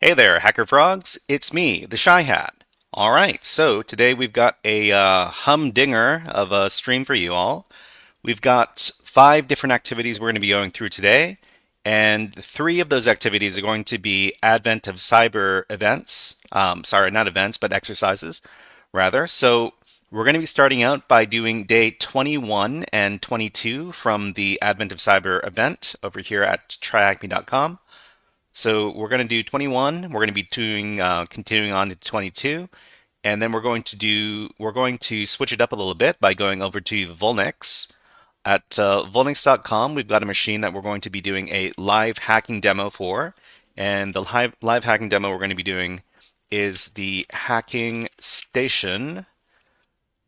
Hey there, HackerFrogs. It's me, the Shy Hat. All right, so today we've got a humdinger of a stream for you all. We've got 5 different activities we're going to be going through today, and 3 of those activities are going to be Advent of Cyber events. Sorry, not events, but exercises, rather. So we're going to be starting out by doing day 21 and 22 from the Advent of Cyber event over here at TryHackMe.com. So we're going to do 21. We're going to be doing continuing on to 22, and then we're going to switch it up a little bit by going over to VulNyx. At VulNyx.com, we've got a machine that we're going to be doing a live hacking demo for, and the live hacking demo we're going to be doing is the HackingStation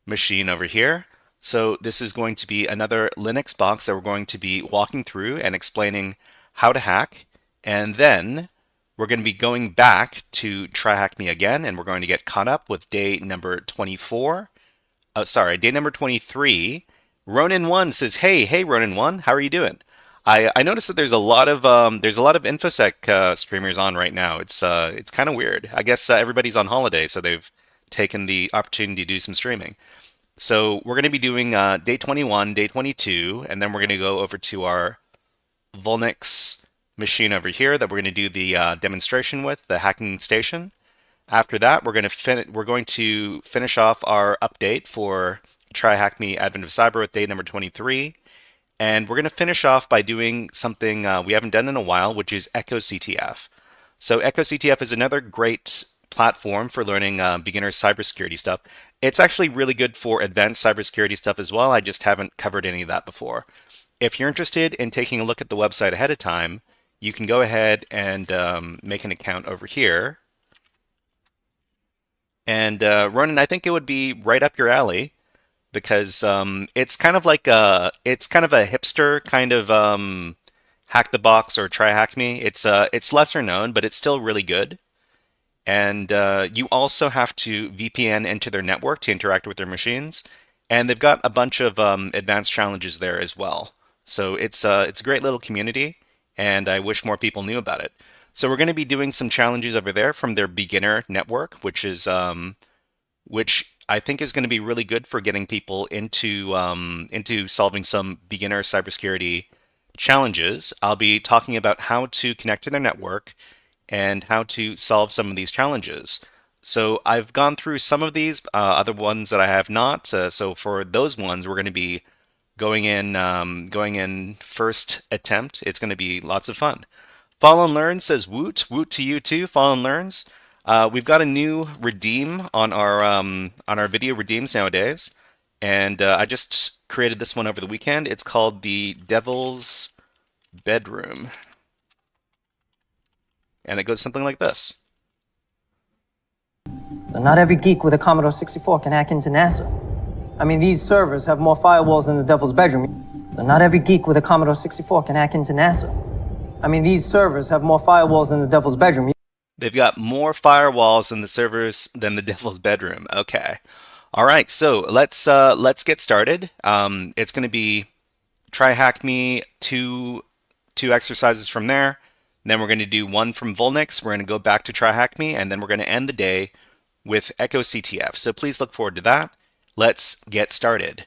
machine over here. So this is going to be another Linux box that we're going to be walking through and explaining how to hack. And then we're going to be going back to TryHackMe again, and we're going to get caught up with day number 24. Day number 23. Ronin1 says, "Hey, Ronin1, how are you doing?" I noticed that there's a lot of InfoSec streamers on right now. It's kind of weird. I guess everybody's on holiday, so they've taken the opportunity to do some streaming. So we're going to be doing day 21, day 22, and then we're going to go over to our VulNyx machine over here that we're going to do the demonstration with, the HackingStation. After that, we're going to finish off our update for TryHackMe Advent of Cyber with day number 23. And we're going to finish off by doing something we haven't done in a while, which is echoCTF. So echoCTF is another great platform for learning beginner cybersecurity stuff. It's actually really good for advanced cybersecurity stuff as well. I just haven't covered any of that before. If you're interested in taking a look at the website ahead of time, you can go ahead and make an account over here. And Ronan, I think it would be right up your alley because it's kind of like it's kind of a hipster kind of hack the box or try hack me. It's lesser known, but it's still really good. And you also have to VPN into their network to interact with their machines. And they've got a bunch of advanced challenges there as well. So it's a great little community, and I wish more people knew about it. So we're going to be doing some challenges over there from their beginner network, which I think is going to be really good for getting people into solving some beginner cybersecurity challenges. I'll be talking about how to connect to their network and how to solve some of these challenges. So I've gone through some of these, other ones that I have not. So for those ones, we're going to be going in first attempt. It's going to be lots of fun. Fall and Learn says woot to you too. Fall and Learns. We've got a new redeem on our video redeems nowadays, and I just created this one over the weekend. It's called the Devil's Bedroom, and it goes something like this. Not every geek with a Commodore 64 can hack into NASA. I mean, these servers have more firewalls than the Devil's Bedroom. Not every geek with a Commodore 64 can hack into NASA. I mean, these servers have more firewalls than the Devil's Bedroom. They've got more firewalls than the servers than the Devil's Bedroom. Okay. All right, so let's get started. It's going to be try hack me two exercises from there. Then we're going to do one from VulNyx. We're going to go back to TryHackMe, and then we're going to end the day with echoCTF. So please look forward to that. Let's get started.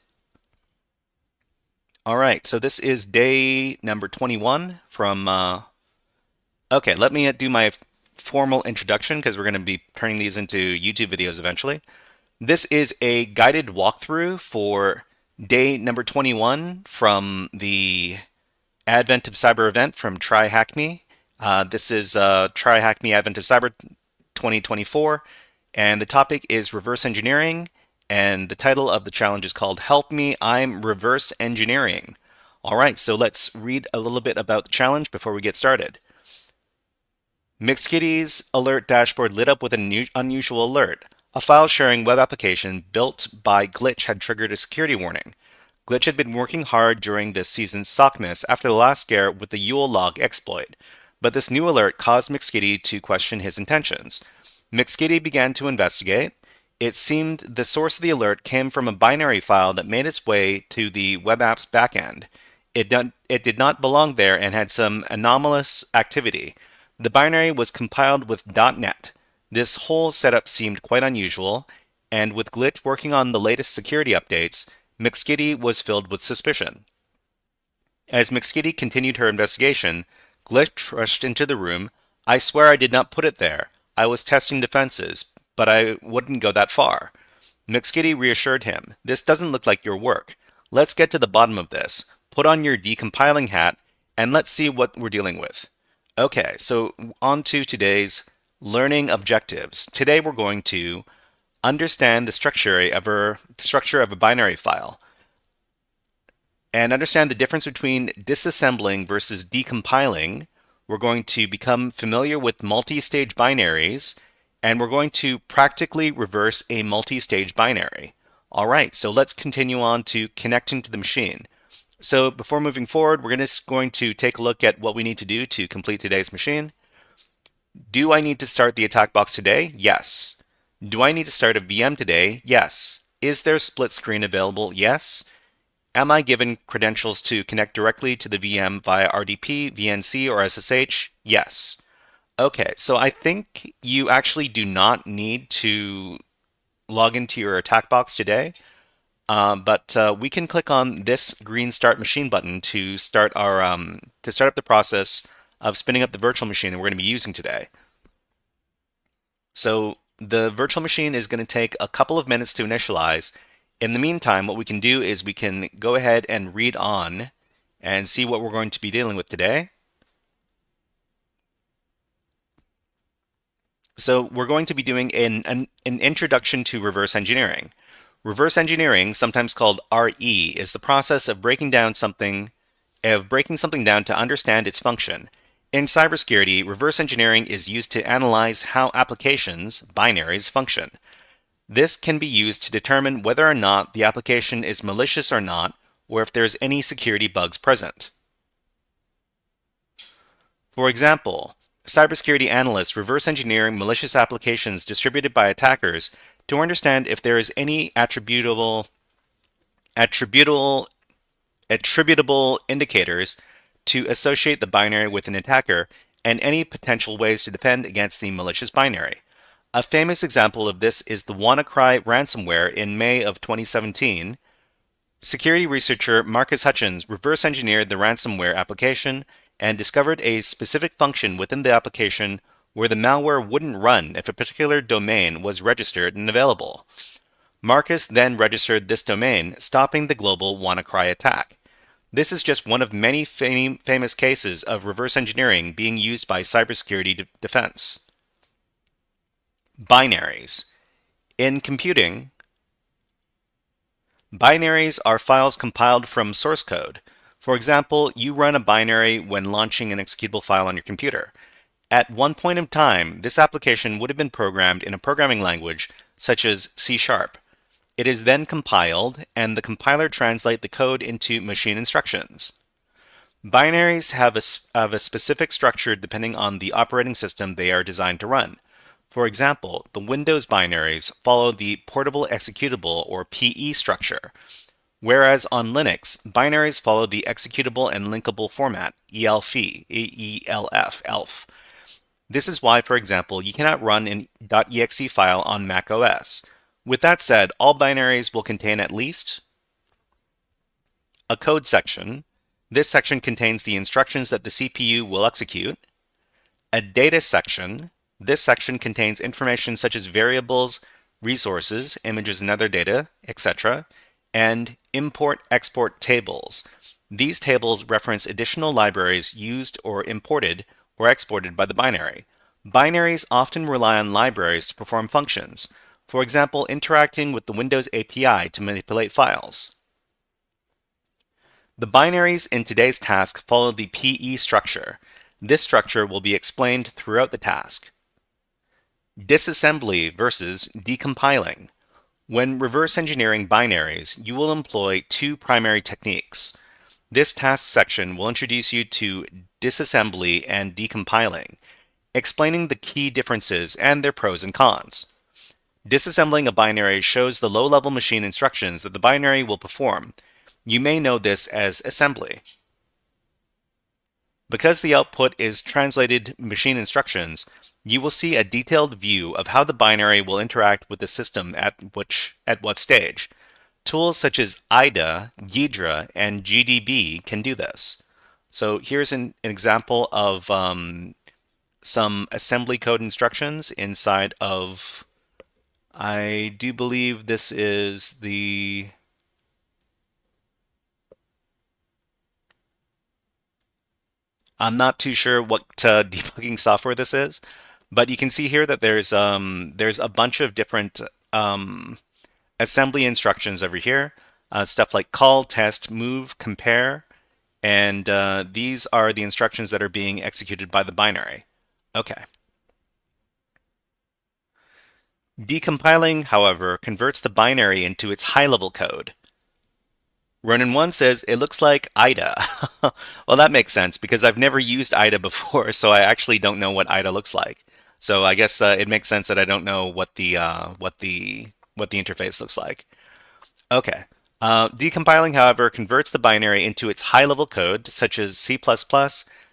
All right, so this is day number 21 from... Okay, let me do my formal introduction because we're going to be turning these into YouTube videos eventually. This is a guided walkthrough for day number 21 from the Advent of Cyber event from TryHackMe. This is TryHackMe Advent of Cyber 2024, and the topic is reverse engineering, and the title of the challenge is called Help Me, I'm Reverse Engineering. All right, so let's read a little bit about the challenge before we get started. McSkitty's alert dashboard lit up with an unusual alert. A file-sharing web application built by Glitch had triggered a security warning. Glitch had been working hard during this season's SOCMIS after the last scare with the Yule log exploit, but this new alert caused McSkitty to question his intentions. McSkitty began to investigate. It seemed the source of the alert came from a binary file that made its way to the web app's backend. It did not belong there and had some anomalous activity. The binary was compiled with .NET. This whole setup seemed quite unusual, and with Glitch working on the latest security updates, McSkitty was filled with suspicion. As McSkitty continued her investigation, Glitch rushed into the room. "I swear I did not put it there. I was testing defenses, but I wouldn't go that far." McSkitty reassured him, "This doesn't look like your work. Let's get to the bottom of this. Put on your decompiling hat, and let's see what we're dealing with." Okay, so on to today's learning objectives. Today we're going to understand the structure of a binary file and understand the difference between disassembling versus decompiling. We're going to become familiar with multi-stage binaries, and we're going to practically reverse a multi-stage binary. All right, so let's continue on to connecting to the machine. So before moving forward, we're just going to take a look at what we need to do to complete today's machine. Do I need to start the attack box today? Yes. Do I need to start a VM today? Yes. Is there split screen available? Yes. Am I given credentials to connect directly to the VM via RDP, VNC, or SSH? Yes. Okay, so I think you actually do not need to log into your attack box today, but we can click on this green Start Machine button to start up the process of spinning up the virtual machine that we're going to be using today. So the virtual machine is going to take a couple of minutes to initialize. In the meantime, what we can do is we can go ahead and read on and see what we're going to be dealing with today. So we're going to be doing an introduction to reverse engineering. Reverse engineering, sometimes called RE, is the process of breaking something down to understand its function. In cybersecurity, reverse engineering is used to analyze how applications, binaries, function. This can be used to determine whether or not the application is malicious or not, or if there's any security bugs present. For example, cybersecurity analysts reverse engineer malicious applications distributed by attackers to understand if there is any attributable indicators to associate the binary with an attacker and any potential ways to defend against the malicious binary. A famous example of this is the WannaCry ransomware in May of 2017. Security researcher Marcus Hutchins reverse engineered the ransomware application and discovered a specific function within the application where the malware wouldn't run if a particular domain was registered and available. Marcus then registered this domain, stopping the global WannaCry attack. This is just one of many famous cases of reverse engineering being used by cybersecurity defense. Binaries. In computing, binaries are files compiled from source code. For example, you run a binary when launching an executable file on your computer. At one point in time, this application would have been programmed in a programming language such as C#. It is then compiled, and the compiler translates the code into machine instructions. Binaries have a specific structure depending on the operating system they are designed to run. For example, the Windows binaries follow the portable executable or PE structure, whereas on Linux, binaries follow the executable and linkable format, ELF. This is why, for example, you cannot run an .exe file on Mac OS. With that said, all binaries will contain at least a code section. This section contains the instructions that the CPU will execute. A data section. This section contains information such as variables, resources, images and other data, etc. And import-export tables. These tables reference additional libraries used or imported or exported by the binary. Binaries often rely on libraries to perform functions. For example, interacting with the Windows API to manipulate files. The binaries in today's task follow the PE structure. This structure will be explained throughout the task. Disassembly versus decompiling. When reverse engineering binaries, you will employ two primary techniques. This task section will introduce you to disassembly and decompiling, explaining the key differences and their pros and cons. Disassembling a binary shows the low-level machine instructions that the binary will perform. You may know this as assembly. Because the output is translated machine instructions, you will see a detailed view of how the binary will interact with the system at what stage. Tools such as IDA, Ghidra, and GDB can do this. So here's an example of some assembly code instructions inside of, I do believe this is the, I'm not too sure what debugging software this is, but you can see here that there's a bunch of different assembly instructions over here, stuff like call, test, move, compare, and these are the instructions that are being executed by the binary. Okay. Decompiling, however, converts the binary into its high-level code. Ronin1 says, it looks like IDA. Well, that makes sense because I've never used IDA before, so I actually don't know what IDA looks like. So I guess it makes sense that I don't know what the interface looks like. Okay. Decompiling, however, converts the binary into its high-level code, such as C++,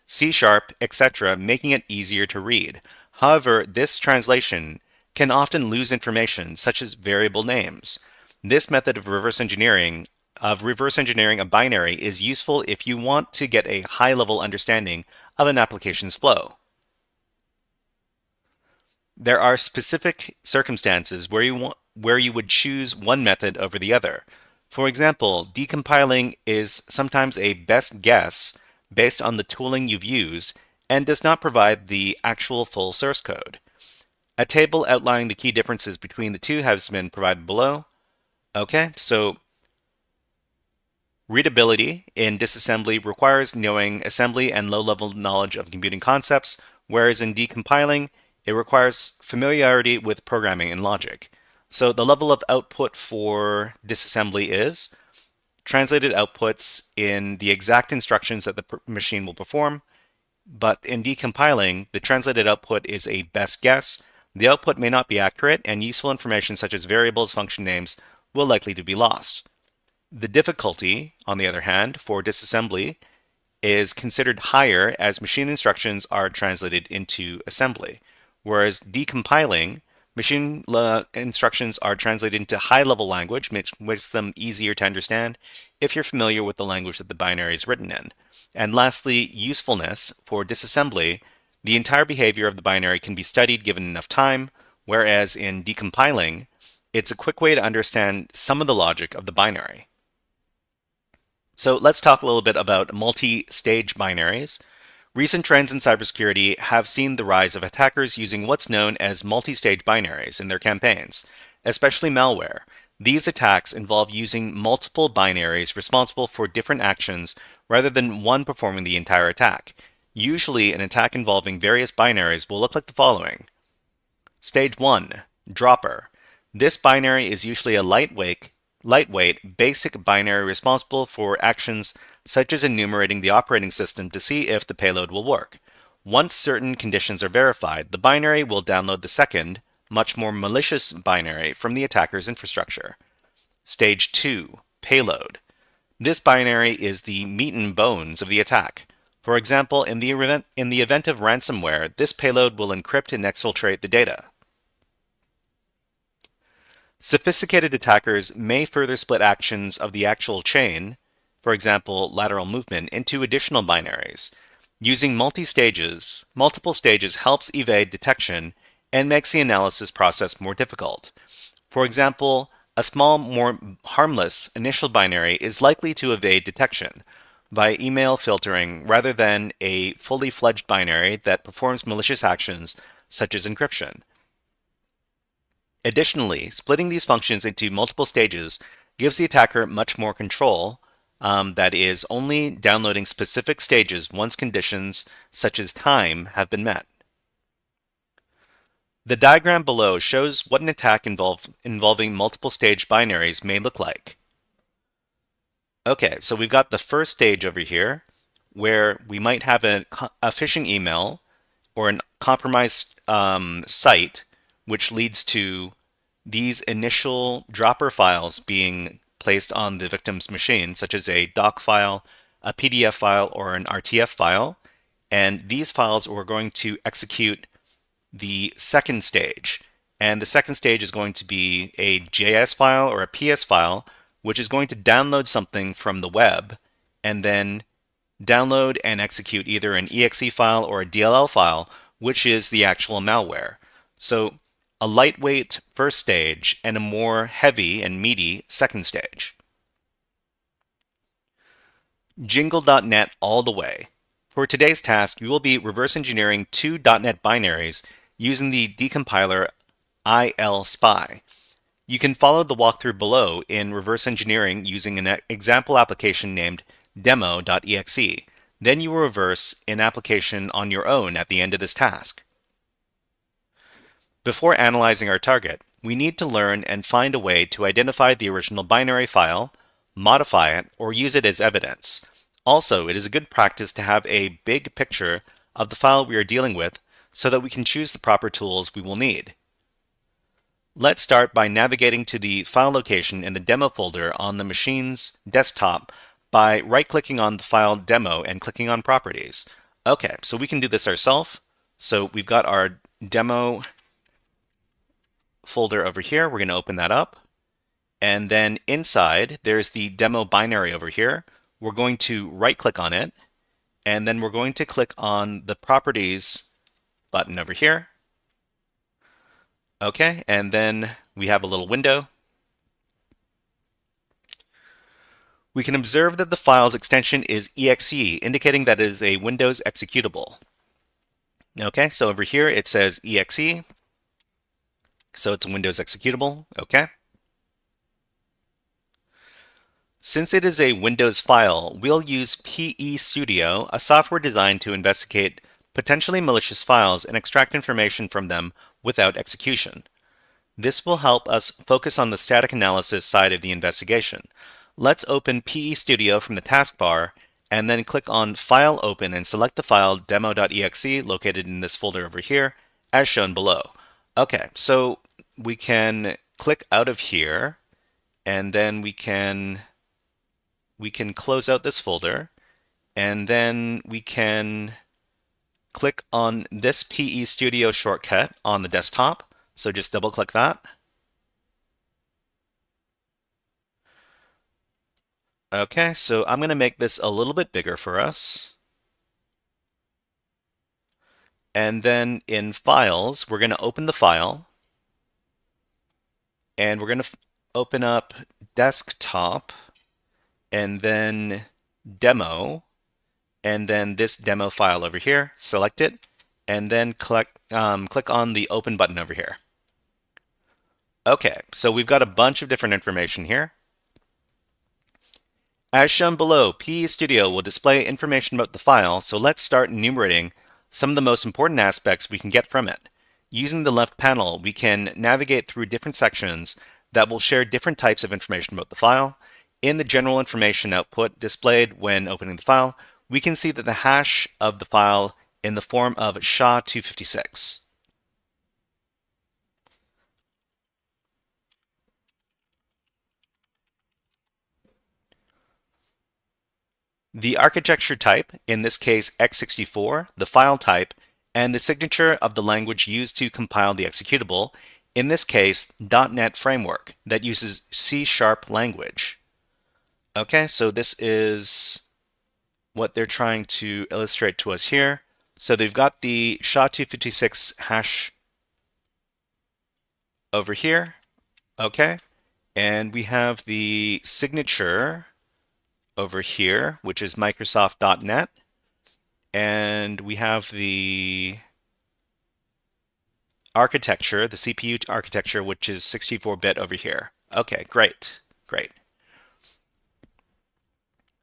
C#, etc., making it easier to read. However, this translation can often lose information, such as variable names. This method of reverse engineering a binary is useful if you want to get a high-level understanding of an application's flow. There are specific circumstances where you would choose one method over the other. For example, decompiling is sometimes a best guess based on the tooling you've used and does not provide the actual full source code. A table outlining the key differences between the two has been provided below. Okay, so readability in disassembly requires knowing assembly and low-level knowledge of computing concepts, whereas in decompiling, it requires familiarity with programming and logic. So the level of output for disassembly is translated outputs in the exact instructions that the machine will perform, but in decompiling, the translated output is a best guess. The output may not be accurate, and useful information such as variables, function names will likely to be lost. The difficulty, on the other hand, for disassembly is considered higher as machine instructions are translated into assembly, whereas decompiling, machine instructions are translated into high-level language, which makes them easier to understand if you're familiar with the language that the binary is written in. And lastly, usefulness. For disassembly, the entire behavior of the binary can be studied given enough time, whereas in decompiling, it's a quick way to understand some of the logic of the binary. So let's talk a little bit about multi-stage binaries. Recent trends in cybersecurity have seen the rise of attackers using what's known as multi-stage binaries in their campaigns, especially malware. These attacks involve using multiple binaries responsible for different actions rather than one performing the entire attack. Usually, an attack involving various binaries will look like the following. Stage 1, Dropper. This binary is usually a lightweight, basic binary responsible for actions such as enumerating the operating system to see if the payload will work. Once certain conditions are verified, the binary will download the second, much more malicious binary from the attacker's infrastructure. Stage 2, Payload. This binary is the meat and bones of the attack. For example, in the event of ransomware, this payload will encrypt and exfiltrate the data. Sophisticated attackers may further split actions of the actual chain, for example, lateral movement, into additional binaries. Using multiple stages helps evade detection and makes the analysis process more difficult. For example, a small, more harmless initial binary is likely to evade detection by email filtering rather than a fully fledged binary that performs malicious actions such as encryption. Additionally, splitting these functions into multiple stages gives the attacker much more control, that is, only downloading specific stages once conditions such as time have been met. The diagram below shows what an attack involving multiple stage binaries may look like. Okay, so we've got the first stage over here, where we might have a phishing email or a compromised site, which leads to these initial dropper files being placed on the victim's machine, such as a doc file, a PDF file, or an RTF file. And these files we're going to execute the second stage. And the second stage is going to be a JS file or a PS file, which is going to download something from the web and then download and execute either an exe file or a DLL file, which is the actual malware. So a lightweight first stage and a more heavy and meaty second stage. Jingle.net all the way. For today's task, we will be reverse engineering two .NET binaries using the decompiler ILSpy. You can follow the walkthrough below in reverse engineering using an example application named demo.exe. Then you will reverse an application on your own at the end of this task. Before analyzing our target, we need to learn and find a way to identify the original binary file, modify it, or use it as evidence. Also, it is a good practice to have a big picture of the file we are dealing with so that we can choose the proper tools we will need. Let's start by navigating to the file location in the demo folder on the machine's desktop by right-clicking on the file demo and clicking on properties. Okay, so we can do this ourselves. So we've got our demo folder over here. We're going to open that up. And then inside, there's the demo binary over here. We're going to right-click on it, and then we're going to click on the properties button over here. Okay, and then we have a little window. We can observe that the file's extension is exe, indicating that it is a Windows executable. Okay, so over here it says exe, so it's a Windows executable. Okay. Since it is a Windows file, we'll use PE Studio, a software designed to investigate potentially malicious files and extract information from them without execution. This will help us focus on the static analysis side of the investigation. Let's open PE Studio from the taskbar and then click on File Open and select the file demo.exe located in this folder over here as shown below. Okay, so we can click out of here and then we can close out this folder, and then we can click on this PE Studio shortcut on the desktop. So just double click that. Okay, so I'm going to make this a little bit bigger for us. And then in Files, we're going to open the file, and we're going to open up Desktop, and then Demo, and then this demo file over here. Select it, and then click on the Open button over here. Okay, so we've got a bunch of different information here. As shown below, PE Studio will display information about the file, so let's start enumerating some of the most important aspects we can get from it. Using the left panel, we can navigate through different sections that will share different types of information about the file. In the general information output displayed when opening the file, we can see that the hash of the file in the form of SHA-256. The architecture type, in this case x64, the file type, and the signature of the language used to compile the executable, in this case .NET Framework that uses C# language. Okay, so this is what they're trying to illustrate to us here. So they've got the SHA-256 hash over here. Okay, and we have the signature over here, which is Microsoft.NET, and we have the architecture, the CPU architecture, which is 64-bit over here. Okay, great, great.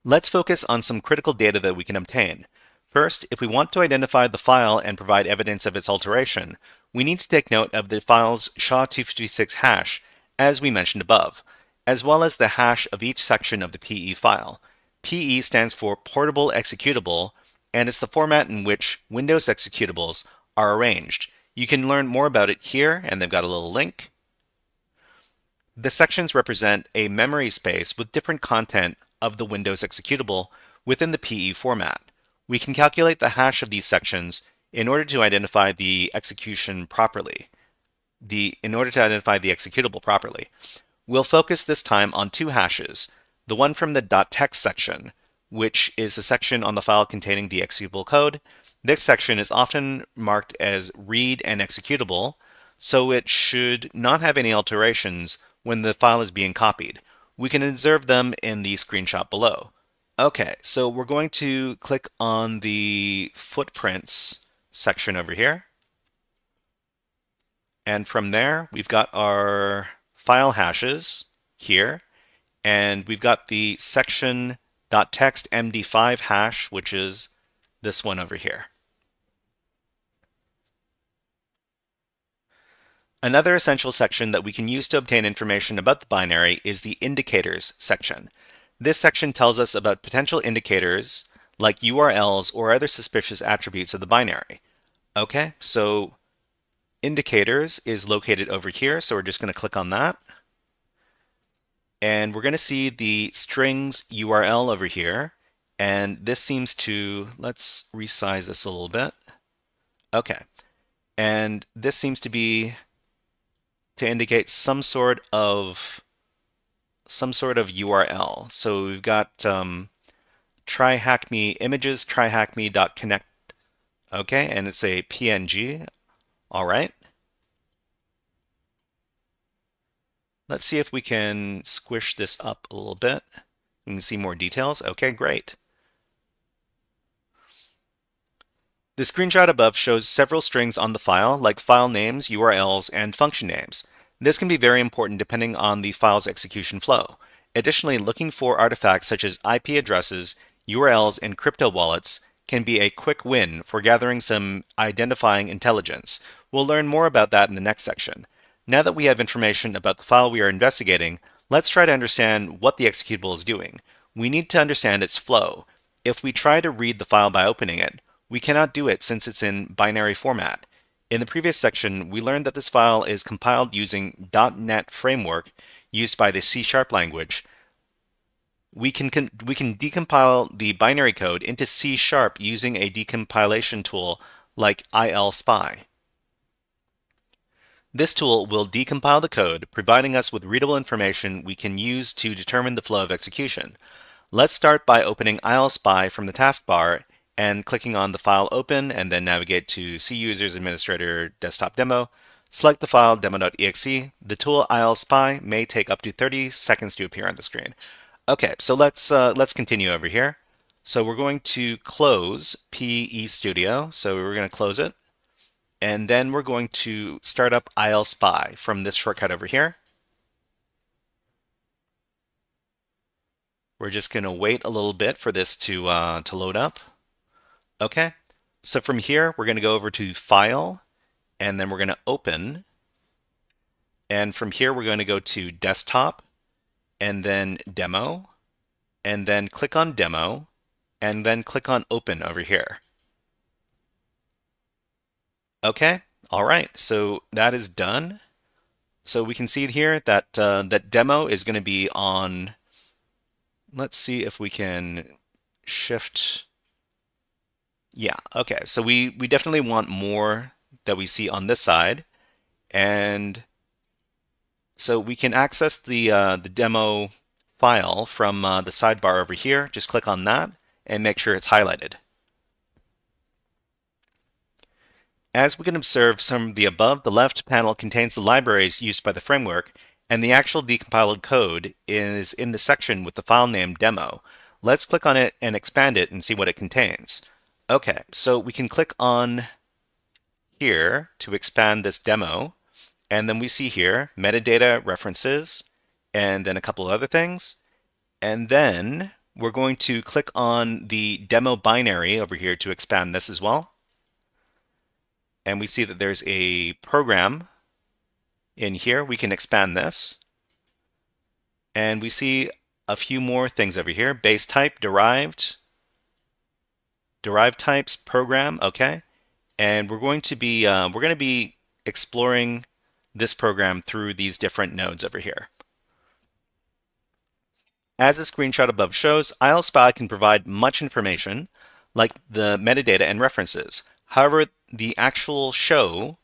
Let's focus on some critical data that we can obtain. First, if we want to identify the file and provide evidence of its alteration, we need to take note of the file's SHA-256 hash, as we mentioned above, as well as the hash of each section of the PE file. PE stands for Portable Executable, and it's the format in which Windows executables are arranged. You can learn more about it here, and they've got a little link. The sections represent a memory space with different content of the Windows executable within the PE format. We can calculate the hash of these sections in order to identify the execution properly. In order to identify the executable properly. We'll focus this time on two hashes, the one from the .text section, which is the section on the file containing the executable code. This section is often marked as read and executable, so it should not have any alterations when the file is being copied. We can observe them in the screenshot below. Okay, so we're going to click on the footprints section over here. And from there, we've got our file hashes here, and we've got the section.text MD5 hash, which is this one over here. Another essential section that we can use to obtain information about the binary is the indicators section. This section tells us about potential indicators like URLs or other suspicious attributes of the binary. Okay, so indicators is located over here, so we're just going to click on that. And we're going to see the strings URL over here. And this seems to, let's resize this a little bit. Okay. And this seems to be to indicate some sort of URL. So we've got TryHackMe images, tryhackme.connect. Okay, and it's a PNG. All right. Let's see if we can squish this up a little bit. We can see more details. Okay, great. The screenshot above shows several strings on the file, like file names, URLs, and function names. This can be very important depending on the file's execution flow. Additionally, looking for artifacts such as IP addresses, URLs, and crypto wallets can be a quick win for gathering some identifying intelligence. We'll learn more about that in the next section. Now that we have information about the file we are investigating, let's try to understand what the executable is doing. We need to understand its flow. If we try to read the file by opening it, we cannot do it since it's in binary format. In the previous section, we learned that this file is compiled using .NET framework used by the C# language. We can decompile the binary code into C# using a decompilation tool like ILSpy. This tool will decompile the code, providing us with readable information we can use to determine the flow of execution. Let's start by opening ILSpy from the taskbar and clicking on the file open, and then navigate to C users administrator desktop demo. Select the file demo.exe. The tool ILSpy may take up to 30 seconds to appear on the screen. Okay, so let's continue over here. So we're going to close PE Studio. So we're going to close it. And then we're going to start up ILSpy from this shortcut over here. We're just going to wait a little bit for this to load up. Okay, so from here, we're going to go over to File, and then we're going to Open. And from here, we're going to go to Desktop, and then Demo, and then click on Demo, and then click on Open over here. Okay, all right, so that is done. So we can see here that that demo is going to be on, let's see if we can shift. Yeah, okay, so we definitely want more that we see on this side. And so we can access the demo file from the sidebar over here. Just click on that and make sure it's highlighted. As we can observe some of the above, the left panel contains the libraries used by the framework, and the actual decompiled code is in the section with the file name demo. Let's click on it and expand it and see what it contains. Okay, so we can click on here to expand this demo, and then we see here metadata, references, and then a couple other things. And then we're going to click on the demo binary over here to expand this as well. And we see that there's a program in here. We can expand this. And we see a few more things over here. Base type, derived types, program, okay. And we're going to be exploring this program through these different nodes over here. As the screenshot above shows, ILSpy can provide much information, like the metadata and references. However, the actual show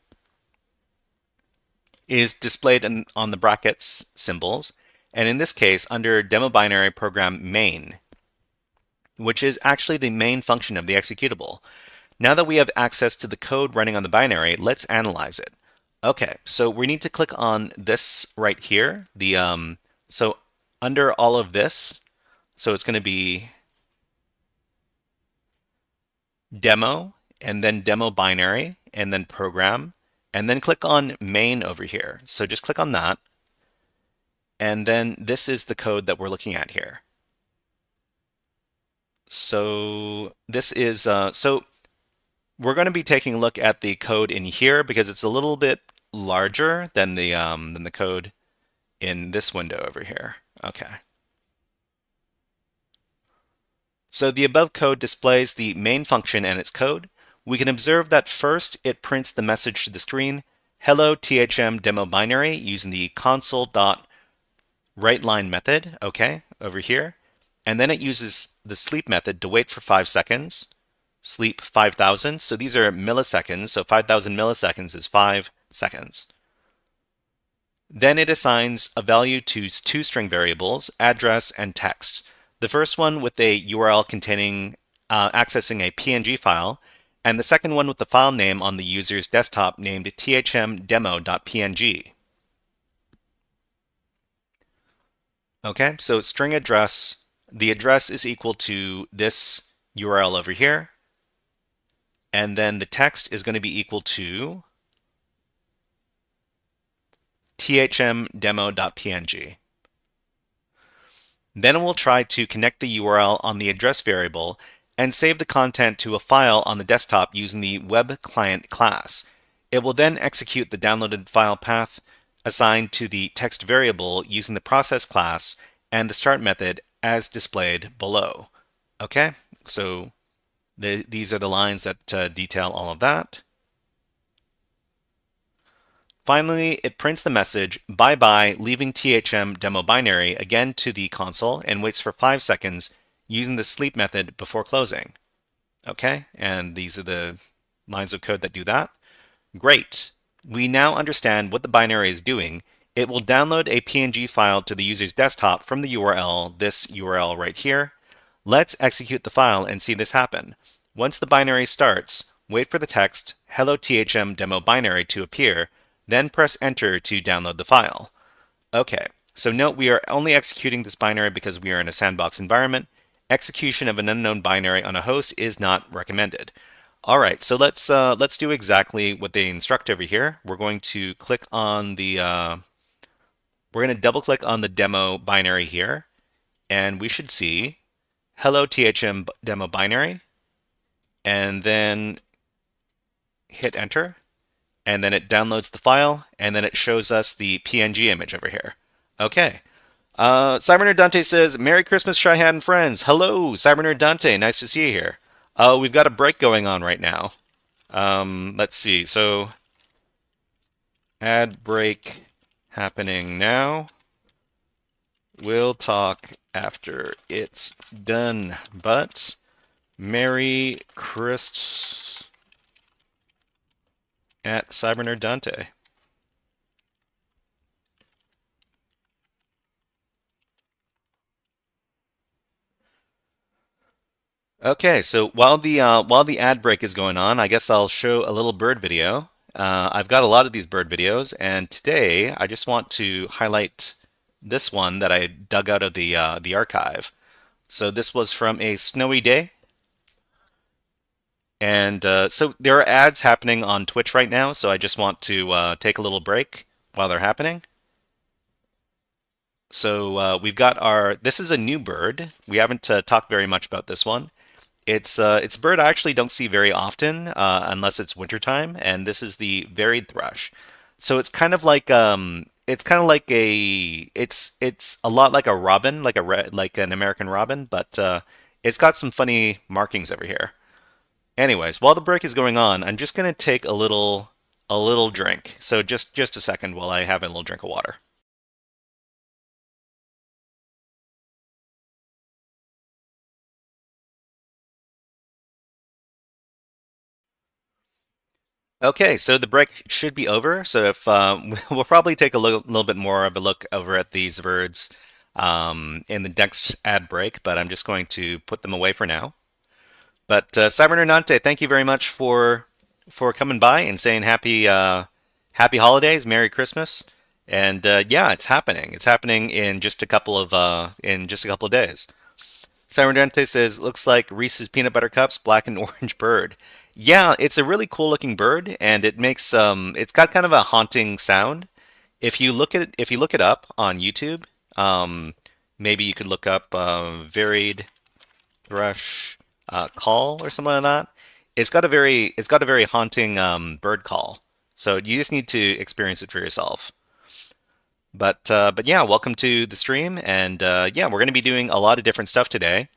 is displayed on the brackets symbols, and in this case under demo binary program main, which is actually the main function of the executable. Now that we have access to the code running on the binary, let's analyze it. Okay, so we need to click on this right here. So under all of this, so it's going to be demo, and then demo binary, and then program, and then click on main over here. So just click on that, and then this is the code that we're looking at here. So this is so we're going to be taking a look at the code in here because it's a little bit larger than the code in this window over here. Okay. So the above code displays the main function and its code. We can observe that first it prints the message to the screen, hello THM demo binary, using the console.writeLine method, okay, over here. And then it uses the sleep method to wait for 5 seconds, sleep 5,000. So these are milliseconds, so 5,000 milliseconds is 5 seconds. Then it assigns a value to two string variables, address and text. The first one with a URL containing accessing a PNG file, and the second one with the file name on the user's desktop named thmdemo.png. Okay, so string address, the address is equal to this URL over here, and then the text is going to be equal to thmdemo.png. Then we'll try to connect the URL on the address variable and save the content to a file on the desktop using the web client class. It will then execute the downloaded file path assigned to the text variable using the process class and the start method as displayed below. Okay, so these are the lines that detail all of that. Finally, it prints the message, bye-bye, leaving THM demo binary again to the console and waits for 5 seconds using the sleep method before closing. Okay, and these are the lines of code that do that. Great. We now understand what the binary is doing. It will download a PNG file to the user's desktop from the URL, this URL right here. Let's execute the file and see this happen. Once the binary starts, wait for the text, hello THM demo binary to appear, then press enter to download the file. Okay, so note we are only executing this binary because we are in a sandbox environment. Execution of an unknown binary on a host is not recommended. All right, so let's do exactly what they instruct over here. We're going to click on the we're going to double click on the demo binary here, and we should see hello THM demo binary, and then hit enter. And then it downloads the file, and then it shows us the PNG image over here. Okay. Cybernerd Dante says, Merry Christmas, Shyhat and friends. Hello, Cybernerd Dante. Nice to see you here. We've got a break going on right now. Let's see. So, ad break happening now. We'll talk after it's done. But, Merry Christmas at Cybernerd Dante. Okay, so while the ad break is going on, I guess I'll show a little bird video. I've got a lot of these bird videos, and today I just want to highlight this one that I dug out of the archive. So this was from a snowy day. And so there are ads happening on Twitch right now, so I just want to take a little break while they're happening. So we've got this is a new bird. We haven't talked very much about this one. It's a bird I actually don't see very often unless it's wintertime, and this is the varied thrush. So it's kind of like it's a lot like a robin, like an American robin, but it's got some funny markings over here. Anyways, while the break is going on, I'm just going to take a little drink. So just a second while I have a little drink of water. Okay, so the break should be over. So if we'll probably take a little bit more of a look over at these birds in the next ad break, but I'm just going to put them away for now. But Cyber Nernante, thank you very much for coming by and saying happy holidays, Merry Christmas, and yeah, it's happening. It's happening in just a couple of days. Cyberdente says, looks like Reese's Peanut Butter Cups, black and orange bird. Yeah, it's a really cool looking bird, and it's got kind of a haunting sound. If you look it up on YouTube, um, maybe you could look up varied thrush call or something like that. It's got a very haunting bird call. So you just need to experience it for yourself. But yeah, welcome to the stream, and yeah, we're going to be doing a lot of different stuff today.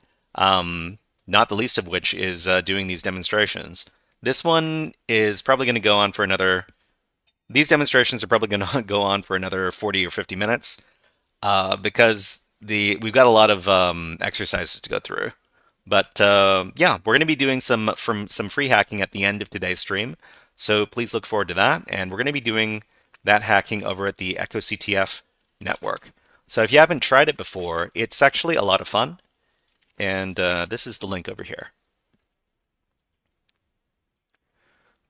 Not the least of which is doing these demonstrations. This one is probably going to go on for another. These demonstrations are probably going to go on for another 40 or 50 minutes because we've got a lot of exercises to go through. But yeah, we're going to be doing some free hacking at the end of today's stream, so please look forward to that. And we're going to be doing that hacking over at the echoCTF network. So if you haven't tried it before, it's actually a lot of fun. And this is the link over here.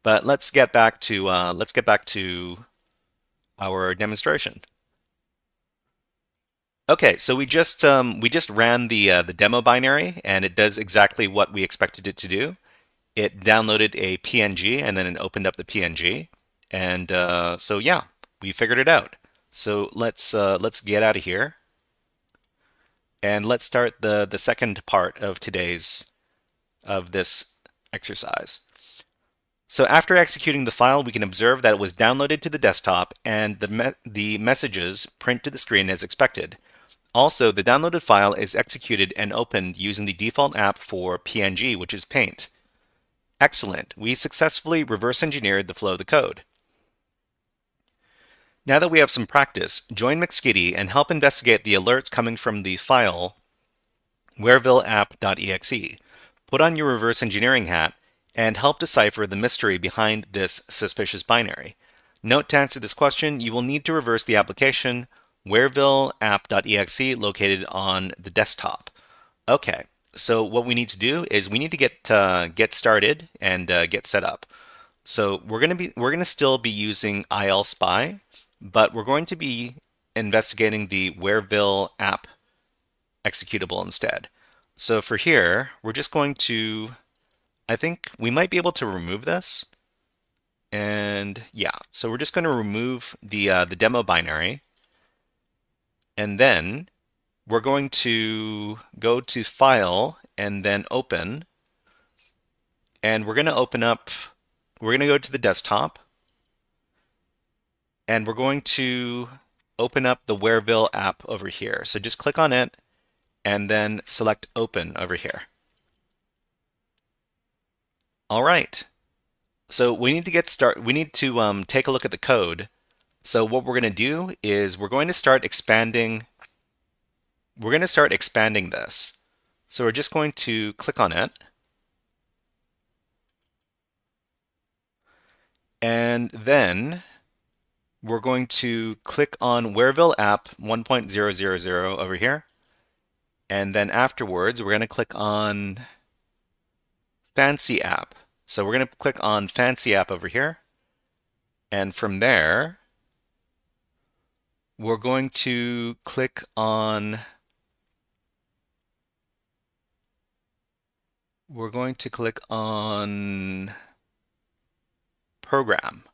But let's get back to our demonstration. Okay, so we just ran the demo binary, and it does exactly what we expected it to do. It downloaded a PNG, and then it opened up the PNG, and so yeah, we figured it out. So let's get out of here, and let's start the second part of this exercise. So after executing the file, we can observe that it was downloaded to the desktop, and the messages print to the screen as expected. Also, the downloaded file is executed and opened using the default app for PNG, which is Paint. Excellent. We successfully reverse engineered the flow of the code. Now that we have some practice, join McSkitty and help investigate the alerts coming from the file wherevillapp.exe. Put on your reverse engineering hat and help decipher the mystery behind this suspicious binary. Note, to answer this question, you will need to reverse the application wherevillapp.exe located on the desktop. Okay, so what we need to do is we need to get started and get set up. So we're gonna still be using ILSpy, but we're going to be investigating the whereville app executable instead. So for here, we're just going to, I think we might be able to remove this. And yeah, so we're just going to remove the demo binary. And then we're going to go to File and then Open. And we're going to go to the desktop. And we're going to open up the Whereville app over here. So just click on it and then select Open over here. All right. So we need to get started. We need to take a look at the code. So what we're going to do is we're going to start expanding. We're going to start expanding this. So we're just going to click on it. And then we're going to click on Whereville app 1.000 over here. And then afterwards, we're going to click on Fancy app. So we're going to click on Fancy app over here. And from there, we're going to click on Program.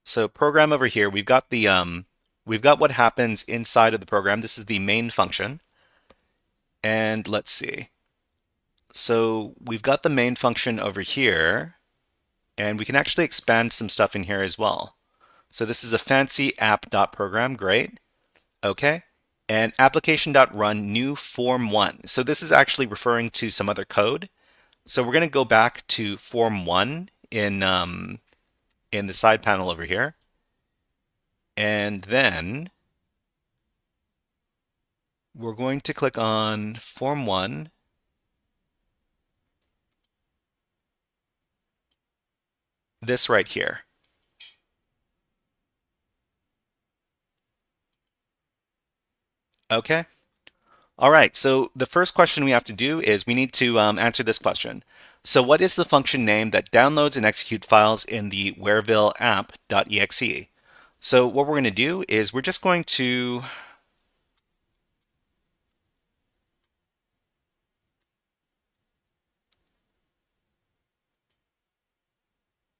So program over here, we've got what happens inside of the program. This is the main function. And let's see. So we've got the main function over here, and we can actually expand some stuff in here as well. So this is a fancy app.program, great. Okay. And application.run new form 1. So this is actually referring to some other code. So we're going to go back to form 1 in the side panel over here. And then we're going to click on form 1. this right here. Okay. All right, so the first question we have to do is we need to answer this question. So what is the function name that downloads and executes files in the Wereville app.exe? So what we're going to do is we're just going to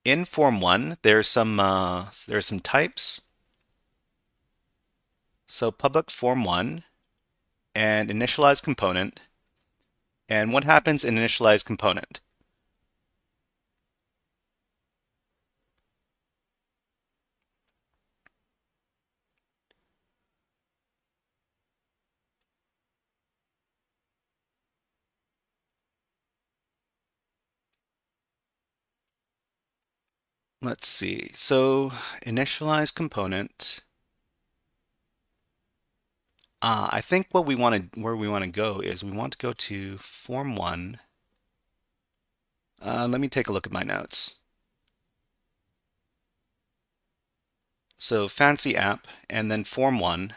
in form 1, there's some types. So public form 1 and initialize component. And what happens in initialize component? Let's see. So initialize component. I think where we want to go is we want to go to form 1. Let me take a look at my notes. So fancy app and then form 1.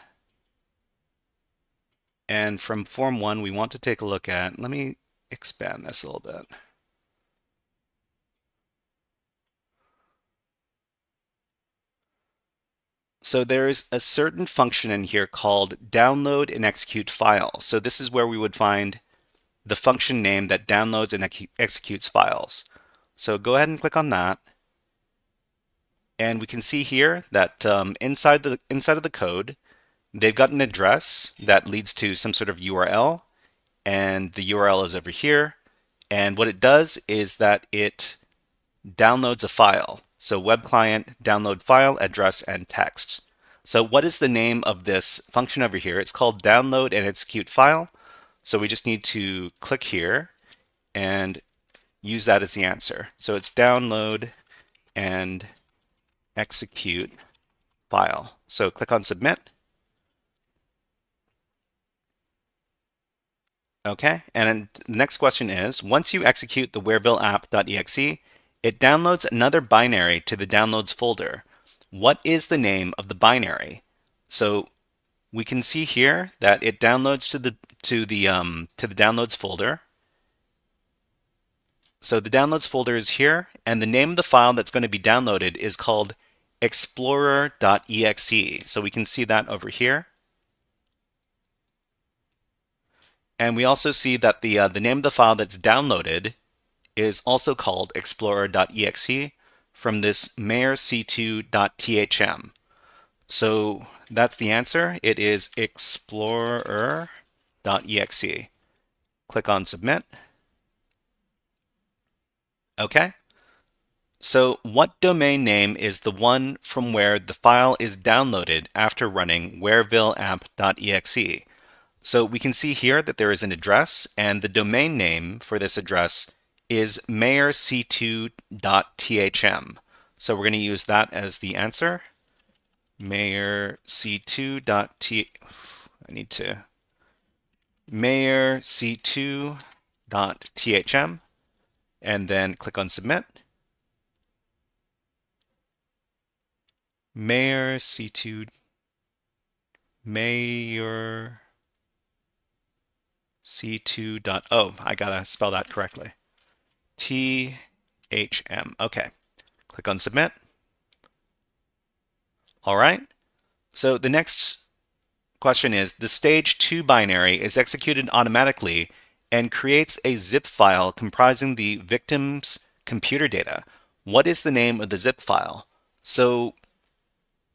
And from form 1, we want to take a look at, let me expand this a little bit. So there's a certain function in here called download and execute file. So this is where we would find the function name that downloads and executes files. So go ahead and click on that. And we can see here that inside of the code, they've got an address that leads to some sort of URL, and the URL is over here. And what it does is that it downloads a file. So web client, download file, address, and text. So what is the name of this function over here? It's called download and execute file. So we just need to click here and use that as the answer. So it's download and execute file. So click on submit. Okay, and the next question is, once you execute the Wereville app.exe, it downloads another binary to the downloads folder. What is the name of the binary? So we can see here that it downloads to the downloads folder. So the downloads folder is here, and the name of the file that's going to be downloaded is called explorer.exe. So we can see that over here. And we also see that the name of the file that's downloaded is also called explorer.exe from this mayerc2.thm. So that's the answer. It is explorer.exe. Click on submit. Okay. So what domain name is the one from where the file is downloaded after running wereville app.exe? So we can see here that there is an address, and the domain name for this address is mayerc2.thm. So we're going to use that as the answer. mayerc2.thm, and then click on submit. mayerc2 C2. I gotta spell that correctly. THM. Okay. Click on submit. All right. So the next question is, the stage 2 binary is executed automatically and creates a zip file comprising the victim's computer data. What is the name of the zip file? So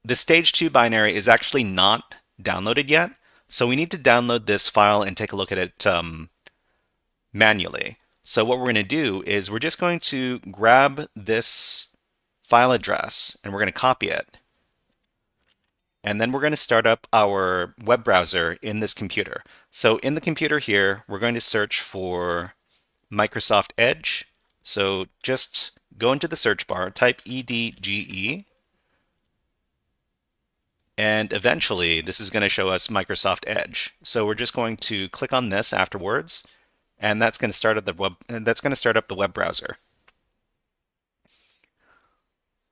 the stage 2 binary is actually not downloaded yet. So we need to download this file and take a look at it manually. So what we're going to do is we're just going to grab this file address and we're going to copy it. And then we're going to start up our web browser in this computer. So in the computer here, we're going to search for Microsoft Edge. So just go into the search bar, type EDGE, and eventually this is going to show us Microsoft Edge. So we're just going to click on this afterwards, and that's going to start up the web browser.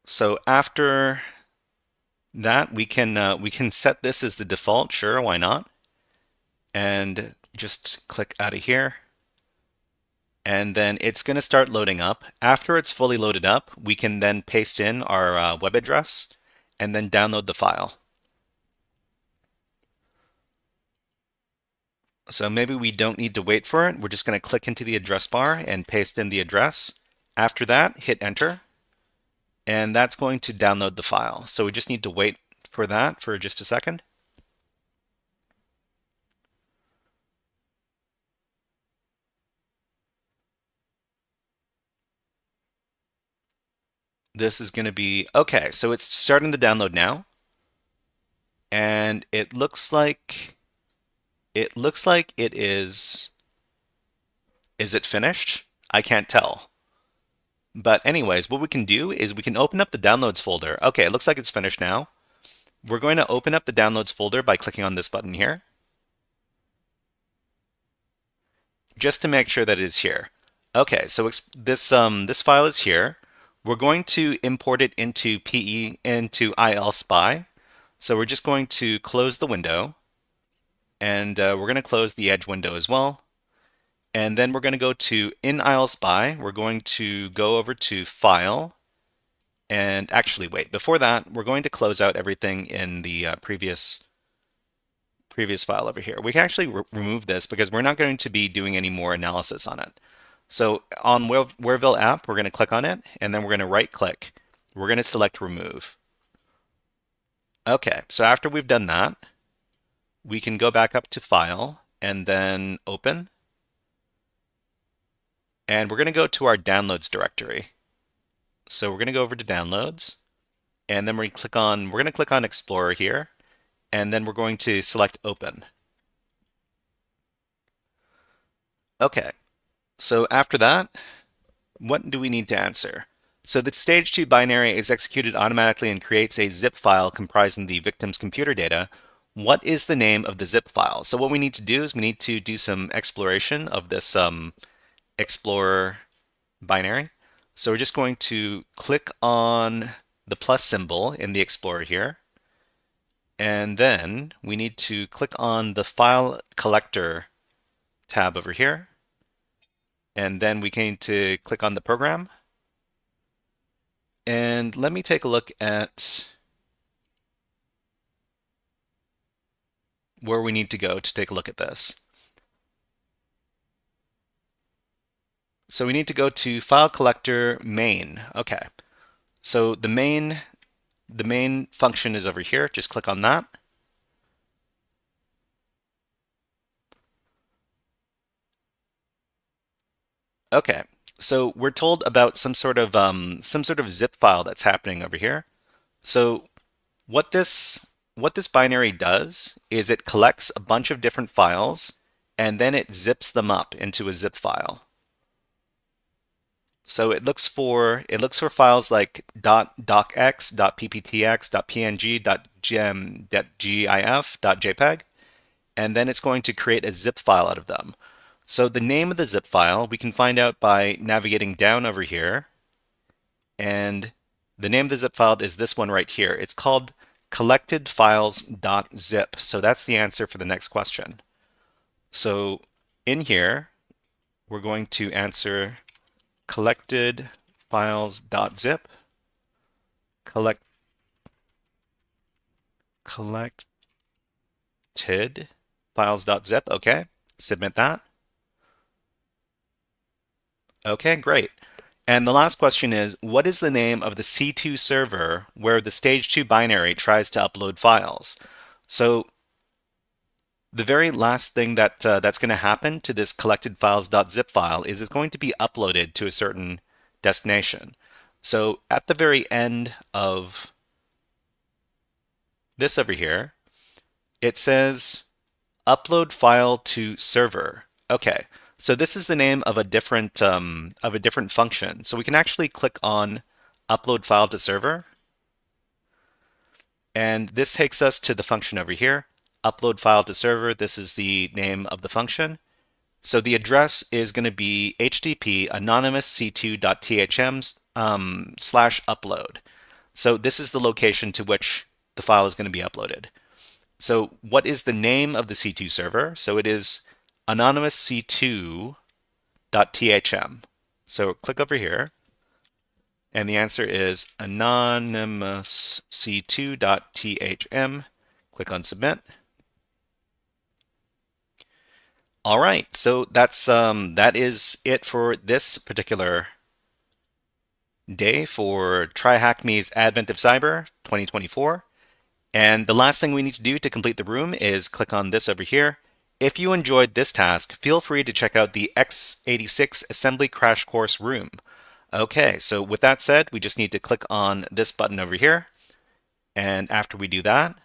So after that, we can set this as the default. Sure, why not? And just click out of here. And then it's going to start loading up. After it's fully loaded up, we can then paste in our web address and then download the file. So maybe we don't need to wait for it. We're just going to click into the address bar and paste in the address. After that, hit enter, and that's going to download the file. So we just need to wait for that for just a second. This is going to be okay. So it's starting to download now, and it looks like it is. Is it finished? I can't tell. But anyways, what we can do is we can open up the downloads folder. Okay, it looks like it's finished now. We're going to open up the downloads folder by clicking on this button here, just to make sure that it is here. Okay, so this file is here. We're going to import it into ILSpy. So we're just going to close the window, and we're going to close the Edge window as well. And then we're going to go to in ILSpy. We're going to go over to File, and actually wait. Before that, we're going to close out everything in the previous file over here. We can actually remove this because we're not going to be doing any more analysis on it. So on Whereville app, we're going to click on it, and then we're going to right click. We're going to select remove. Okay, so after we've done that, we can go back up to file and then open. And we're going to go to our downloads directory. So we're going to go over to downloads, and then we're going to click on Explorer here, and then we're going to select open. Okay, so after that, what do we need to answer? So the stage 2 binary is executed automatically and creates a zip file comprising the victim's computer data. What is the name of the zip file? So what we need to do is we need to do some exploration of this Explorer binary. So we're just going to click on the plus symbol in the Explorer here. And then we need to click on the file collector tab over here. And then we need to click on the program. And let me take a look at where we need to go to take a look at this. So we need to go to file collector main. Okay. So the main function is over here. Just click on that. Okay. So we're told about some sort of zip file that's happening over here. So what this binary does is it collects a bunch of different files and then it zips them up into a zip file. So it looks for files like .docx, .pptx, .png, .gif, .jpeg, and then it's going to create a zip file out of them. So the name of the zip file we can find out by navigating down over here, and the name of the zip file is this one right here. It's called collectedfiles.zip. So that's the answer for the next question. So in here, we're going to answer collectedfiles.zip, collected files.zip. Okay, submit that. Okay, great. And the last question is, what is the name of the C2 server where the stage 2 binary tries to upload files? So the very last thing that's going to happen to this collectedfiles.zip file is it's going to be uploaded to a certain destination. So at the very end of this over here, it says upload file to server. Okay, so this is the name of a different function. So we can actually click on upload file to server, and this takes us to the function over here. Upload file to server. This is the name of the function. So the address is going to be http anonymous c2.thm /upload. So this is the location to which the file is going to be uploaded. So what is the name of the C2 server? So it is anonymousc2.thm. So click over here, and the answer is anonymousc2.thm. Click on submit. All right, so that is it for this particular day for TryHackMe's Advent of Cyber 2024. And the last thing we need to do to complete the room is click on this over here. If you enjoyed this task, feel free to check out the x86 Assembly Crash Course room. Okay, so with that said, we just need to click on this button over here. And after we do that,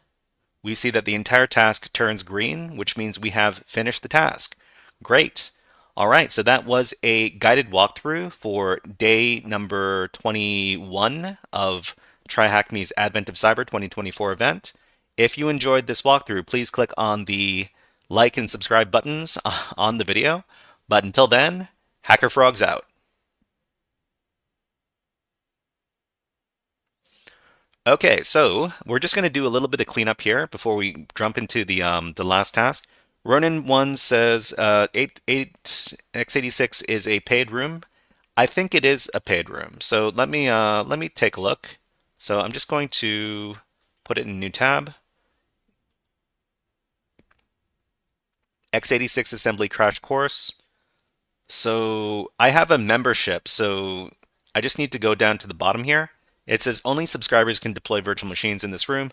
we see that the entire task turns green, which means we have finished the task. Great. All right, so that was a guided walkthrough for day number 21 of TryHackMe's Advent of Cyber 2024 event. If you enjoyed this walkthrough, please click on the like and subscribe buttons on the video. But until then, HackerFrogs out. Okay, so we're just going to do a little bit of cleanup here before we jump into the last task. Ronin1 says 8x86 is a paid room. I think it is a paid room. So let me take a look. So I'm just going to put it in a new tab. x86 assembly crash course. So I have a membership, so I just need to go down to the bottom here. It says only subscribers can deploy virtual machines in this room.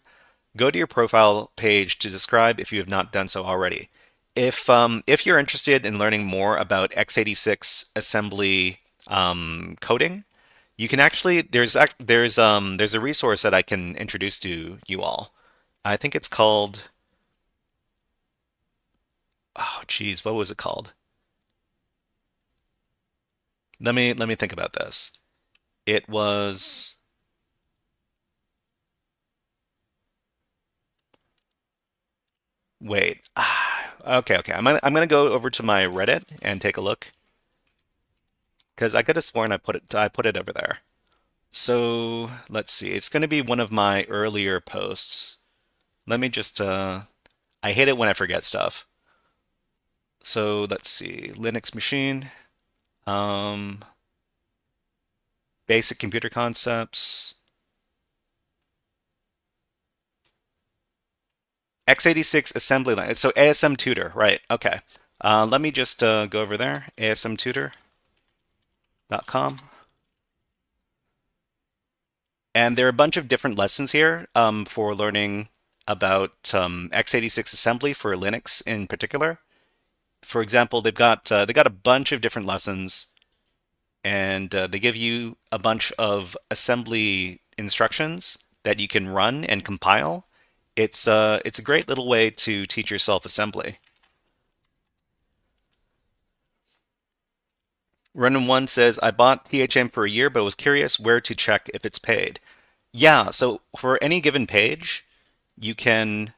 Go to your profile page to subscribe if you have not done so already. If you're interested in learning more about x86 assembly coding, you can actually there's a resource that I can introduce to you all. I think it's called, oh geez, what was it called? Let me think about this. It was, wait. Okay. I'm gonna go over to my Reddit and take a look because I could have sworn I put it over there. So let's see. It's gonna be one of my earlier posts. Let me just I hate it when I forget stuff. So let's see. Linux machine, um, basic computer concepts, x86 assembly line. So ASM tutor, right? Okay. Let me just go over there. asmtutor.com. And there are a bunch of different lessons here for learning about x86 assembly for Linux in particular. For example, they got a bunch of different lessons, and they give you a bunch of assembly instructions that you can run and compile. It's a great little way to teach yourself assembly. Running1 says, I bought THM for a year, but was curious where to check if it's paid. Yeah, so for any given page, you can,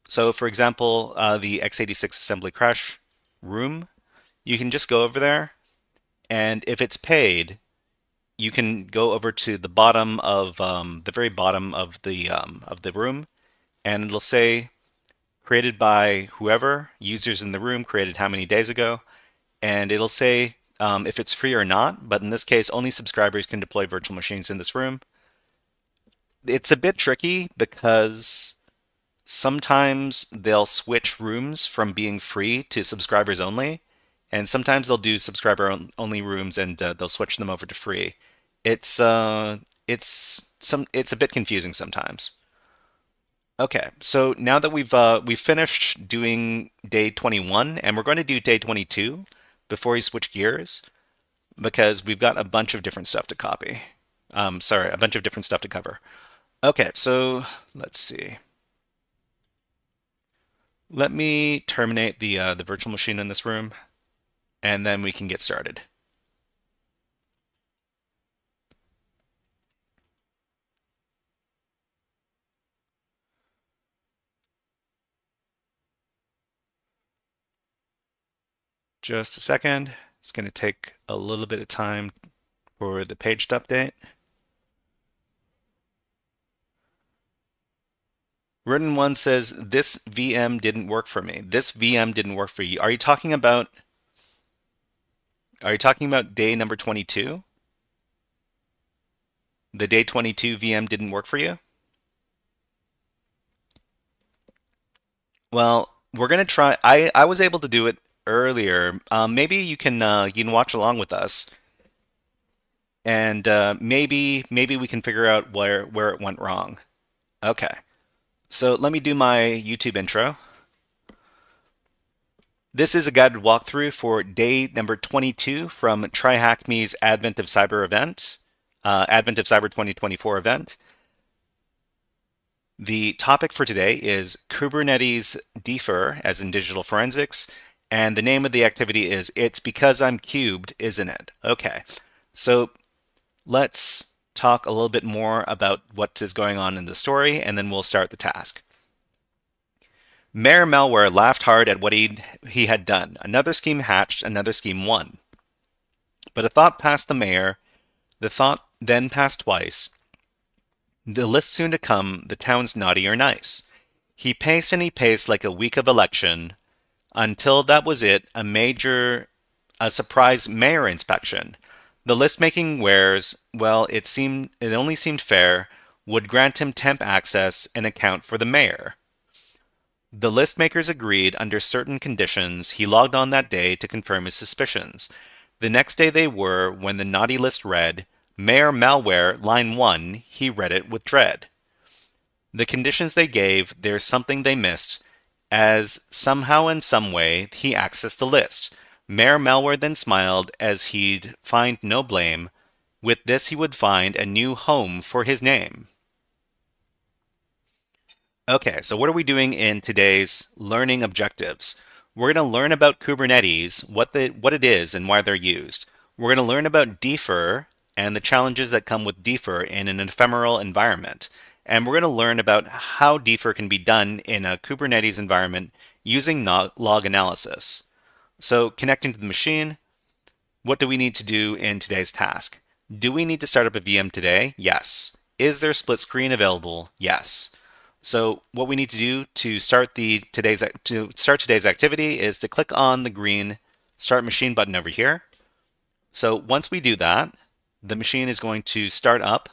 so for example, the x86 assembly crash room, you can just go over there, and if it's paid, you can go over to the bottom of the very bottom of the room, and it'll say created by whoever, users in the room created how many days ago, and it'll say if it's free or not. But in this case, only subscribers can deploy virtual machines in this room. It's a bit tricky because sometimes they'll switch rooms from being free to subscribers only, and sometimes they'll do subscriber only rooms and they'll switch them over to free. It's it's a bit confusing sometimes. Okay, so now that we've finished doing day 21, and we're going to do day 22 before we switch gears because we've got a bunch of different stuff to copy. Sorry, a bunch of different stuff to cover. Okay, so let's see. Let me terminate the virtual machine in this room, and then we can get started. Just a second. It's going to take a little bit of time for the page to update. Written one says, this VM didn't work for me. This VM didn't work for you. Are you talking about day number 22? The day 22 VM didn't work for you? Well, we're gonna try. I was able to do it earlier. Maybe you can watch along with us, and maybe we can figure out where it went wrong. Okay, so let me do my YouTube intro. This is a guided walkthrough for day number 22 from TryHackMe's Advent of Cyber event, Advent of Cyber 2024 event. The topic for today is Kubernetes defer, as in digital forensics, and the name of the activity is It's Because I'm Cubed, Isn't It? Okay, so let's talk a little bit more about what is going on in the story, and then we'll start the task. Mayor Malware laughed hard at what he had done. Another scheme hatched, another scheme won. But a thought passed the mayor, the thought then passed twice. The list soon to come, the town's naughty or nice. He paced and he paced like a week of election, until that was it, a surprise mayor inspection. The list making wares, well, it only seemed fair, would grant him temp access and account for the mayor. The list makers agreed under certain conditions. He logged on that day to confirm his suspicions. The next day they were when the naughty list read, Mayor Malware, line 1, he read it with dread. The conditions they gave, there's something they missed, as somehow in some way he accessed the list. Mayor Malware then smiled as he'd find no blame. With this he would find a new home for his name. Okay, so what are we doing in today's learning objectives? We're going to learn about Kubernetes, what it is and why they're used. We're going to learn about defer and the challenges that come with defer in an ephemeral environment. And we're going to learn about how defer can be done in a Kubernetes environment using log analysis. So connecting to the machine, what do we need to do in today's task? Do we need to start up a VM today? Yes. Is there split screen available? Yes. So what we need to do to start today's activity is to click on the green Start Machine button over here. So once we do that, the machine is going to start up,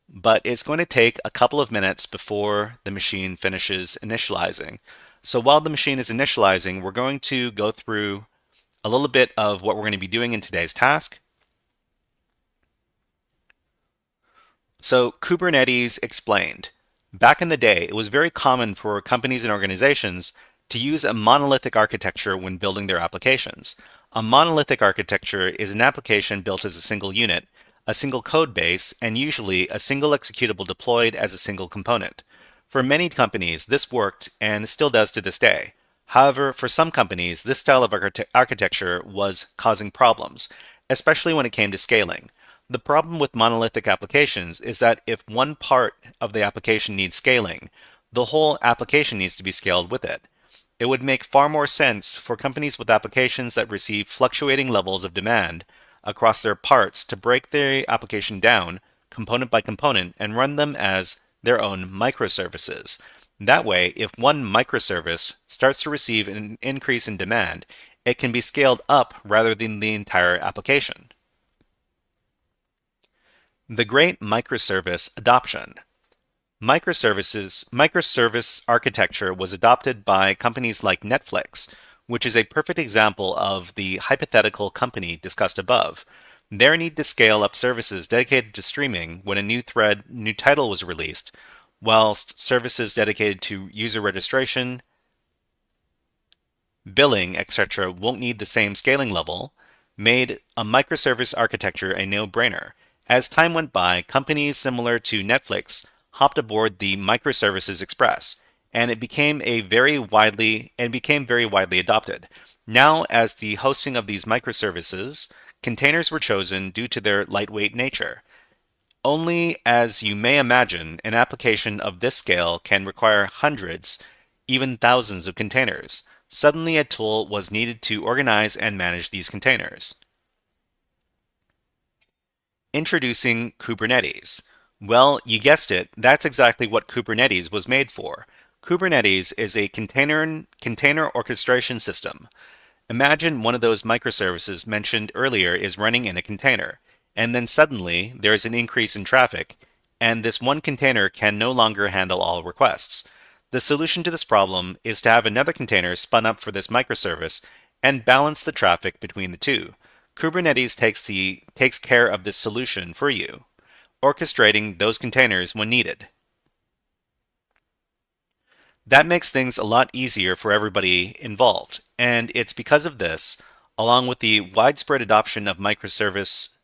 but it's going to take a couple of minutes before the machine finishes initializing. So while the machine is initializing, we're going to go through a little bit of what we're going to be doing in today's task. So Kubernetes explained. Back in the day, it was very common for companies and organizations to use a monolithic architecture when building their applications. A monolithic architecture is an application built as a single unit, a single code base, and usually a single executable deployed as a single component. For many companies, this worked and still does to this day. However, for some companies, this style of architecture was causing problems, especially when it came to scaling. The problem with monolithic applications is that if one part of the application needs scaling, the whole application needs to be scaled with it. It would make far more sense for companies with applications that receive fluctuating levels of demand across their parts to break their application down, component by component, and run them as their own microservices. That way, if one microservice starts to receive an increase in demand, it can be scaled up rather than the entire application. The Great Microservice Adoption. Microservice architecture was adopted by companies like Netflix, which is a perfect example of the hypothetical company discussed above. Their need to scale up services dedicated to streaming when a new title was released, whilst services dedicated to user registration, billing, etc. won't need the same scaling level, made a microservice architecture a no-brainer. As time went by, companies similar to Netflix hopped aboard the microservices express, and it became very widely adopted. Now, as the hosting of these microservices, containers were chosen due to their lightweight nature. Only, as you may imagine, an application of this scale can require hundreds, even thousands of containers. Suddenly, a tool was needed to organize and manage these containers. Introducing Kubernetes. Well, you guessed it, that's exactly what Kubernetes was made for. Kubernetes is a container orchestration system. Imagine one of those microservices mentioned earlier is running in a container, and then suddenly there's an increase in traffic, and this one container can no longer handle all requests. The solution to this problem is to have another container spun up for this microservice and balance the traffic between the two. Kubernetes takes care of this solution for you, orchestrating those containers when needed. That makes things a lot easier for everybody involved, and it's because of this, along with the widespread adoption of microservice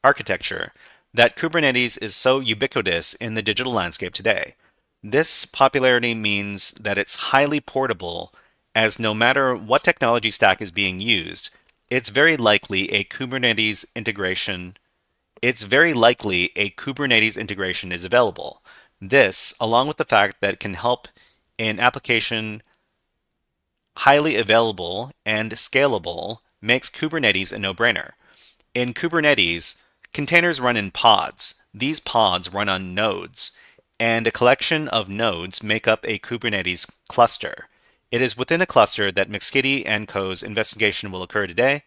architecture, that Kubernetes is so ubiquitous in the digital landscape today. This popularity means that it's highly portable, as no matter what technology stack is being used, it's very likely a Kubernetes integration is available. This, along with the fact that it can help an application highly available and scalable, makes Kubernetes a no-brainer. In Kubernetes, containers run in pods. These pods run on nodes, and a collection of nodes make up a Kubernetes cluster. It is within a cluster that McSkitty and Co.'s investigation will occur today.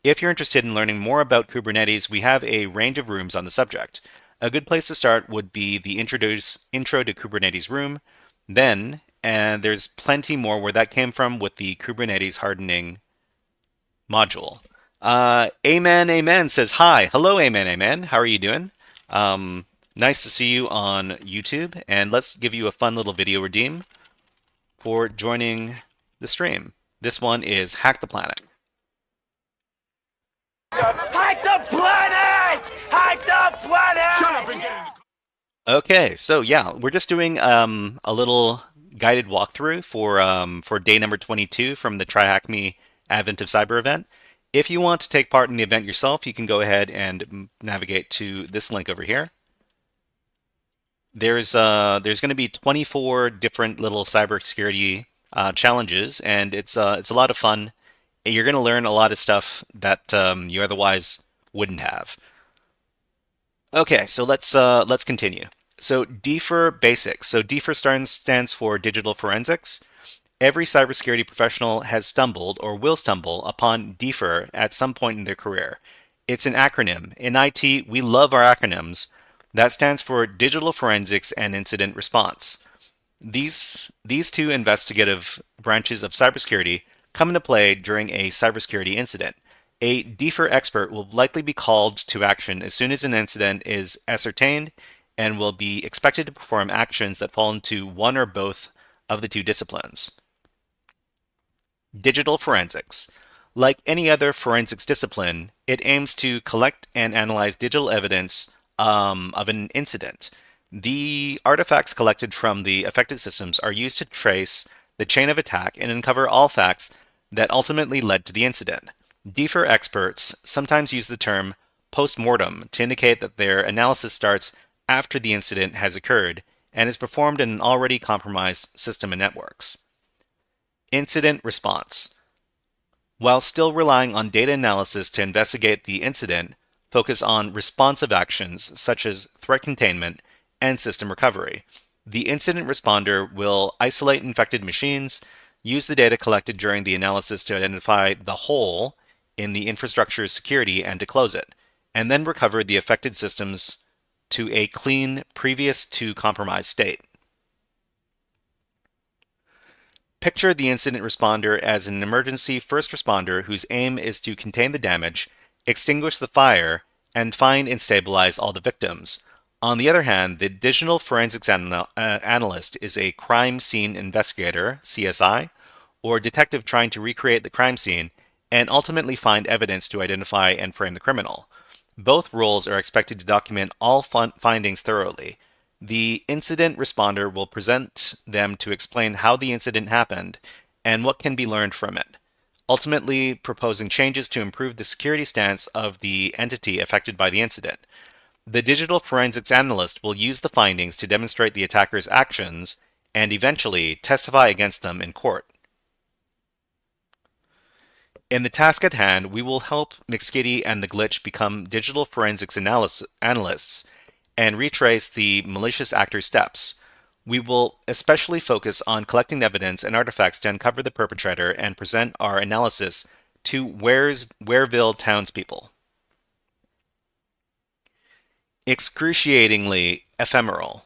If you're interested in learning more about Kubernetes, we have a range of rooms on the subject. A good place to start would be the Intro to Kubernetes room. Then, and there's plenty more where that came from with the Kubernetes hardening module. Amen, Amen says hi. Hello, Amen, Amen. How are you doing? Nice to see you on YouTube, and let's give you a fun little video redeem for joining the stream. This one is Hack the Planet. Hack the planet! Hack the planet! Shut up and get in the... Okay, so yeah, we're just doing a little guided walkthrough for day number 22 from the TryHackMe Advent of Cyber event. If you want to take part in the event yourself, you can go ahead and navigate to this link over here. There's going to be 24 different little cybersecurity challenges, and it's a lot of fun. You're going to learn a lot of stuff that you otherwise wouldn't have. Okay, so let's continue. So DFIR basics. So DFIR stands for Digital Forensics. Every cybersecurity professional has stumbled or will stumble upon DFIR at some point in their career. It's an acronym. In IT, we love our acronyms. That stands for Digital Forensics and Incident Response. These two investigative branches of cybersecurity come into play during a cybersecurity incident. A DFIR expert will likely be called to action as soon as an incident is ascertained and will be expected to perform actions that fall into one or both of the two disciplines. Digital forensics. Like any other forensics discipline, it aims to collect and analyze digital evidence of an incident. The artifacts collected from the affected systems are used to trace the chain of attack and uncover all facts that ultimately led to the incident. DFIR experts sometimes use the term post-mortem to indicate that their analysis starts after the incident has occurred and is performed in an already compromised system and networks. Incident response. While still relying on data analysis to investigate the incident, focus on responsive actions such as threat containment and system recovery. The incident responder will isolate infected machines, use the data collected during the analysis to identify the hole in the infrastructure's security and to close it, and then recover the affected systems to a clean, previous to compromised state. Picture the incident responder as an emergency first responder whose aim is to contain the damage, extinguish the fire, and find and stabilize all the victims. On the other hand, the digital forensics analyst is a crime scene investigator, CSI, or detective trying to recreate the crime scene and ultimately find evidence to identify and frame the criminal. Both roles are expected to document all findings thoroughly. The incident responder will present them to explain how the incident happened and what can be learned from it, ultimately proposing changes to improve the security stance of the entity affected by the incident. The digital forensics analyst will use the findings to demonstrate the attacker's actions and eventually testify against them in court. In the task at hand, we will help McSkitty and the Glitch become digital forensics analysts and retrace the malicious actor's steps. We will especially focus on collecting evidence and artifacts to uncover the perpetrator and present our analysis to Wareville townspeople. Excruciatingly ephemeral.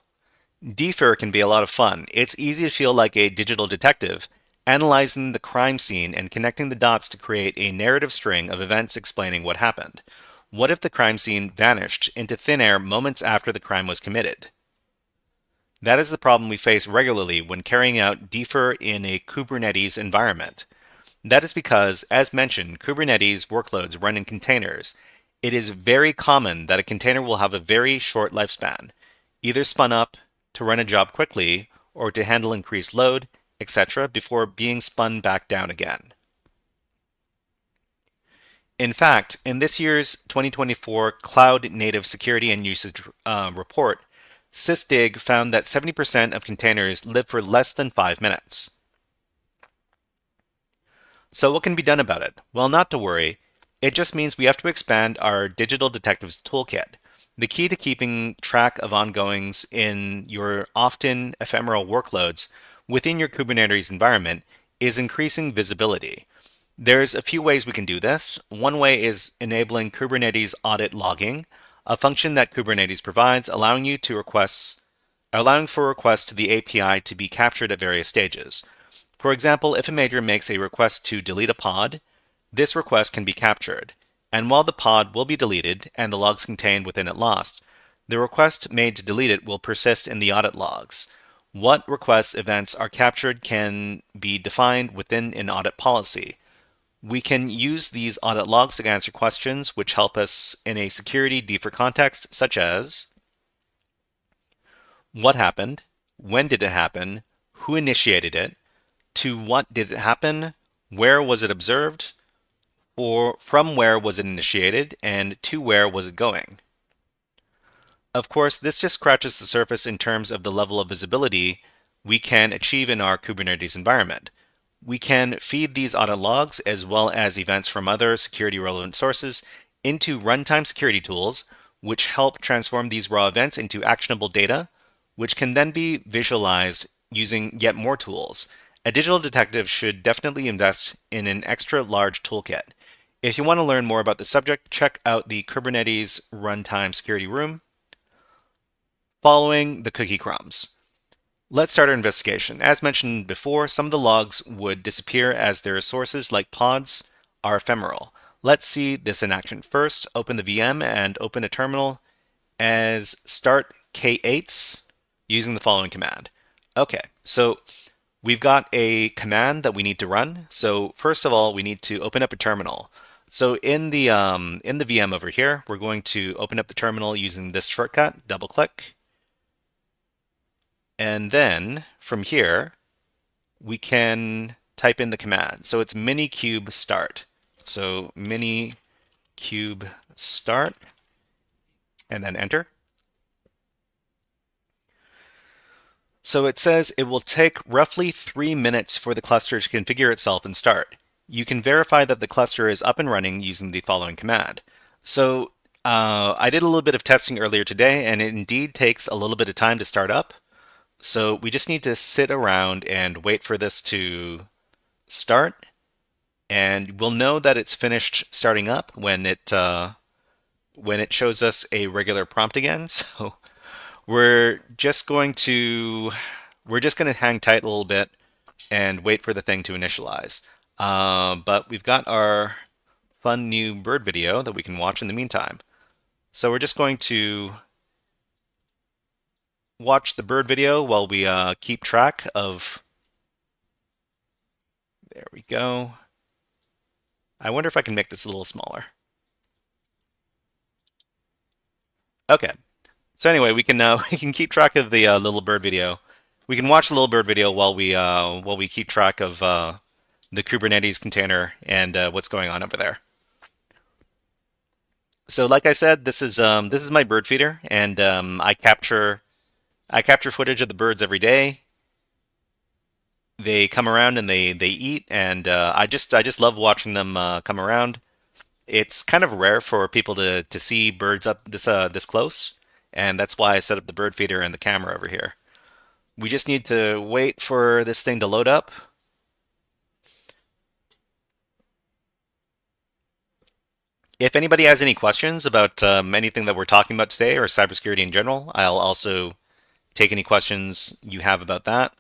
Defer can be a lot of fun. It's easy to feel like a digital detective, analyzing the crime scene and connecting the dots to create a narrative string of events explaining what happened. What if the crime scene vanished into thin air moments after the crime was committed? That is the problem we face regularly when carrying out defer in a Kubernetes environment. That is because, as mentioned, Kubernetes workloads run in containers. It is very common that a container will have a very short lifespan, either spun up to run a job quickly or to handle increased load, etc., before being spun back down again. In fact, in this year's 2024 Cloud Native Security and Usage report, SysDig found that 70% of containers live for less than 5 minutes. So what can be done about it? Well, not to worry. It just means we have to expand our Digital Detectives toolkit. The key to keeping track of ongoings in your often ephemeral workloads within your Kubernetes environment is increasing visibility. There's a few ways we can do this. One way is enabling Kubernetes audit logging, a function that Kubernetes provides, allowing for requests to the API to be captured at various stages. For example, if a major makes a request to delete a pod, this request can be captured, and while the pod will be deleted and the logs contained within it lost, the request made to delete it will persist in the audit logs. What request events are captured can be defined within an audit policy. We can use these audit logs to answer questions which help us in a security defer context, such as what happened, when did it happen, who initiated it, to what did it happen, where was it observed, or from where was it initiated, and to where was it going. Of course, this just scratches the surface in terms of the level of visibility we can achieve in our Kubernetes environment. We can feed these audit logs as well as events from other security relevant sources into runtime security tools, which help transform these raw events into actionable data, which can then be visualized using yet more tools. A digital detective should definitely invest in an extra large toolkit. If you want to learn more about the subject, check out the Kubernetes Runtime Security Room. Following the cookie crumbs. Let's start our investigation. As mentioned before, some of the logs would disappear as their sources, like pods, are ephemeral. Let's see this in action. First, open the VM and open a terminal as start K8s using the following command. Okay, so we've got a command that we need to run. So first of all, we need to open up a terminal. So in the VM over here, we're going to open up the terminal using this shortcut, double click. And then from here, we can type in the command. So it's minikube start. So minikube start, and then enter. So it says it will take roughly 3 minutes for the cluster to configure itself and start. You can verify that the cluster is up and running using the following command. So I did a little bit of testing earlier today, and it indeed takes a little bit of time to start up. So we just need to sit around and wait for this to start, and we'll know that it's finished starting up when it shows us a regular prompt again. So we're just going to hang tight a little bit and wait for the thing to initialize. But we've got our fun new bird video that we can watch in the meantime. So we're just going to watch the bird video while we keep track of. There we go. I wonder if I can make this a little smaller. Okay. So anyway, we can we can keep track of the little bird video. We can watch the little bird video while we keep track of the Kubernetes container and what's going on over there. So like I said, this is my bird feeder, and I capture footage of the birds every day. They come around and they eat, and I just love watching them come around. It's kind of rare for people to see birds up this close, and that's why I set up the bird feeder and the camera over here. We just need to wait for this thing to load up. If anybody has any questions about anything that we're talking about today or cybersecurity in general, I'll also take any questions you have about that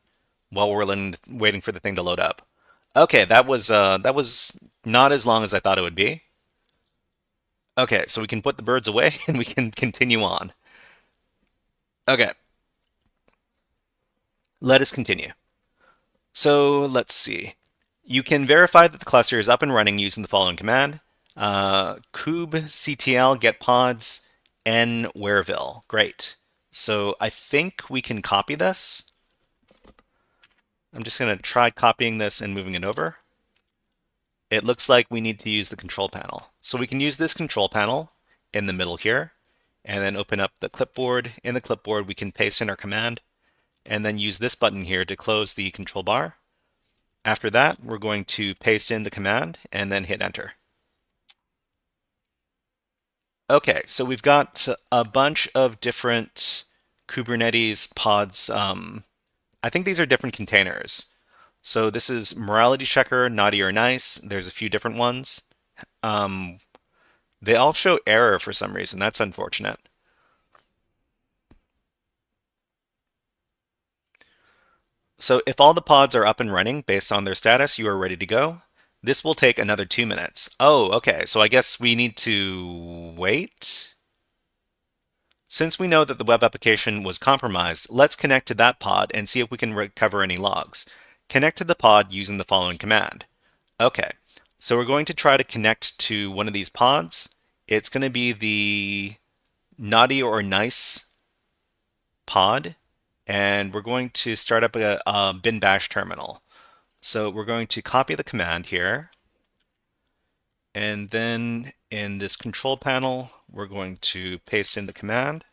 while we're waiting for the thing to load up. Okay, that was not as long as I thought it would be. Okay, so we can put the birds away and we can continue on. Okay, let us continue. So let's see. You can verify that the cluster is up and running using the following command: kubectl get pods n whereville. Great. So I think we can copy this. I'm just going to try copying this and moving it over. It looks like we need to use the control panel. So we can use this control panel in the middle here, and then open up the clipboard. In the clipboard, we can paste in our command, and then use this button here to close the control bar. After that, we're going to paste in the command and then hit enter. Okay, so we've got a bunch of different Kubernetes pods. I think these are different containers. So this is morality checker, naughty or nice. There's a few different ones. They all show error for some reason. That's unfortunate. So if all the pods are up and running based on their status, you are ready to go. This will take another 2 minutes. Oh, okay. So I guess we need to wait. Since we know that the web application was compromised, let's connect to that pod and see if we can recover any logs. Connect to the pod using the following command. Okay, so we're going to try to connect to one of these pods. It's going to be the naughty or nice pod, and we're going to start up a bin bash terminal. So we're going to copy the command here, and then in this control panel, we're going to paste in the command.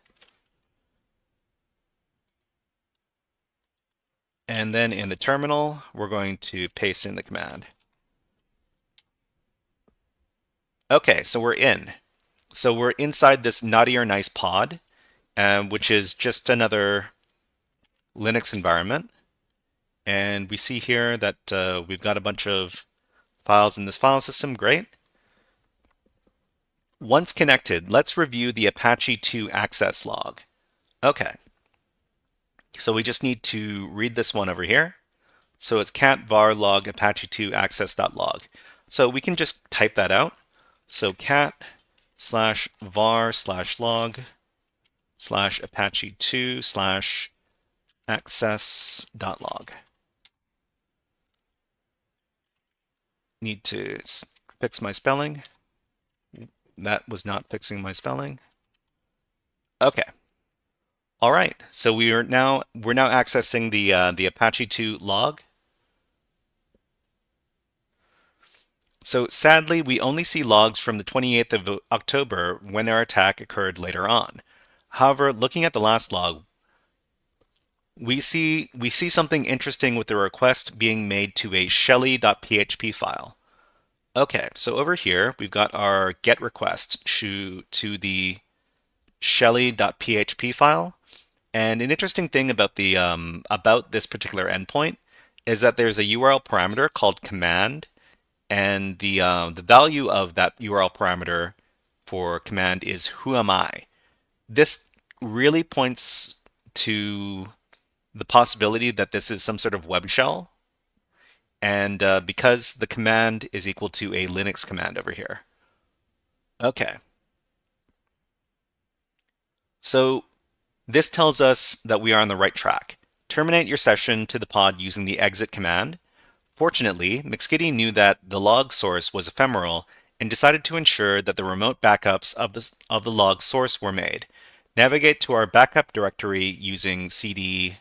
And then in the terminal, we're going to paste in the command. Okay, so we're in. So we're inside this naughty or nice pod, which is just another Linux environment. And we see here that we've got a bunch of files in this file system. Great. Once connected, let's review the Apache 2 access log. Okay. So we just need to read this one over here. So it's cat var log apache2 access.log. So we can just type that out. So cat /var/log /apache2 /access.log. Need to fix my spelling. That was not fixing my spelling. Okay. All right. So we're now accessing the Apache 2 log. So sadly, we only see logs from the 28th of October when our attack occurred later on. However, looking at the last log, we see something interesting with the request being made to a shelly.php file. Okay, so over here, we've got our GET request to the shelly.php file. And an interesting thing about the about this particular endpoint is that there's a URL parameter called command, and the value of that URL parameter for command is who am I. This really points to the possibility that this is some sort of web shell, and because the command is equal to a Linux command over here. Okay. So this tells us that we are on the right track. Terminate your session to the pod using the exit command. Fortunately, McSkitty knew that the log source was ephemeral and decided to ensure that the remote backups of the log source were made. Navigate to our backup directory using cd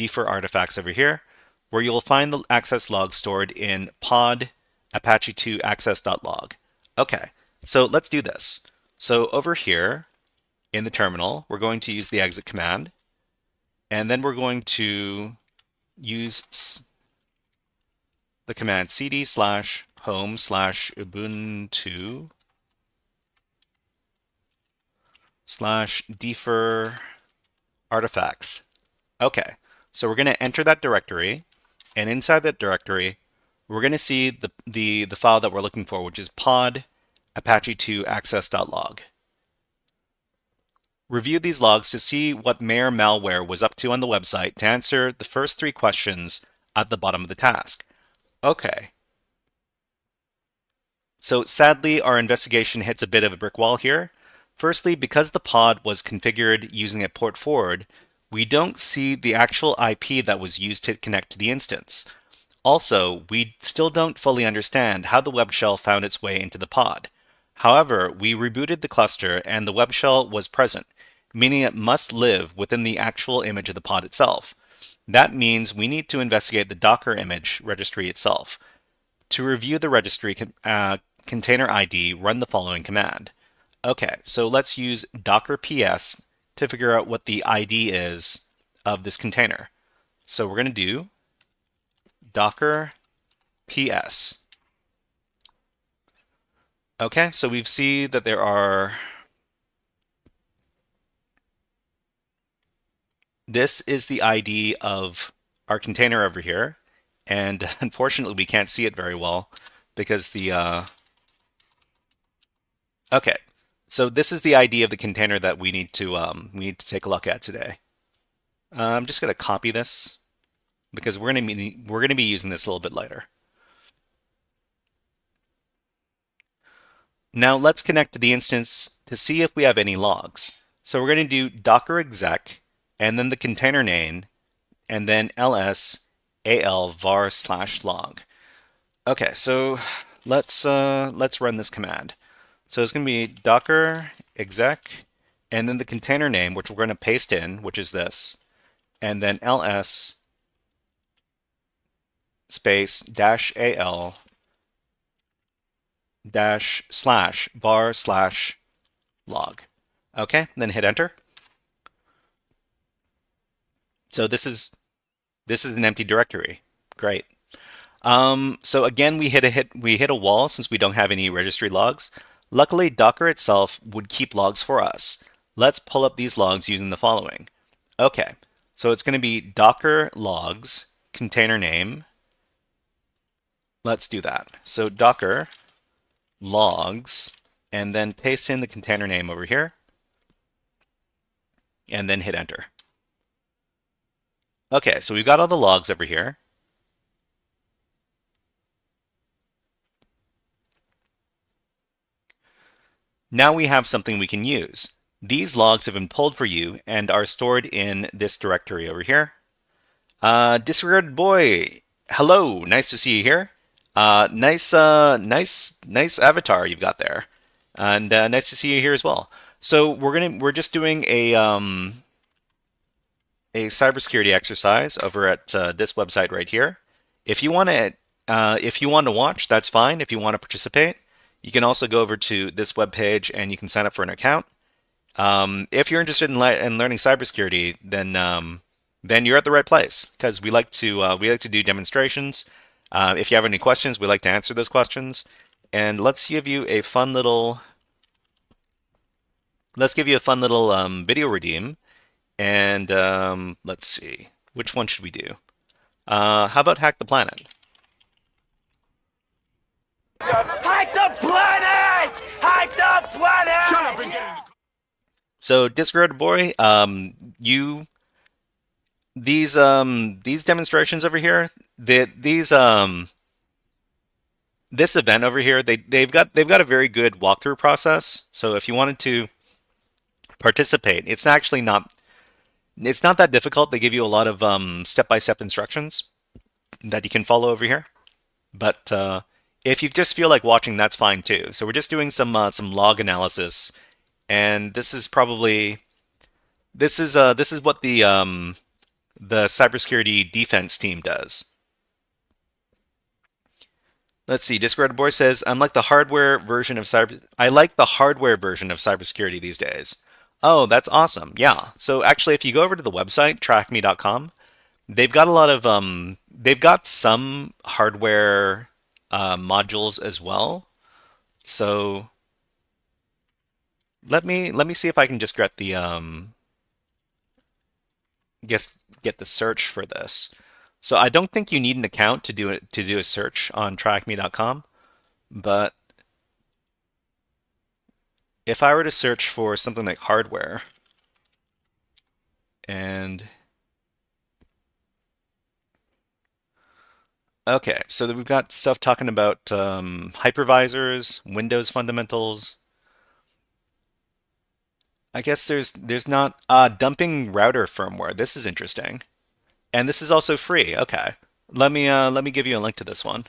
for artifacts over here, where you'll find the access log stored in pod apache2 access.log. Okay, so let's do this. So over here in the terminal, we're going to use the exit command, and then we're going to use the command cd/home/ubuntu/defer artifacts. Okay, So we're going to enter that directory, and inside that directory, we're going to see the file that we're looking for, which is pod apache2 access.log. Review these logs to see what Mayor malware was up to on the website to answer the first 3 questions at the bottom of the task. Okay. So sadly, our investigation hits a bit of a brick wall here. Firstly, because the pod was configured using a port forward, we don't see the actual IP that was used to connect to the instance. Also, we still don't fully understand how the web shell found its way into the pod. However, we rebooted the cluster and the web shell was present, meaning it must live within the actual image of the pod itself. That means we need to investigate the Docker image registry itself. To review the registry container ID, run the following command. Okay, so let's use docker ps to figure out what the ID is of this container. So we're going to do docker ps. Okay, so we see that there are... This is the ID of our container over here, and unfortunately we can't see it very well because the... Okay, so this is the ID of the container that we need to take a look at today. I'm just going to copy this because we're going to be using this a little bit later. Now let's connect to the instance to see if we have any logs. So we're going to do docker exec and then the container name and then ls al var /log. Okay, so let's run this command. So it's going to be docker exec and then the container name, which we're going to paste in, which is this, and then ls space -al /var /log. Okay, then hit enter. So this is an empty directory. Great. So again, we hit a wall since we don't have any registry logs. Luckily, Docker itself would keep logs for us. Let's pull up these logs using the following. Okay, so it's going to be docker logs container name. Let's do that. So docker logs, and then paste in the container name over here, and then hit enter. Okay, so we've got all the logs over here. Now we have something we can use. These logs have been pulled for you and are stored in this directory over here. Disregarded boy, hello, nice to see you here. Nice avatar you've got there, and nice to see you here as well. So we're just doing a cybersecurity exercise over at this website right here. If you want to watch, that's fine. If you want to participate, you can also go over to this webpage and you can sign up for an account. If you're interested in learning cybersecurity, then you're at the right place because we like to do demonstrations. If you have any questions, we like to answer those questions. And let's give you a fun little video redeem. And let's see, which one should we do? How about Hack the Planet? Hack the planet! Hack the planet! Shut up and get in the... So, Discord boy, these demonstrations over here, this event over here, they've got a very good walkthrough process. So if you wanted to participate, it's not that difficult. They give you a lot of step-by-step instructions that you can follow over here. But if you just feel like watching, that's fine too. So we're just doing some log analysis, and this is what the cybersecurity defense team does. Let's see. Discord Boy says, I like the hardware version of cybersecurity these days. Oh, that's awesome. Yeah. So actually, if you go over to the website, TryHackMe.com, they've got a lot of they've got some hardware modules as well. So let me see if I can just get get the search for this. So I don't think you need an account to do it, to do a search on TryHackMe.com, but if I were to search for something like hardware, and okay, so we've got stuff talking about hypervisors, Windows fundamentals. I guess there's not dumping router firmware. This is interesting, and this is also free. Okay, let me give you a link to this one.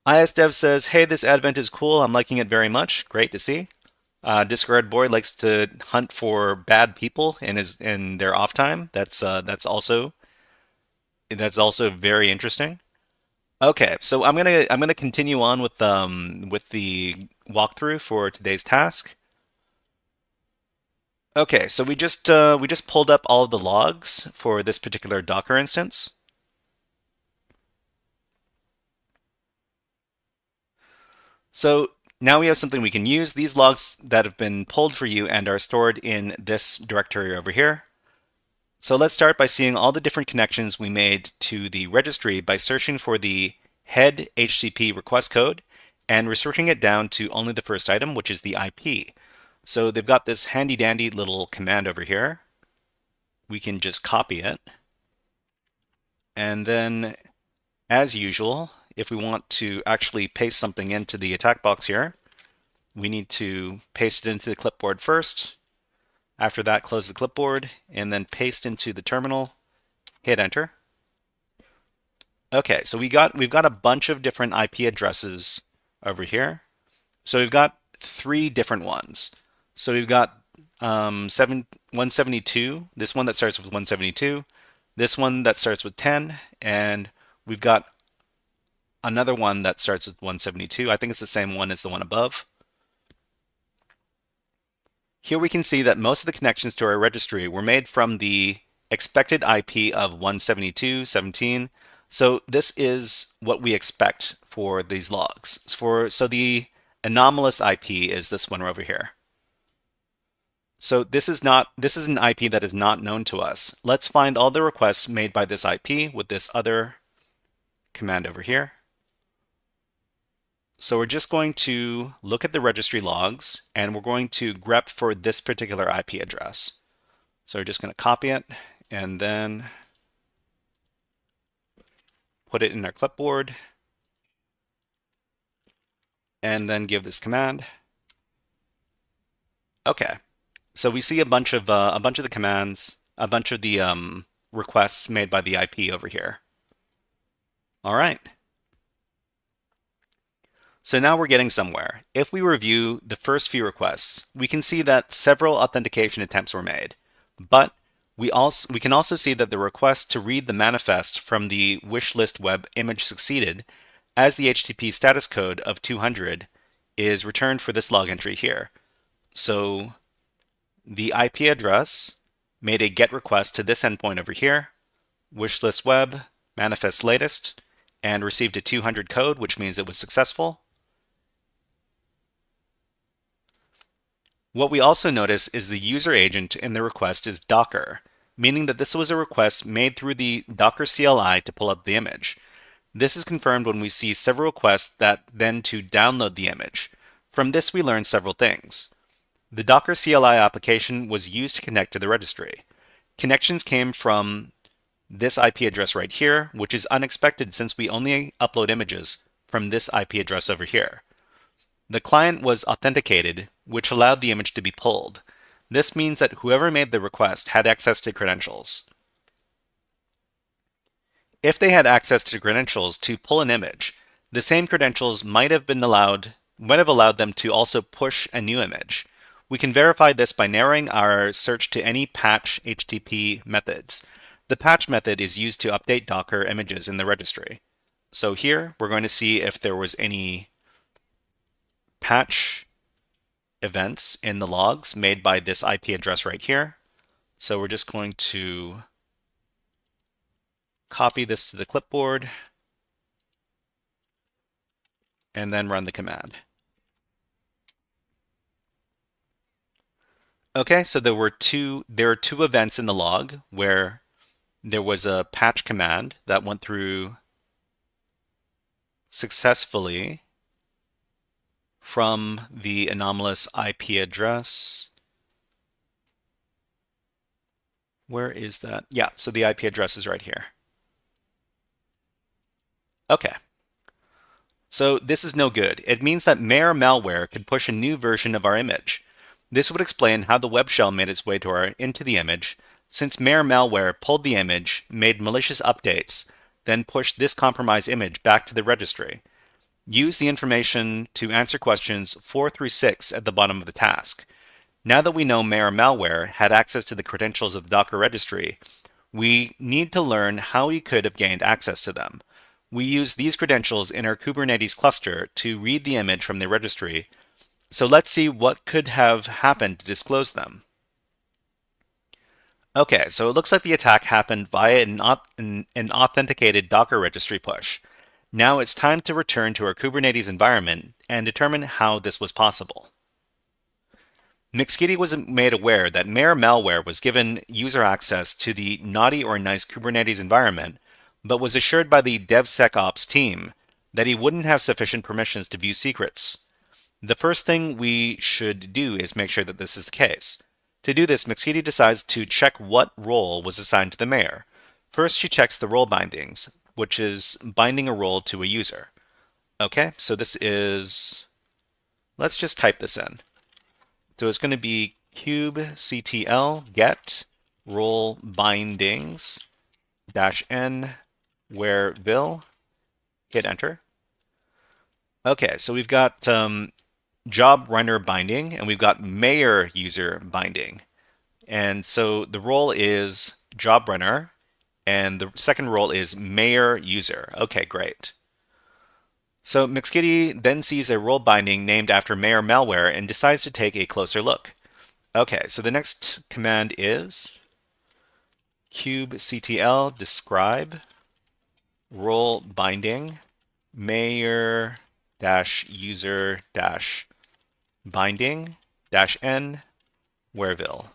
ISDev says, "Hey, this Advent is cool. I'm liking it very much. Great to see." Discard Boy likes to hunt for bad people in their off time. That's also very interesting. Okay, so I'm gonna continue on with the walkthrough for today's task. Okay, so we just pulled up all of the logs for this particular Docker instance. So now we have something we can use. These logs that have been pulled for you and are stored in this directory over here. So let's start by seeing all the different connections we made to the registry by searching for the head HTTP request code and restricting it down to only the first item, which is the IP. So they've got this handy dandy little command over here. We can just copy it. And then, as usual, if we want to actually paste something into the attack box here, we need to paste it into the clipboard first. After that, close the clipboard and then paste into the terminal, hit enter. Okay, so we've got a bunch of different IP addresses over here. So we've got 3 different ones. So we've got 172, this one that starts with 172, this one that starts with 10, and we've got another one that starts with 172. I think it's the same one as the one above. Here we can see that most of the connections to our registry were made from the expected IP of 172.17. So this is what we expect for these logs. So the anomalous IP is this one over here. So this is an IP that is not known to us. Let's find all the requests made by this IP with this other command over here. So we're just going to look at the registry logs and we're going to grep for this particular IP address. So we're just going to copy it and then put it in our clipboard and then give this command. Okay, so we see a bunch of the commands, a bunch of the requests made by the IP over here. All right. So now we're getting somewhere. If we review the first few requests, we can see that several authentication attempts were made, but we can also see that the request to read the manifest from the wishlist web image succeeded, as the HTTP status code of 200 is returned for this log entry here. So the IP address made a GET request to this endpoint over here, wishlist web, manifest latest, and received a 200 code, which means it was successful. What we also notice is the user agent in the request is Docker, meaning that this was a request made through the Docker CLI to pull up the image. This is confirmed when we see several requests that then to download the image. From this we learn several things. The Docker CLI application was used to connect to the registry. Connections came from this IP address right here, which is unexpected since we only upload images from this IP address over here. The client was authenticated, which allowed the image to be pulled. This means that whoever made the request had access to credentials. If they had access to credentials to pull an image, the same credentials might have allowed them to also push a new image. We can verify this by narrowing our search to any patch HTTP methods. The patch method is used to update Docker images in the registry. So here we're going to see if there was any patch events in the logs made by this IP address right here. So we're just going to copy this to the clipboard and then run the command. Okay, so there are two events in the log where there was a patch command that went through successfully from the anomalous IP address. Where is that? Yeah, so the IP address is right here. Okay. So this is no good. It means that Mare malware could push a new version of our image. This would explain how the web shell made its way into the image, since Mare malware pulled the image, made malicious updates, then pushed this compromised image back to the registry. Use the information to answer questions 4 through 6 at the bottom of the task. Now that we know Mare malware had access to the credentials of the Docker registry, we need to learn how he could have gained access to them. We use these credentials in our Kubernetes cluster to read the image from the registry. So let's see what could have happened to disclose them. Okay, so it looks like the attack happened via an authenticated Docker registry push. Now it's time to return to our Kubernetes environment and determine how this was possible. McSkitty was made aware that Mare malware was given user access to the naughty or nice Kubernetes environment, but was assured by the DevSecOps team that he wouldn't have sufficient permissions to view secrets. The first thing we should do is make sure that this is the case. To do this, McSkitty decides to check what role was assigned to the Mare. First, she checks the role bindings, which is binding a role to a user. Okay, so this is, let's just type this in. So it's going to be kubectl get role bindings -n where vil, hit enter. Okay, so we've got job runner binding and we've got Mare user binding. And so the role is job runner and the second role is Mare user. Okay, great. So McSkitty then sees a role binding named after Mare malware and decides to take a closer look. Okay, so the next command is kubectl describe role binding Mare user binding -n whereville.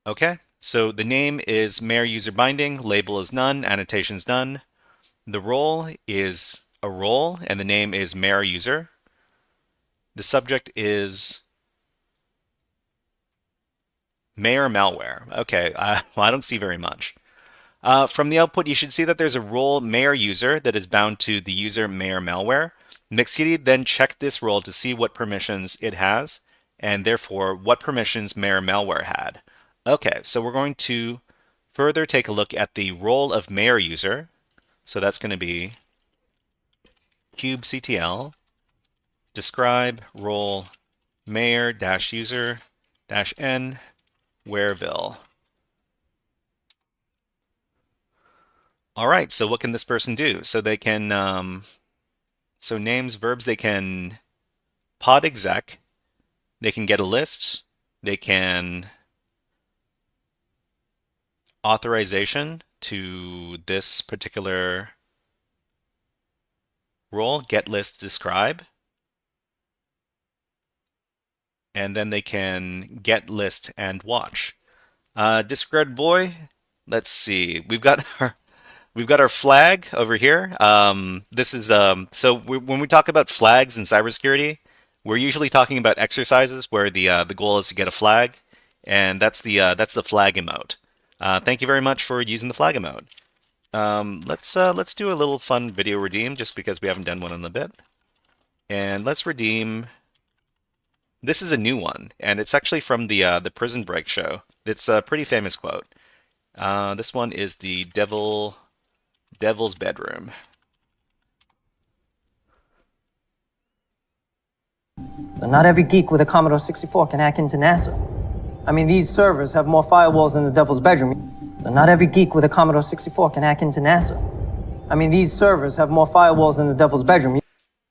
Okay, so the name is Mare user binding, label is none, annotation's none. The role is a role, and the name is Mare user. The subject is Mare malware. Okay, well, I don't see very much. From the output, you should see that there's a role Mare user that is bound to the user Mare malware. McSkitty then checked this role to see what permissions it has, and therefore what permissions Mare malware had. Okay, so we're going to further take a look at the role of Mare user. So that's going to be kubectl describe role Mare user -n whereville. All right, so what can this person do? So they can, so names, verbs, they can pod exec, they can get a list, they can authorization to this particular role, get list describe, and then they can get list and watch. Discard boy, let's see, we've got our flag over here. This is when we talk about flags in cybersecurity, we're usually talking about exercises where the goal is to get a flag, and that's the flag emote. Thank you very much for using the flag emote. Let's do a little fun video redeem just because we haven't done one in a bit, and let's redeem. This is a new one, and it's actually from the Prison Break show. It's a pretty famous quote. This one is the Devil's Bedroom. Not every geek with a Commodore 64 can hack into NASA. I mean, these servers have more firewalls than the Devil's Bedroom. Not every geek with a Commodore 64 can hack into NASA. I mean, these servers have more firewalls than the Devil's Bedroom.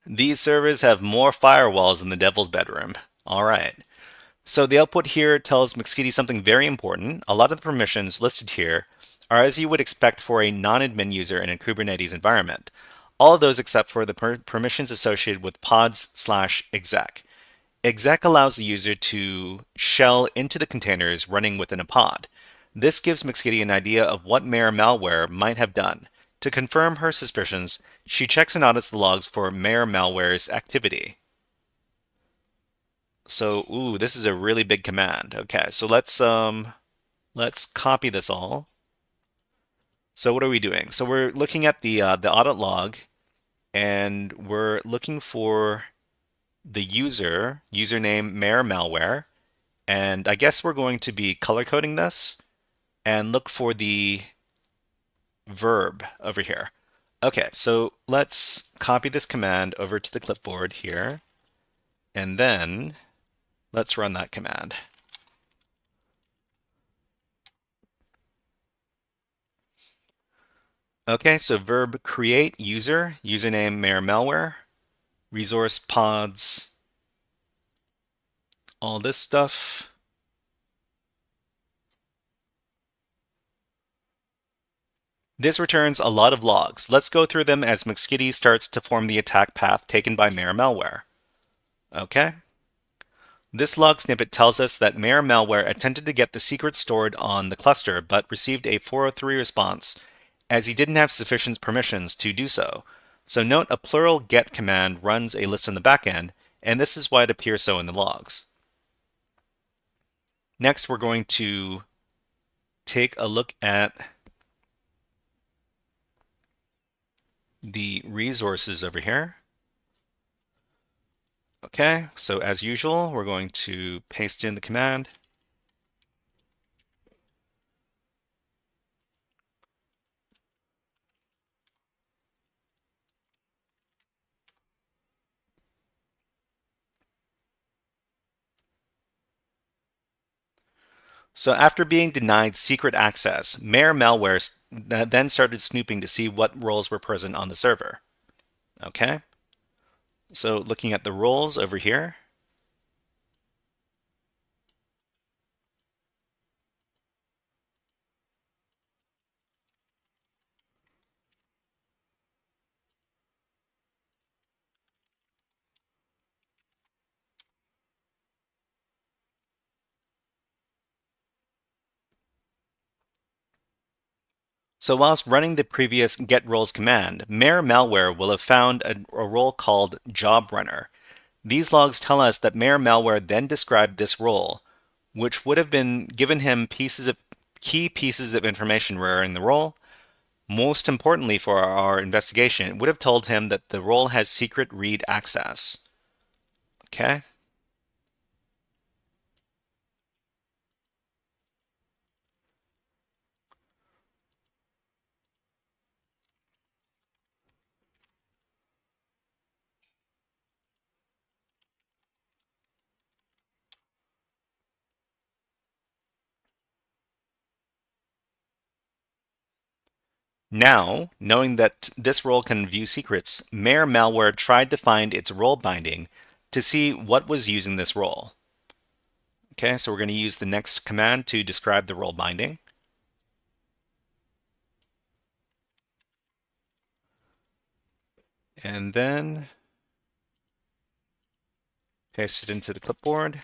These servers have more firewalls than the Devil's Bedroom. All right. So the output here tells McSkitty something very important. A lot of the permissions listed here are as you would expect for a non-admin user in a Kubernetes environment. All of those except for the permissions associated with pods/exec. exec allows the user to shell into the containers running within a pod. This gives McSkitty an idea of what malware might have done. To confirm her suspicions, she checks and audits the logs for malware's activity. So, ooh, this is a really big command. Okay, so let's copy this all. So what are we doing? So we're looking at the audit log, and we're looking for the username malware, and I guess we're going to be color coding this and look for the verb over here. Okay, so let's copy this command over to the clipboard here, and then let's run that command. Okay, so verb create username malware, resource pods, all this stuff. This returns a lot of logs. Let's go through them as McSkitty starts to form the attack path taken by malware. Okay. This log snippet tells us that malware attempted to get the secret stored on the cluster, but received a 403 response as he didn't have sufficient permissions to do so. So note a plural get command runs a list on the backend, and this is why it appears so in the logs. Next, we're going to take a look at the resources over here. Okay, so as usual, we're going to paste in the command. So after being denied secret access, malware then started snooping to see what roles were present on the server. Okay, so looking at the roles over here, so whilst running the previous get roles command, malware will have found a role called job runner. These logs tell us that malware then described this role, which would have been given him key pieces of information regarding the role. Most importantly for our investigation, it would have told him that the role has secret read access. Okay. Now, knowing that this role can view secrets, malware tried to find its role binding to see what was using this role. Okay, so we're going to use the next command to describe the role binding. And then paste it into the clipboard.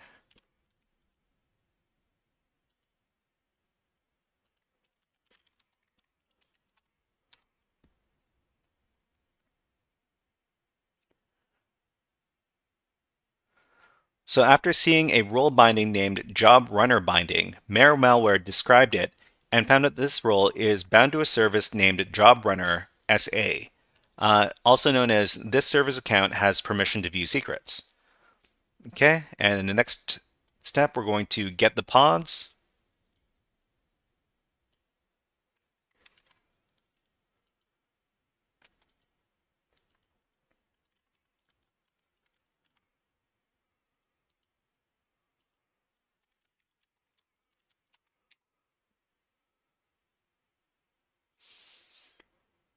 So after seeing a role binding named job runner binding, malware described it and found that this role is bound to a service named job runner SA. Also known as this service account has permission to view secrets. Okay, and in the next step, we're going to get the pods.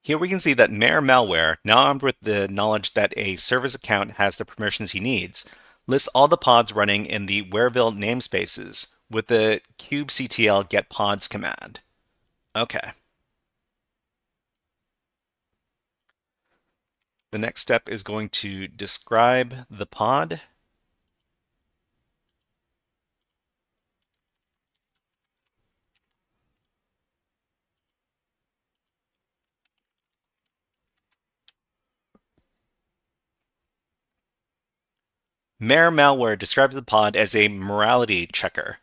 Here we can see that malware, now armed with the knowledge that a service account has the permissions he needs, lists all the pods running in the Wareville namespaces with the kubectl get pods command. Okay. The next step is going to describe the pod. Mayor Malware described the pod as a morality checker.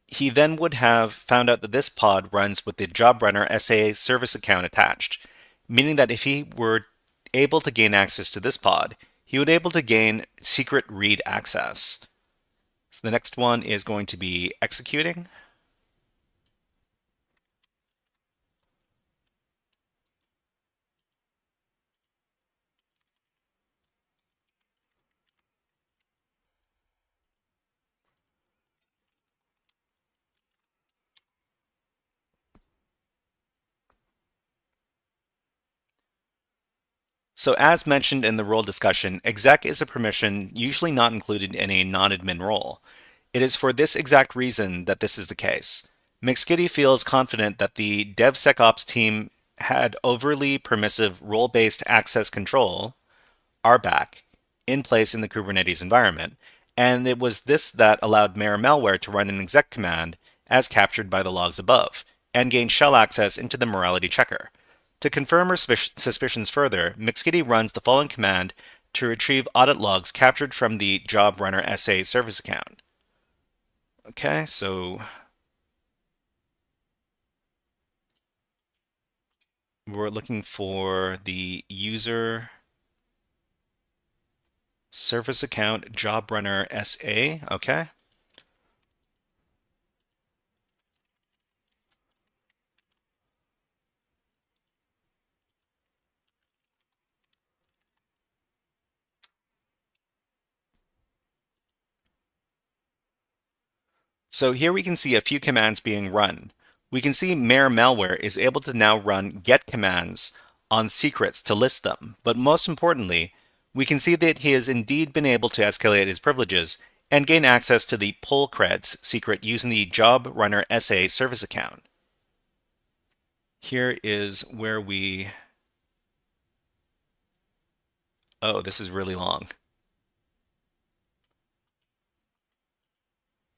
He then would have found out that this pod runs with the JobRunner SA service account attached, meaning that if he were able to gain access to this pod, he would be able to gain secret read access. So the next one is going to be executing. So as mentioned in the role discussion, exec is a permission usually not included in a non-admin role. It is for this exact reason that this is the case. McSkitty feels confident that the DevSecOps team had overly permissive role-based access control, RBAC, in place in the Kubernetes environment, and it was this that allowed Mayor Malware to run an exec command as captured by the logs above, and gain shell access into the morality checker. To confirm her suspicions further, McSkitty runs the following command to retrieve audit logs captured from the JobRunner SA service account. Okay, so we're looking for the user service account JobRunner SA. Okay. So here we can see a few commands being run. We can see Mayor Malware is able to now run get commands on secrets to list them, but most importantly, we can see that he has indeed been able to escalate his privileges and gain access to the pull creds secret using the JobRunner SA service account. Here is where we... Oh, this is really long.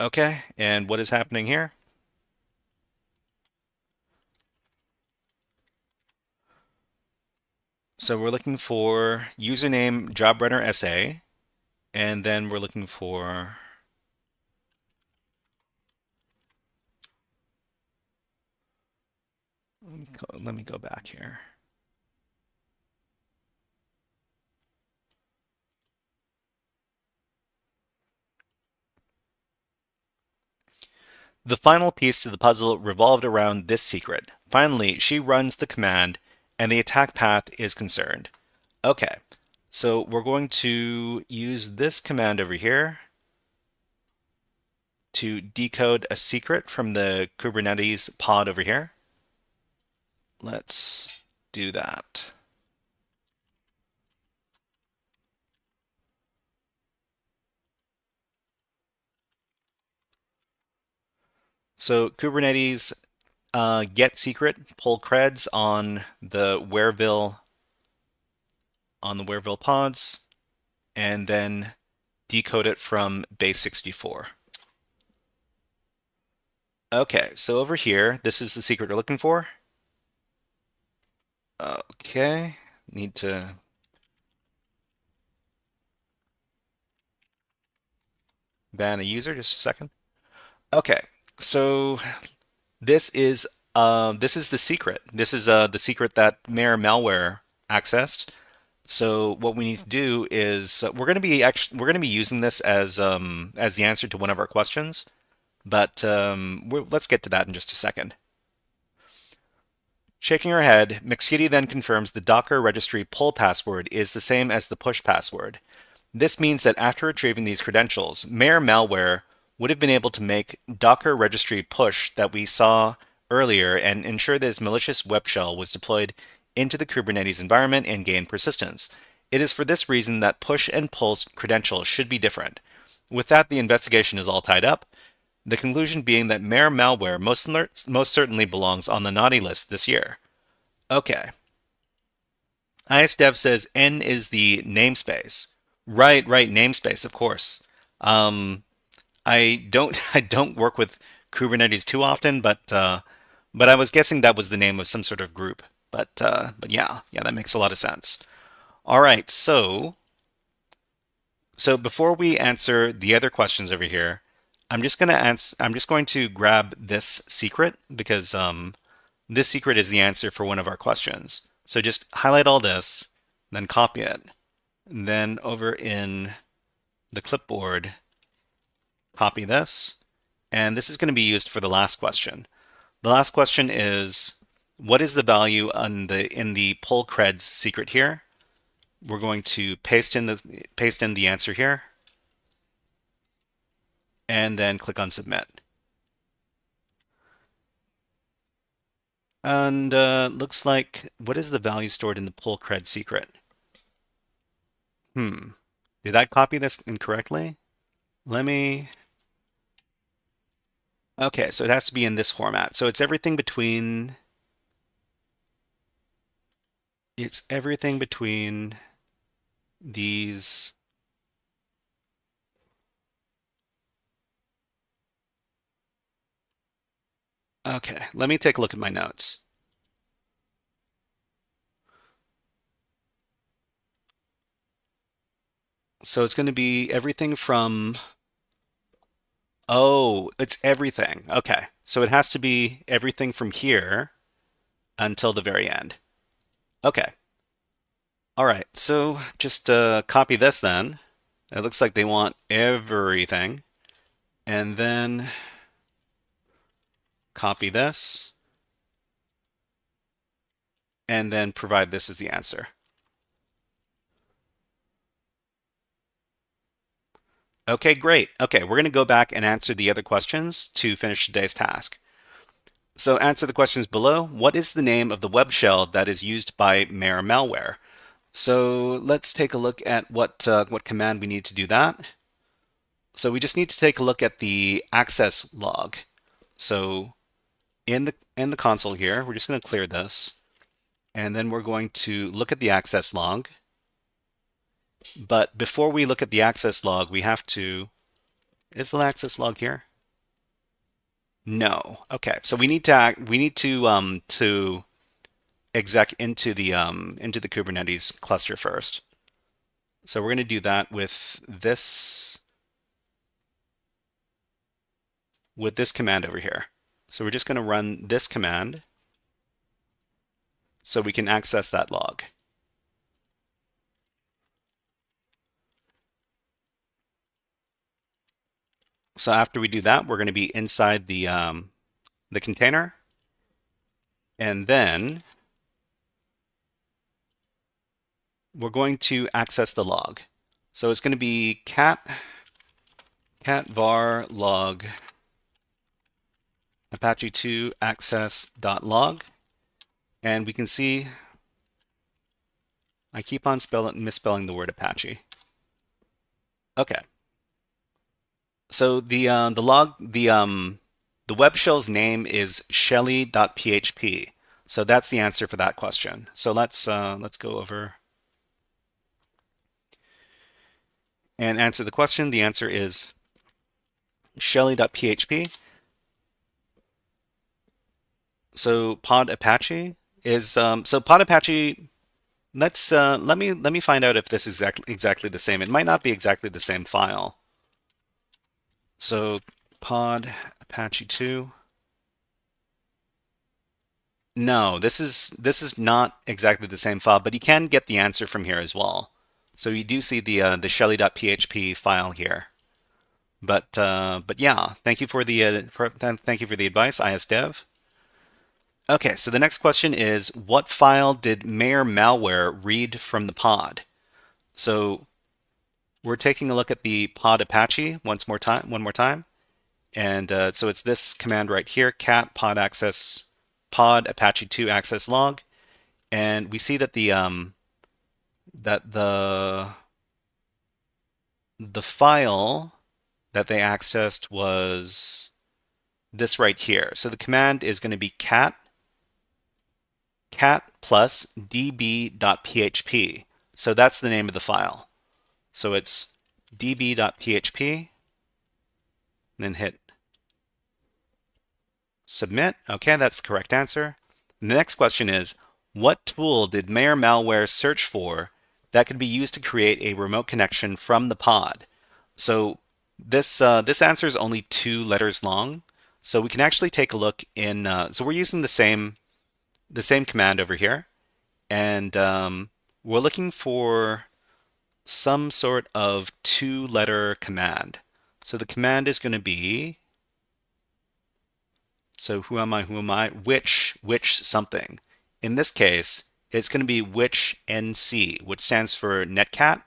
Okay, and what is happening here? So we're looking for username JobRunner SA, and then we're looking for let me go back here. The final piece to the puzzle revolved around this secret. Finally, she runs the command and the attack path is concerned. Okay, so we're going to use this command over here to decode a secret from the Kubernetes pod over here. Let's do that. So Kubernetes get secret, pull creds on the Wareville pods, and then decode it from base 64. Okay, so over here, this is the secret we're looking for. Okay, need to ban a user, just a second. Okay, so this is the secret. This is the secret that Mayor Malware accessed. So what we need to do is we're going to be using this as the answer to one of our questions, but let's get to that in just a second. Shaking her head, McSkitty then confirms the Docker registry pull password is the same as the push password. This means that after retrieving these credentials, Mayor Malware would have been able to make Docker registry push that we saw earlier and ensure that his malicious web shell was deployed into the Kubernetes environment and gain persistence. It is for this reason that push and pull credentials should be different. With that, the investigation is all tied up. The conclusion being that Mayor Malware most certainly belongs on the naughty list this year. Okay. ISDev says N is the namespace. Right, namespace, of course. I don't work with Kubernetes too often, but I was guessing that was the name of some sort of group. But yeah, that makes a lot of sense. All right, so So before we answer the other questions over here, I'm just going to grab this secret because this secret is the answer for one of our questions. So just highlight all this, then copy it. And then over in the clipboard, copy this. And this is going to be used for the last question. The last question is, what is the value in the poll creds secret here? We're going to paste in the answer here, and then click on submit. And looks like, what is the value stored in the poll cred secret? Did I copy this incorrectly? Okay, so it has to be in this format. So it's everything between these. Okay, let me take a look at my notes. So it's going to be everything from, oh, it's everything. Okay, so it has to be everything from here until the very end. Okay. All right, so just copy this then. It looks like they want everything. And then copy this. And then provide this as the answer. Okay, great. Okay, we're going to go back and answer the other questions to finish today's task. So answer the questions below. What is the name of the web shell that is used by Mare malware? So let's take a look at what command we need to do that. So we just need to take a look at the access log. So in the console here, we're just going to clear this, and then we're going to look at the access log. But before we look at the access log, we have to. Is the access log here? No. Okay. So we need to exec into the Kubernetes cluster first. So we're going to do that with this command over here. So we're just going to run this command so we can access that log. So after we do that, we're going to be inside the container, and then we're going to access the log. So it's going to be cat var log apache2 access.log, and we can see I keep on misspelling the word Apache. Okay. So the web shell's name is shelly.php. So that's the answer for that question. So let's go over and answer the question. The answer is shelly.php. So pod Apache is so pod Apache. Let me find out if this is exactly the same. It might not be exactly the same file. So pod Apache 2. No, this is not exactly the same file, but you can get the answer from here as well. So you do see the shelly.php file here. But yeah, thank you for the advice, ISDev. Okay, so the next question is, what file did Mare malware read from the pod? So we're taking a look at the pod Apache one more time. And so it's this command right here, cat pod apache2 access log. And we see that the file that they accessed was this right here. So the command is going to be cat plus db.php. So that's the name of the file. So it's db.php, and then hit submit. Okay, that's the correct answer. And the next question is, what tool did Mare malware search for that could be used to create a remote connection from the pod. So this answer is only 2 letters long. So we can actually take a look in. So we're using the same command over here, and we're looking for some sort of 2-letter command. So the command is going to be, so who am I, which something. In this case, it's going to be which NC, which stands for netcat,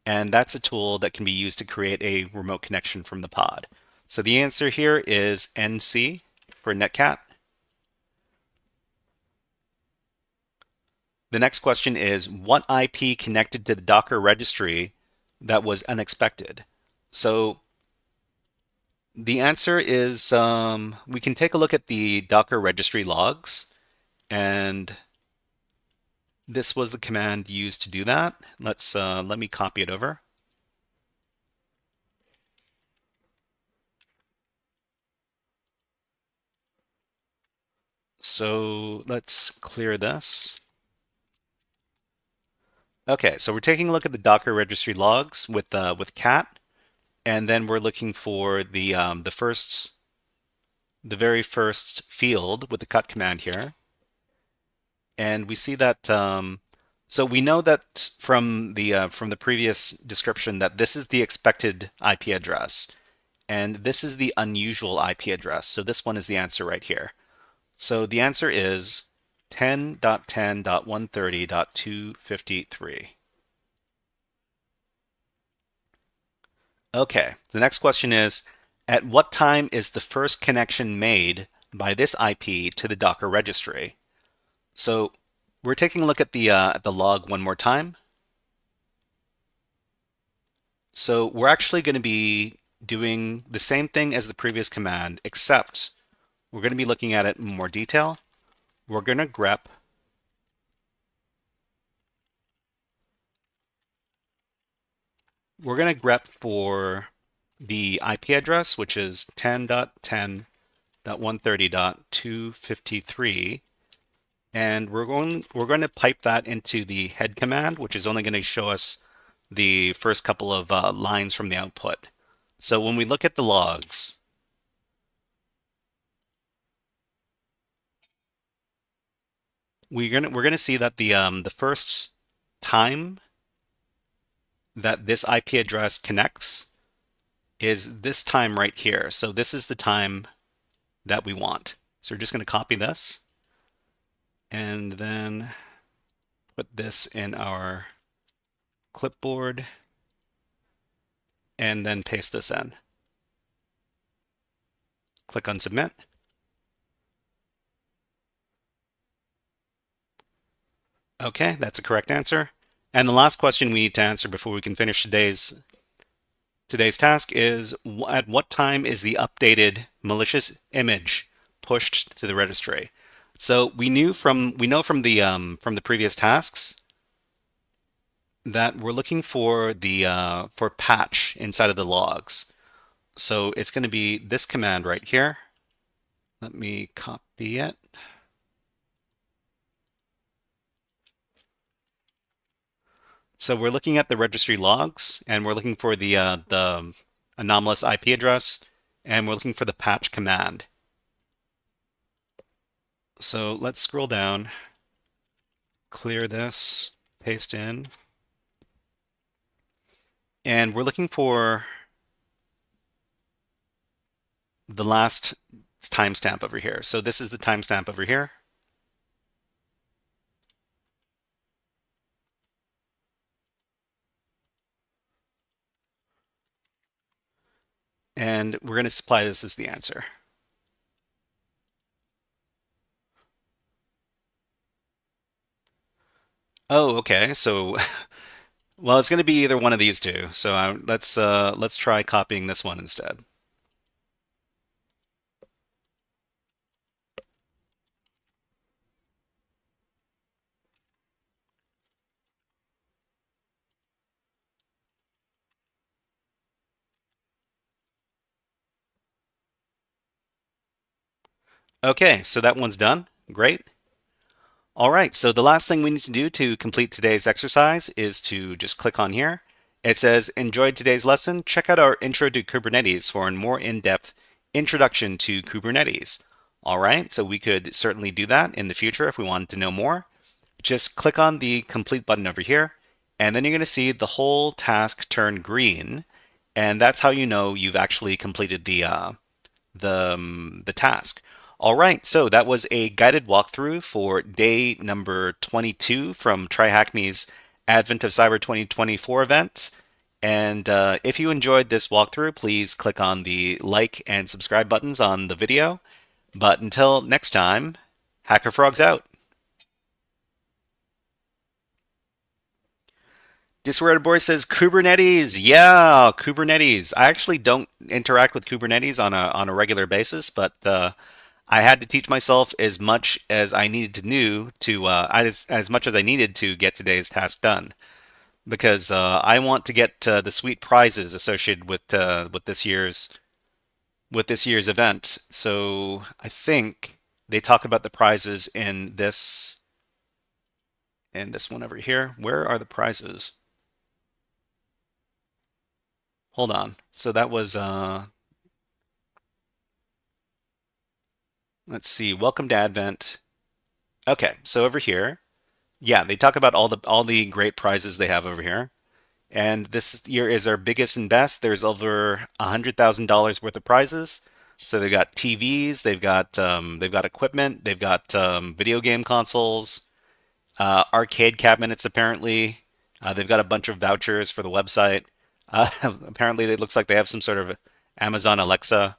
and that's a tool that can be used to create a remote connection from the pod. So the answer here is NC for netcat. The next question is, what IP connected to the Docker registry that was unexpected? So the answer is, we can take a look at the Docker registry logs, and this was the command used to do that. Let me copy it over. So let's clear this. Okay, so we're taking a look at the Docker registry logs with cat, and then we're looking for the very first field with the cut command here, and we see that. So we know that from the previous description that this is the expected IP address, and this is the unusual IP address. So this one is the answer right here. So the answer is 10.10.130.253. Okay, the next question is, at what time is the first connection made by this IP to the Docker registry? So we're taking a look at the log one more time. So we're actually going to be doing the same thing as the previous command, except we're going to be looking at it in more detail. We're going to grep for the IP address, which is 10.10.130.253, and we're going to pipe that into the head command, which is only going to show us the first couple of lines from the output. So when we look at the logs, we're gonna see that the first time that this IP address connects is this time right here. So this is the time that we want. So we're just going to copy this and then put this in our clipboard and then paste this in. Click on submit. Okay, that's a correct answer. And the last question we need to answer before we can finish today's task is, at what time is the updated malicious image pushed to the registry? So we know from the previous tasks that we're looking for the for patch inside of the logs. So it's going to be this command right here. Let me copy it. So we're looking at the registry logs, and we're looking for the anomalous IP address, and we're looking for the patch command. So let's scroll down, clear this, paste in, and we're looking for the last timestamp over here. So this is the timestamp over here. And we're going to supply this as the answer. Oh, okay. So, well, it's going to be either one of these two. So let's try copying this one instead. Okay, so that one's done. Great. All right, so the last thing we need to do to complete today's exercise is to just click on here. It says, enjoyed today's lesson. Check out our Intro to Kubernetes for a more in-depth introduction to Kubernetes. All right, so we could certainly do that in the future if we wanted to know more. Just click on the complete button over here, and then you're going to see the whole task turn green, and that's how you know you've actually completed the task. All right, so that was a guided walkthrough for day number 22 from TryHackMe's Advent of Cyber 2024 event. And if you enjoyed this walkthrough, please click on the like and subscribe buttons on the video. But until next time, HackerFrogs out. Disworded Boy says Kubernetes. Yeah, Kubernetes. I actually don't interact with Kubernetes on a regular basis, but I had to teach myself as much as I needed to know to as much as I needed to get today's task done because I want to get the sweet prizes associated with this year's event. So I think they talk about the prizes in this one over here. Where are the prizes? Hold on. So that was let's see. Welcome to Advent. Okay, so over here, yeah, they talk about all the great prizes they have over here. And this year is our biggest and best. There's over $100,000 worth of prizes. So they've got TVs, they've got equipment, they've got video game consoles, arcade cabinets. Apparently, they've got a bunch of vouchers for the website. Apparently, it looks like they have some sort of Amazon Alexa.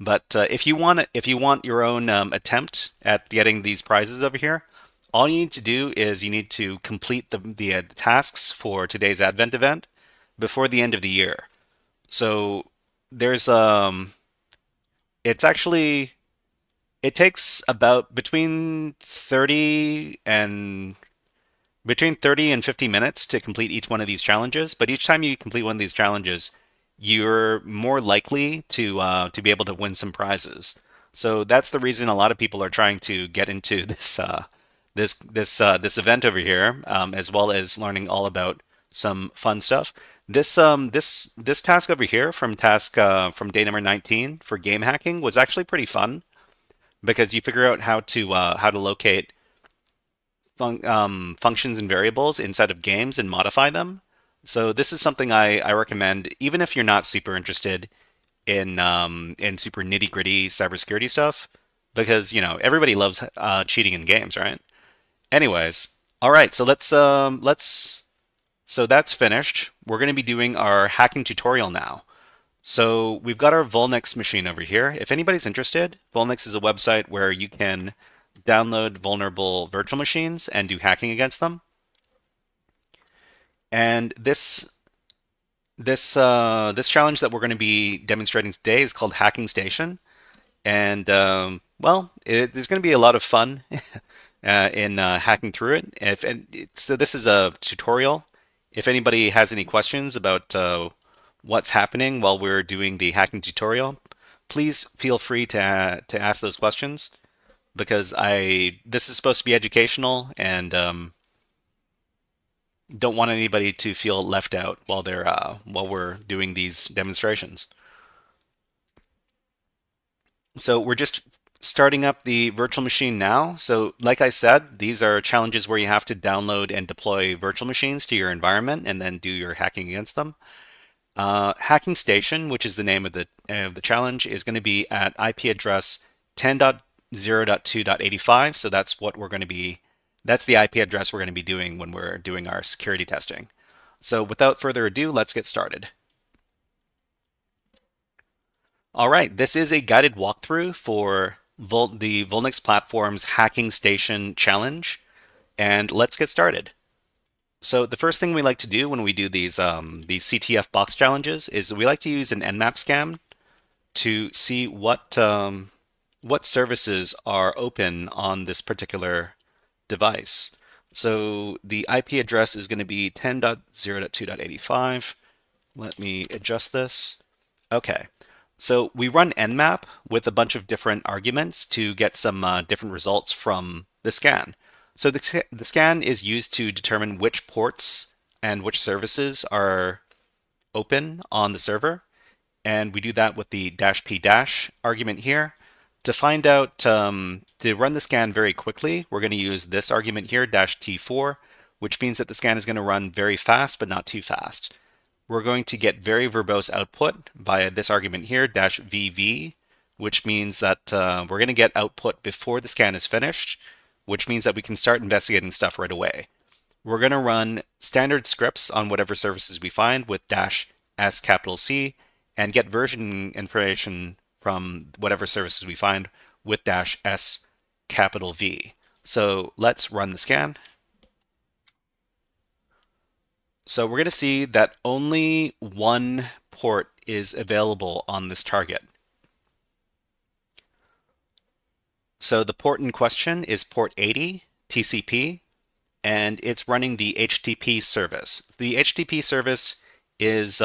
But if you want your own attempt at getting these prizes over here, all you need to do is you need to complete the tasks for today's Advent event before the end of the year. So there's it's actually it takes about between 30 and 50 minutes to complete each one of these challenges, but each time you complete one of these challenges, you're more likely to be able to win some prizes. So that's the reason a lot of people are trying to get into this event over here, as well as learning all about some fun stuff. This task over here from day number 19 for game hacking was actually pretty fun because you figure out how to locate functions and variables inside of games and modify them. So this is something I recommend, even if you're not super interested in super nitty gritty cybersecurity stuff, because everybody loves cheating in games, right? Anyways, all right. So so that's finished. We're going to be doing our hacking tutorial now. So we've got our VulNyx machine over here. If anybody's interested, VulNyx is a website where you can download vulnerable virtual machines and do hacking against them. And this challenge that we're going to be demonstrating today is called HackingStation, and well, there's going to be a lot of fun in hacking through it. So this is a tutorial. If anybody has any questions about what's happening while we're doing the hacking tutorial, please feel free to ask those questions because this is supposed to be educational and don't want anybody to feel left out while we're doing these demonstrations. So we're just starting up the virtual machine now. So like I said, these are challenges where you have to download and deploy virtual machines to your environment and then do your hacking against them. HackingStation, which is the name of the challenge, is going to be at IP address 10.0.2.85. So that's the IP address we're going to be doing when we're doing our security testing. So without further ado, let's get started. All right, this is a guided walkthrough for the VulNyx platform's HackingStation challenge, and let's get started. So the first thing we like to do when we do these CTF box challenges is we like to use an Nmap scan to see what services are open on this particular device. So the IP address is going to be 10.0.2.85. Let me adjust this. Okay. So we run Nmap with a bunch of different arguments to get some different results from the scan. So the scan is used to determine which ports and which services are open on the server. And we do that with the -p- argument here. To find out, to run the scan very quickly, we're going to use this argument here, -t4, which means that the scan is going to run very fast, but not too fast. We're going to get very verbose output via this argument here, -vv, which means that we're going to get output before the scan is finished, which means that we can start investigating stuff right away. We're going to run standard scripts on whatever services we find with -s and get version information from whatever services we find with -s_V. So let's run the scan. So we're going to see that only one port is available on this target. So the port in question is port 80, TCP, and it's running the HTTP service. The HTTP service is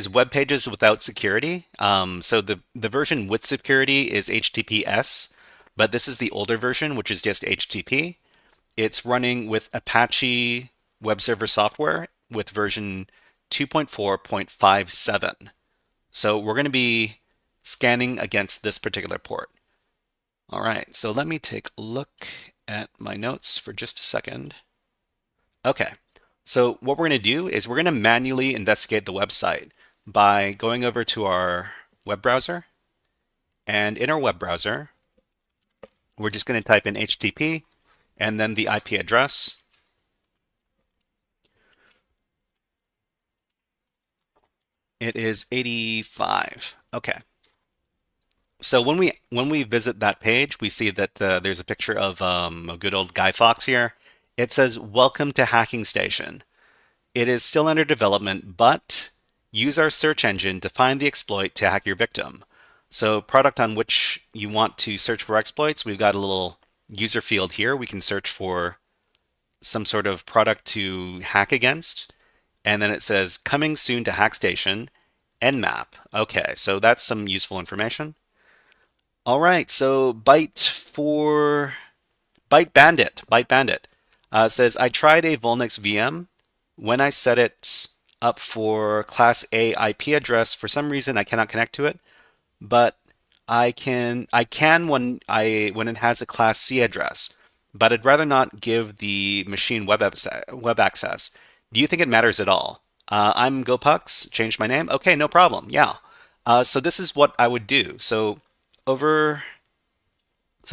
web pages without security. So the version with security is HTTPS, but this is the older version, which is just HTTP. It's running with Apache web server software with version 2.4.57. So we're going to be scanning against this particular port. All right, so let me take a look at my notes for just a second. Okay, so what we're going to do is we're going to manually investigate the website by going over to our web browser. And in our web browser, we're just going to type in HTTP and then the IP address. It is 85. Okay. So when we visit that page, we see that there's a picture of a good old Guy Fawkes here. It says, "Welcome to HackingStation. It is still under development, but use our search engine to find the exploit to hack your victim." So product on which you want to search for exploits, we've got a little user field here. We can search for some sort of product to hack against. And then it says, "Coming soon to HackStation, Nmap." Okay, so that's some useful information. All right, so Byte Bandit says, "I tried a VulNyx VM. When I set it up for Class A IP address, for some reason I cannot connect to it, but I can when it has a Class C address, but I'd rather not give the machine web access. Do you think it matters at all?" I'm GoPux, changed my name. Okay, no problem. Yeah. So this is what I would do. So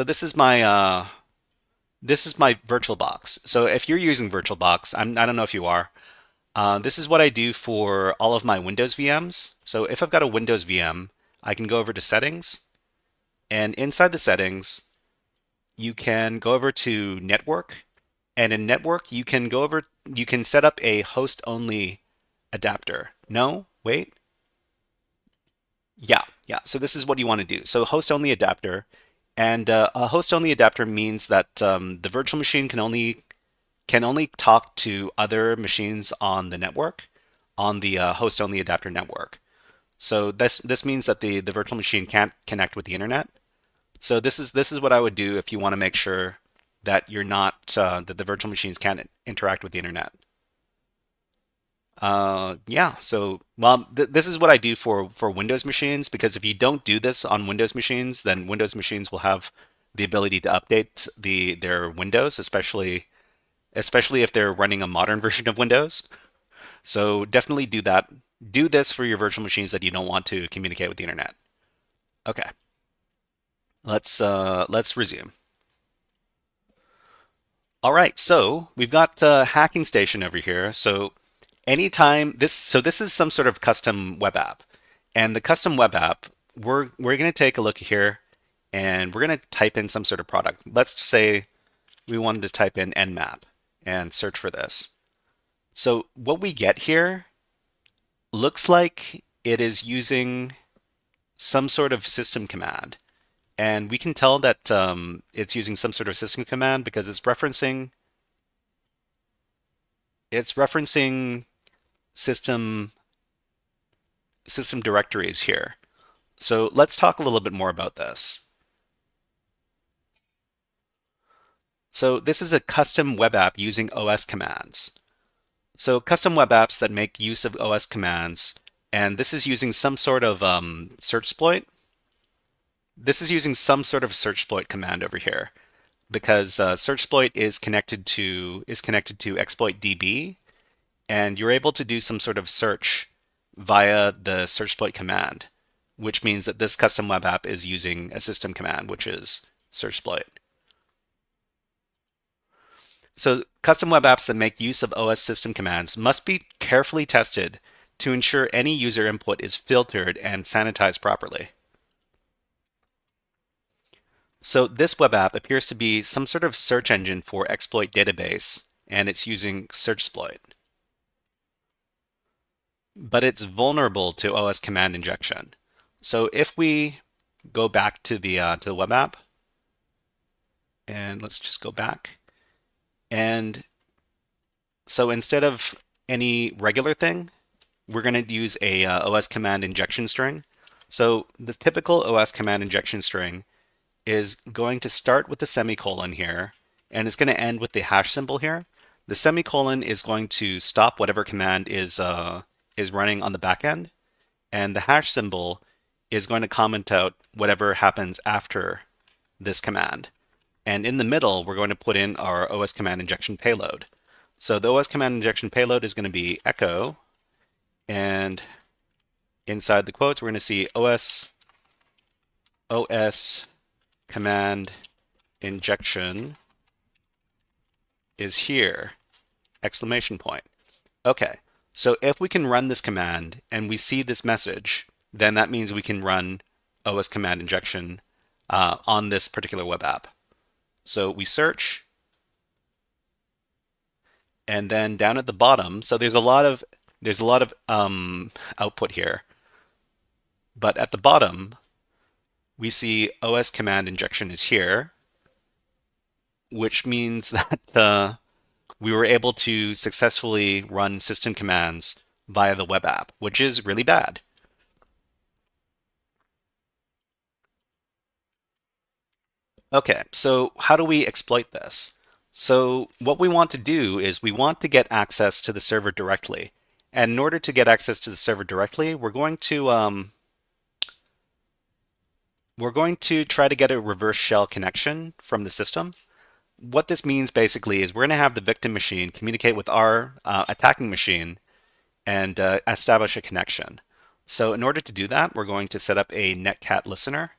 this is my VirtualBox. So if you're using VirtualBox, I don't know if you are. This is what I do for all of my Windows VMs. So if I've got a Windows VM, I can go over to Settings, and inside the settings, you can go over to Network, and in Network, you can set up a host-only adapter. No, wait. Yeah. So this is what you want to do. So host-only adapter, and a host-only adapter means that the virtual machine can only talk to other machines on the network, on the host-only adapter network. So this means that the virtual machine can't connect with the internet. So this is what I would do if you want to make sure that you're not that the virtual machines can't interact with the internet. Yeah, so this is what I do for Windows machines, because if you don't do this on Windows machines, then Windows machines will have the ability to update their Windows, especially if they're running a modern version of Windows. So definitely do that. Do this for your virtual machines that you don't want to communicate with the internet. Okay. Let's resume. All right, so we've got HackingStation over here. So anytime this is some sort of custom web app, and the custom web app, we're going to take a look here, and we're going to type in some sort of product. Let's say we wanted to type in Nmap and search for this. So what we get here looks like it is using some sort of system command. And we can tell that it's using some sort of system command because it's referencing system directories here. So let's talk a little bit more about this. So this is a custom web app using OS commands. So custom web apps that make use of OS commands, and this is using some sort of search exploit. This is using some sort of search exploit command over here, because search exploit is connected to exploit DB, and you're able to do some sort of search via the search exploit command, which means that this custom web app is using a system command, which is search exploit. So custom web apps that make use of OS system commands must be carefully tested to ensure any user input is filtered and sanitized properly. So this web app appears to be some sort of search engine for exploit database, and it's using search exploit. But it's vulnerable to OS command injection. So if we go back to the web app, and let's just go back. And so instead of any regular thing, we're going to use a OS command injection string. So the typical OS command injection string is going to start with the semicolon here, and it's going to end with the hash symbol here. The semicolon is going to stop whatever command is running on the back end, and the hash symbol is going to comment out whatever happens after this command. And in the middle, we're going to put in our OS command injection payload. So the OS command injection payload is going to be echo, and inside the quotes, we're going to see OS command injection is here, exclamation point. Okay, so if we can run this command and we see this message, then that means we can run OS command injection on this particular web app. So we search, and then down at the bottom, so there's a lot of output here, but at the bottom we see OS command injection is here, which means that we were able to successfully run system commands via the web app, which is really bad. Okay, so how do we exploit this? So what we want to do is we want to get access to the server directly. And in order to get access to the server directly, we're going to try to get a reverse shell connection from the system. What this means basically is we're going to have the victim machine communicate with our attacking machine and establish a connection. So in order to do that, we're going to set up a netcat listener.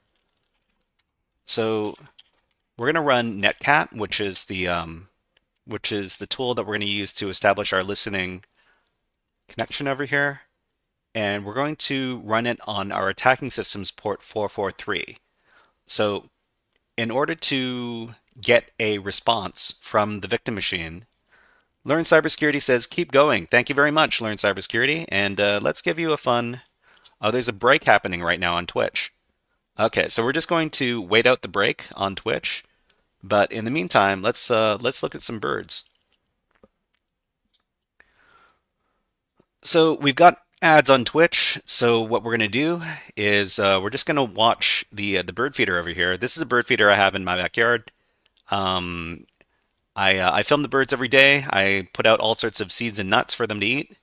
So we're going to run netcat, which is the tool that we're going to use to establish our listening connection over here. And we're going to run it on our attacking system's port 443. So in order to get a response from the victim machine, Learn Cybersecurity says, keep going. Thank you very much, Learn Cybersecurity. And let's give you a fun... Oh, there's a break happening right now on Twitch. Okay, so we're just going to wait out the break on Twitch. But in the meantime, let's look at some birds. So we've got ads on Twitch. So what we're going to do is we're just going to watch the bird feeder over here. This is a bird feeder I have in my backyard. I film the birds every day. I put out all sorts of seeds and nuts for them to eat,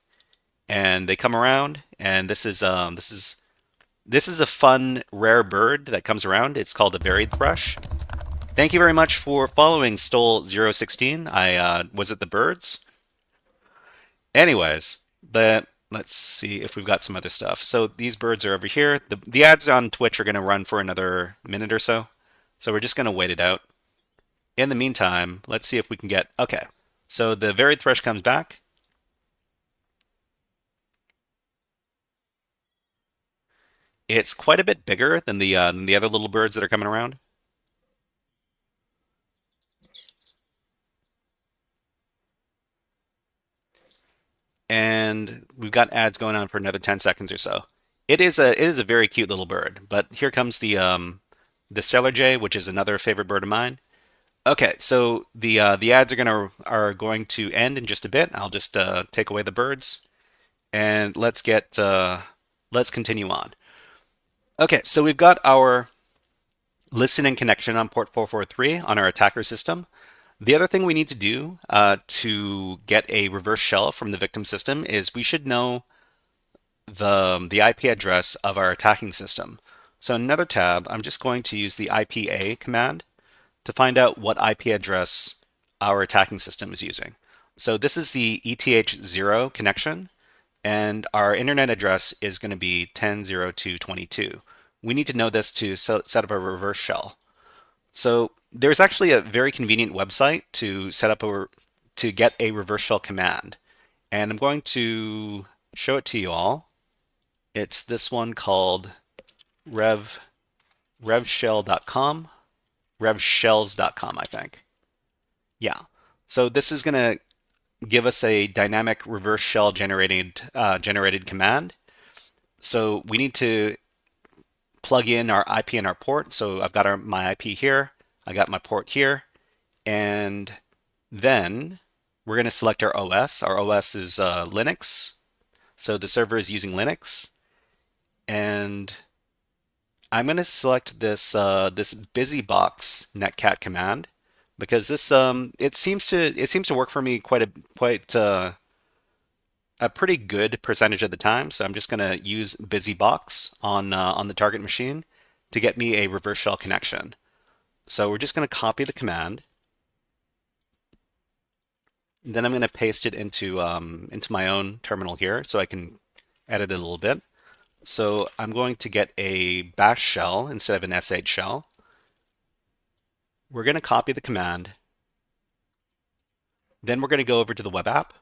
and they come around. And this is a fun rare bird that comes around. It's called a varied thrush. Thank you very much for following Stole016. I was at the birds. Anyways, let's see if we've got some other stuff. So these birds are over here. The ads on Twitch are going to run for another minute or so. So we're just going to wait it out. In the meantime, let's see if we can get... Okay, so the varied thrush comes back. It's quite a bit bigger than the other little birds that are coming around. And we've got ads going on for another 10 seconds or so. It is a very cute little bird, but here comes the Stellar Jay, which is another favorite bird of mine. Okay, so the ads are going to end in just a bit. I'll just take away the birds, and let's continue on. Okay, so we've got our listening connection on port 443 on our attacker system. The other thing we need to do to get a reverse shell from the victim system is we should know the IP address of our attacking system. So in another tab, I'm just going to use the IPA command to find out what IP address our attacking system is using. So this is the ETH0 connection, and our internet address is going to be 10.02.22. We need to know this to set up a reverse shell. So there's actually a very convenient website to set up to get a reverse shell command, and I'm going to show it to you all. It's this one called revshell.com, revshells.com, I think. Yeah. So this is going to give us a dynamic reverse shell generated command. So we need to plug in our IP and our port. So I've got my IP here, I got my port here, and then we're going to select our OS. Our OS is Linux, so the server is using Linux, and I'm going to select this this busybox netcat command because this it seems to work for me quite a pretty good percentage of the time. So I'm just going to use busybox on the target machine to get me a reverse shell connection. So we're just going to copy the command. Then I'm going to paste it into my own terminal here so I can edit it a little bit. So I'm going to get a bash shell instead of an sh shell. We're going to copy the command. Then we're going to go over to the web app.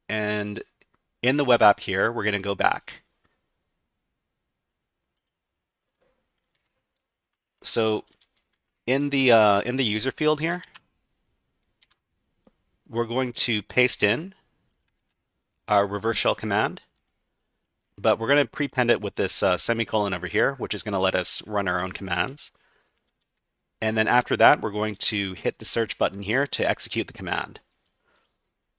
And in the web app here, we're going to go back. So in the user field here, we're going to paste in our reverse shell command, but we're going to prepend it with this semicolon over here, which is going to let us run our own commands. And then after that, we're going to hit the search button here to execute the command.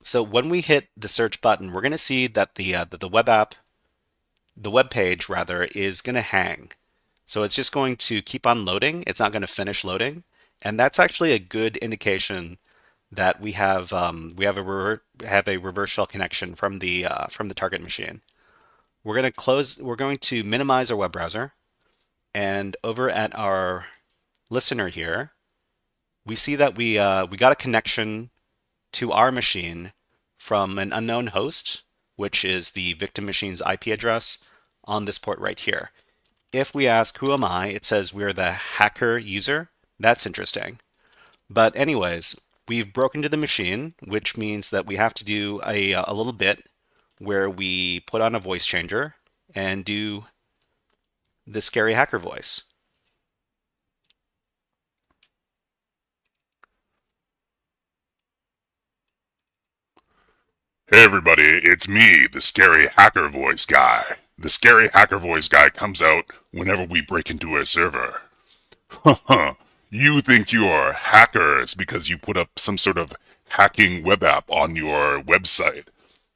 So when we hit the search button, we're going to see that the web page rather, is going to hang. So it's just going to keep on loading. It's not going to finish loading, and that's actually a good indication that we have a reverse shell connection from the target machine. We're going to minimize our web browser, and over at our listener here, we see that we got a connection to our machine from an unknown host, which is the victim machine's IP address on this port right here. If we ask who am I, it says we're the hacker user. That's interesting. But anyways, we've broken into the machine, which means that we have to do a little bit where we put on a voice changer and do the scary hacker voice. Hey everybody, it's me, the scary hacker voice guy. The scary hacker voice guy comes out whenever we break into a server. You think you are hackers because you put up some sort of hacking web app on your website.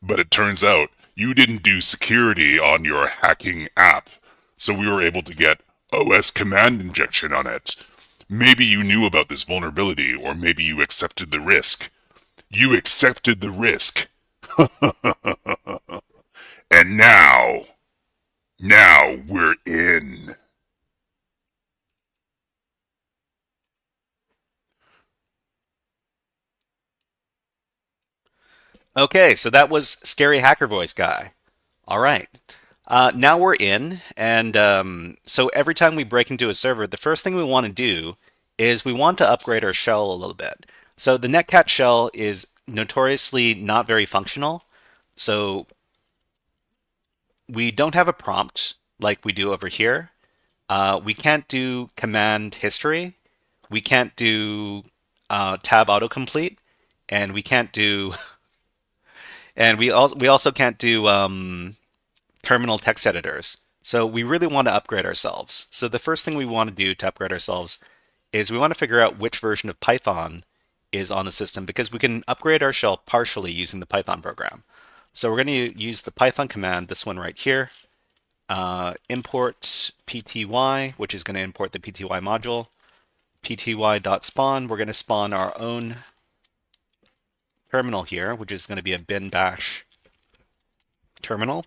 But it turns out you didn't do security on your hacking app, so we were able to get OS command injection on it. Maybe you knew about this vulnerability, or maybe you accepted the risk. You accepted the risk. And now we're in. Okay, so that was Scary Hacker Voice Guy. All right. Now we're in, and so every time we break into a server, the first thing we want to do is we want to upgrade our shell a little bit. So the netcat shell is notoriously not very functional. So we don't have a prompt like we do over here. We can't do command history. We can't do tab autocomplete, and we can't do, and we also can't do terminal text editors. So we really want to upgrade ourselves. So the first thing we want to do to upgrade ourselves is we want to figure out which version of Python is on the system, because we can upgrade our shell partially using the Python program. So we're going to use the Python command, this one right here, import pty, which is going to import the pty module. pty.spawn, we're going to spawn our own terminal here, which is going to be a bin bash terminal.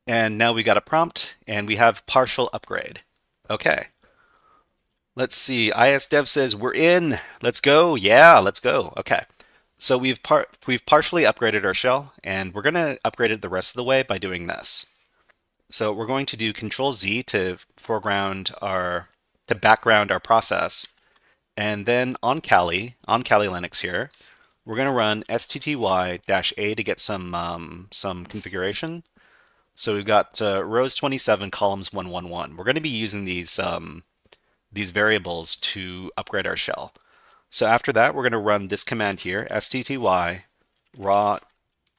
And now we got a prompt and we have partial upgrade. Okay. Let's see. ISDev says we're in. Let's go. Yeah, let's go. Okay. So we've partially upgraded our shell, and we're going to upgrade it the rest of the way by doing this. So we're going to do Control Z to background our process, and then on Kali Linux here, we're going to run stty-a to get some configuration. So we've got rows 27, columns 111. We're going to be using these variables to upgrade our shell. So after that, we're going to run this command here, stty raw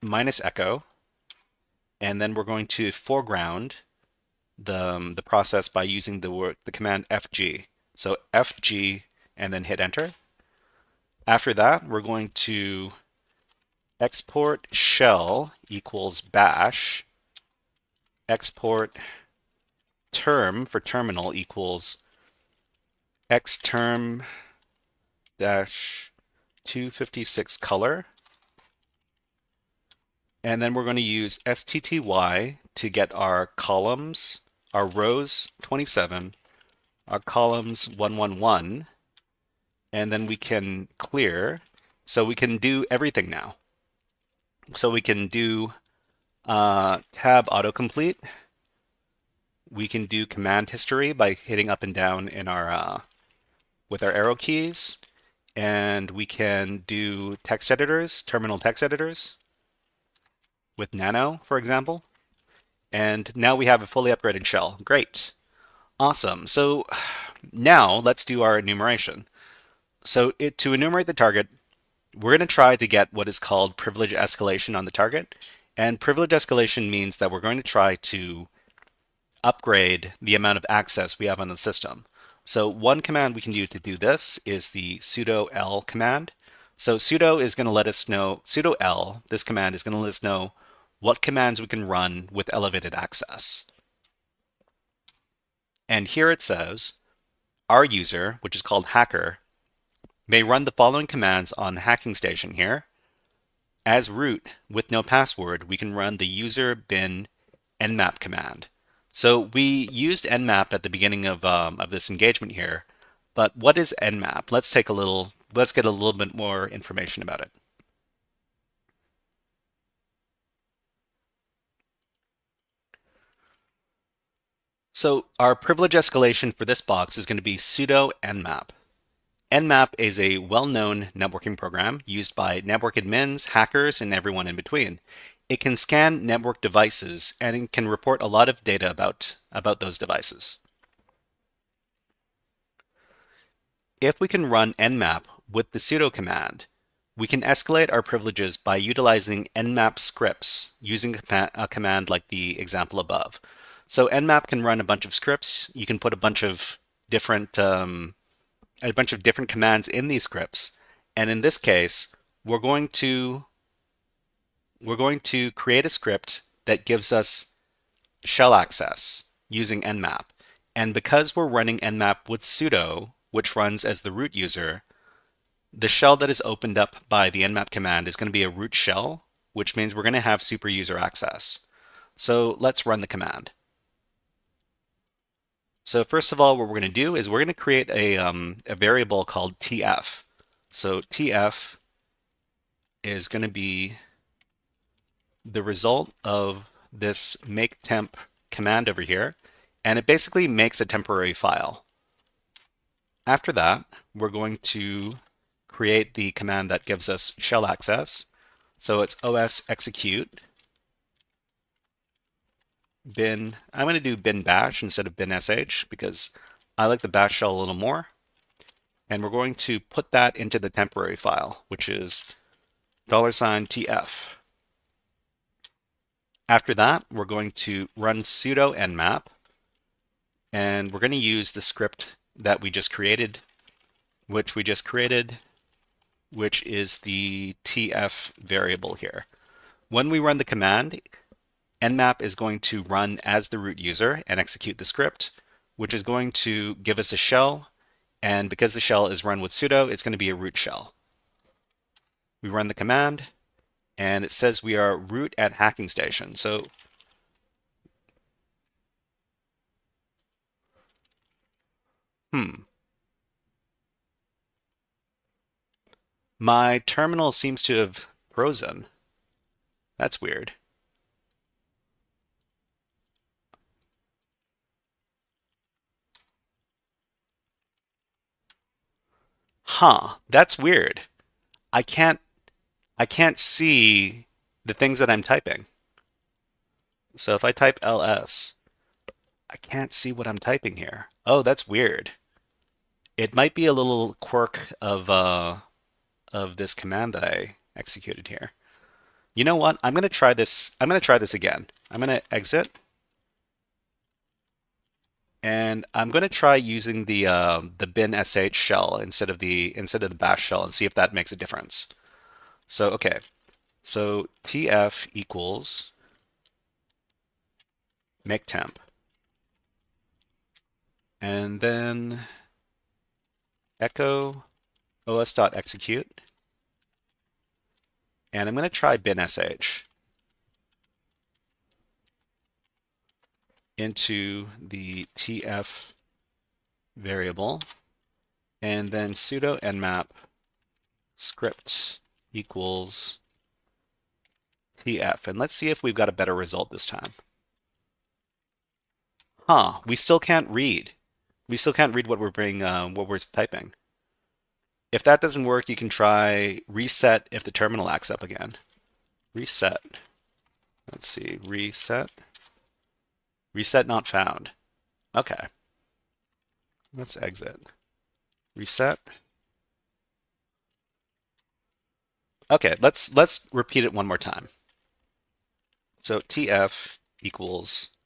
-echo, and then we're going to foreground the process by using the command fg. So fg and then hit enter. After that, we're going to export shell equals bash, export term for terminal equals xterm dash 256 color, and then we're going to use stty to get our columns, our rows 27, our columns 111, and then we can clear, so we can do everything now. So we can do tab autocomplete, we can do command history by hitting up and down in our with our arrow keys, and we can do text editors, terminal text editors with Nano, for example. And now we have a fully upgraded shell. Great. Awesome. So now let's do our enumeration. So to enumerate the target, we're going to try to get what is called privilege escalation on the target. And privilege escalation means that we're going to try to upgrade the amount of access we have on the system. So one command we can use to do this is the sudo l command. So sudo is going to let us know, sudo l, this command is going to let us know what commands we can run with elevated access. And here it says, our user, which is called hacker, may run the following commands on HackingStation here. As root with no password, we can run the user bin nmap command. So we used nmap at the beginning of this engagement here, but what is nmap? Let's get a little bit more information about it. So our privilege escalation for this box is going to be sudo nmap. Nmap is a well-known networking program used by network admins, hackers, and everyone in between. It can scan network devices and it can report a lot of data about those devices. If we can run nmap with the sudo command, we can escalate our privileges by utilizing nmap scripts using a command like the example above. So nmap can run a bunch of scripts. You can put a bunch of different commands in these scripts, and in this case, we're going to create a script that gives us shell access using nmap. And because we're running nmap with sudo, which runs as the root user, the shell that is opened up by the nmap command is going to be a root shell, which means we're going to have super user access. So let's run the command. So first of all, what we're going to do is we're going to create a variable called tf. So tf is going to be the result of this make temp command over here, and it basically makes a temporary file. After that, we're going to create the command that gives us shell access. So it's os execute bin. I'm going to do bin bash instead of bin sh because I like the bash shell a little more. And we're going to put that into the temporary file, which is $tf. After that, we're going to run sudo nmap, and we're going to use the script that we just created, which is the tf variable here. When we run the command, nmap is going to run as the root user and execute the script, which is going to give us a shell And because the shell is run with sudo, it's going to be a root shell. We run the command, and it says we are root at HackingStation. So my terminal seems to have frozen. That's weird. Huh, that's weird. I can't see the things that I'm typing. So if I type ls, I can't see what I'm typing here. Oh, that's weird. It might be a little quirk of this command that I executed here. You know what? I'm going to try this. I'm going to try this again. I'm going to exit, and I'm going to try using the bin sh shell instead of the bash shell and see if that makes a difference. So okay, so tf equals make temp, and then echo os.execute, and I'm going to try bin sh into the tf variable, and then sudo nmap script equals tf, and let's see if we've got a better result this time. Huh, we still can't read. We still can't read what we're typing. If that doesn't work, you can try reset if the terminal acts up again. Reset. Let's see, reset. Reset not found. Okay. Let's exit. Reset. Okay, let's repeat it one more time. So tf equals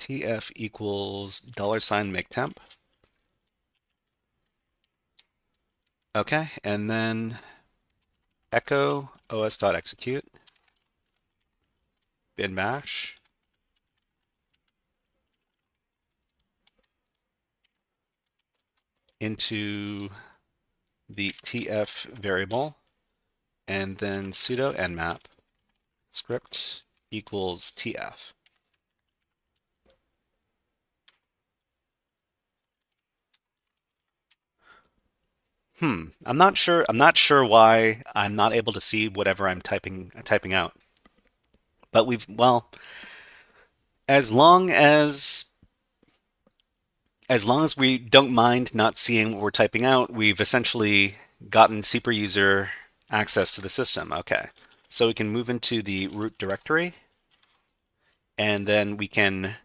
$make temp. Okay, and then echo os.execute, bin bash, into the tf variable, and then sudo nmap script equals tf. I'm not sure why I'm not able to see whatever I'm typing out. But well, as long as we don't mind not seeing what we're typing out, we've essentially gotten super user access to the system. Okay. So we can move into the root directory, and then we can,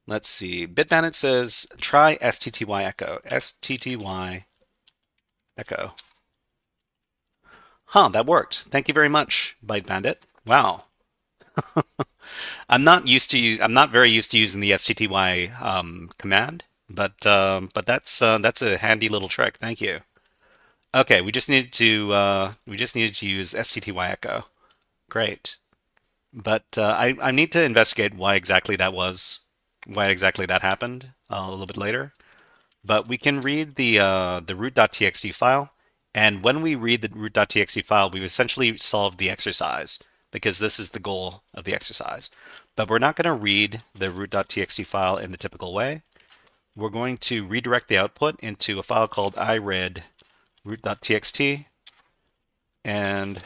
let's see, Bitbandit says try stty echo. stty echo. Huh, that worked. Thank you very much, Bitebandit. Wow. I'm not very used to using the stty command, but that's a handy little trick. Thank you. Okay, we just needed to use stty echo. Great. But I need to investigate why exactly that happened a little bit later. But we can read the root.txt file, and when we read the root.txt file, we've essentially solved the exercise, because this is the goal of the exercise. But we're not going to read the root.txt file in the typical way. We're going to redirect the output into a file called iread root.txt, and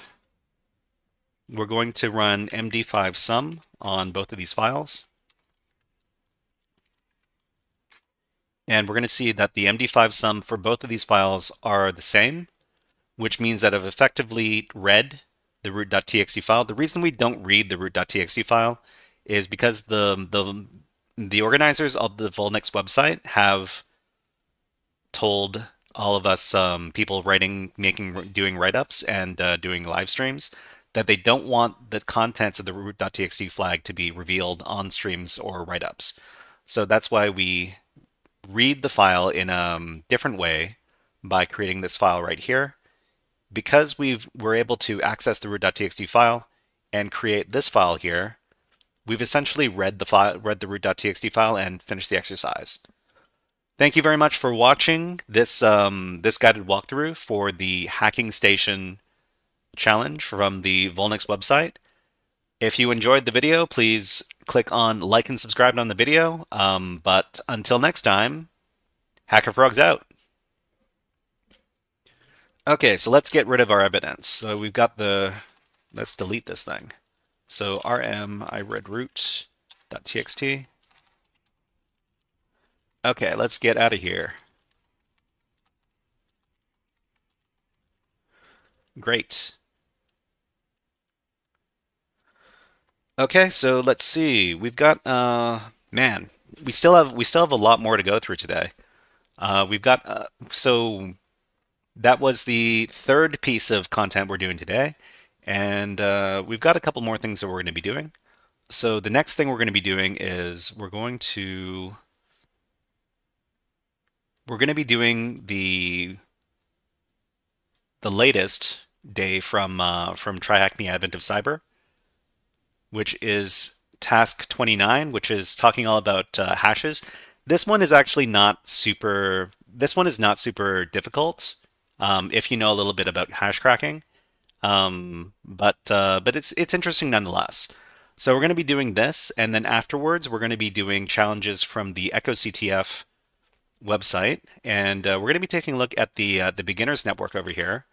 we're going to run md5 sum on both of these files. And we're going to see that the md5 sum for both of these files are the same, which means that I've effectively read the root.txt file. The reason we don't read the root.txt file is because the organizers of the VulNyx website have told all of us people doing write-ups and doing live streams that they don't want the contents of the root.txt flag to be revealed on streams or write-ups. So that's why we read the file in a different way by creating this file right here. Because we're able to access the root.txt file and create this file here, we've essentially read the root.txt file and finished the exercise. Thank you very much for watching this this guided walkthrough for the Hacking Station challenge from the VulNyx website. If you enjoyed the video, please click on like and subscribe on the video. But until next time, HackerFrogs out. Okay, so let's get rid of our evidence. So we've got let's delete this thing. So rm iReadRoot.txt. Okay, let's get out of here. Great. Okay, so let's see. We've got man, we still have a lot more to go through today. We've got so that was the third piece of content we're doing today, and we've got a couple more things that we're going to be doing. So the next thing we're going to be doing is we're going to be doing the latest day from TryHackMe Advent of Cyber, which is task 29, which is talking all about hashes. This one is actually not super. This one is not super difficult if you know a little bit about hash cracking, but it's interesting nonetheless. So we're going to be doing this, and then afterwards we're going to be doing challenges from the echoCTF website, and we're going to be taking a look at the beginners network over here.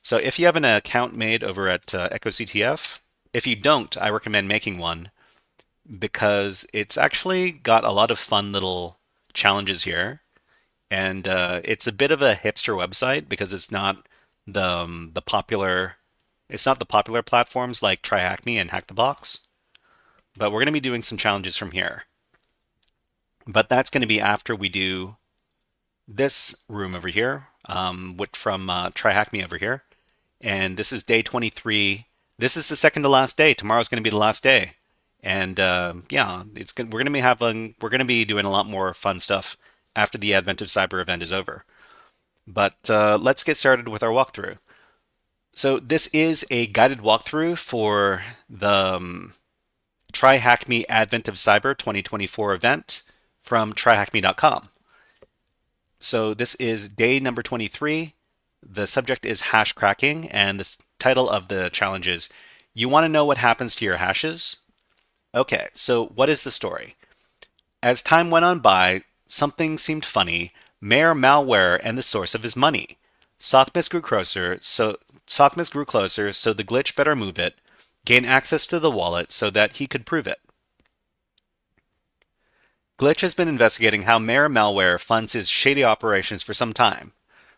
So if you have an account made over at echoCTF, if you don't, I recommend making one because it's actually got a lot of fun little challenges here, and it's a bit of a hipster website because it's not the popular platforms like TryHackMe and Hack the Box. But we're going to be doing some challenges from here. But that's going to be after we do this room over here, which from TryHackMe over here, and this is day 23. This is the second to last day. Tomorrow's going to be the last day, and yeah, we're going to be doing a lot more fun stuff after the Advent of Cyber event is over. But let's get started with our walkthrough. So this is a guided walkthrough for the TryHackMe Advent of Cyber 2024 event from tryhackme.com. So this is day number 23. The subject is hash cracking, and the title of the challenge is, you want to know what happens to your hashes? Okay, so what is the story? As time went on by, something seemed funny. Mayor malware and the source of his money. Sockmas grew closer, so the glitch better move it, gain access to the wallet so that he could prove it. Glitch has been investigating how Mayor malware funds his shady operations for some time.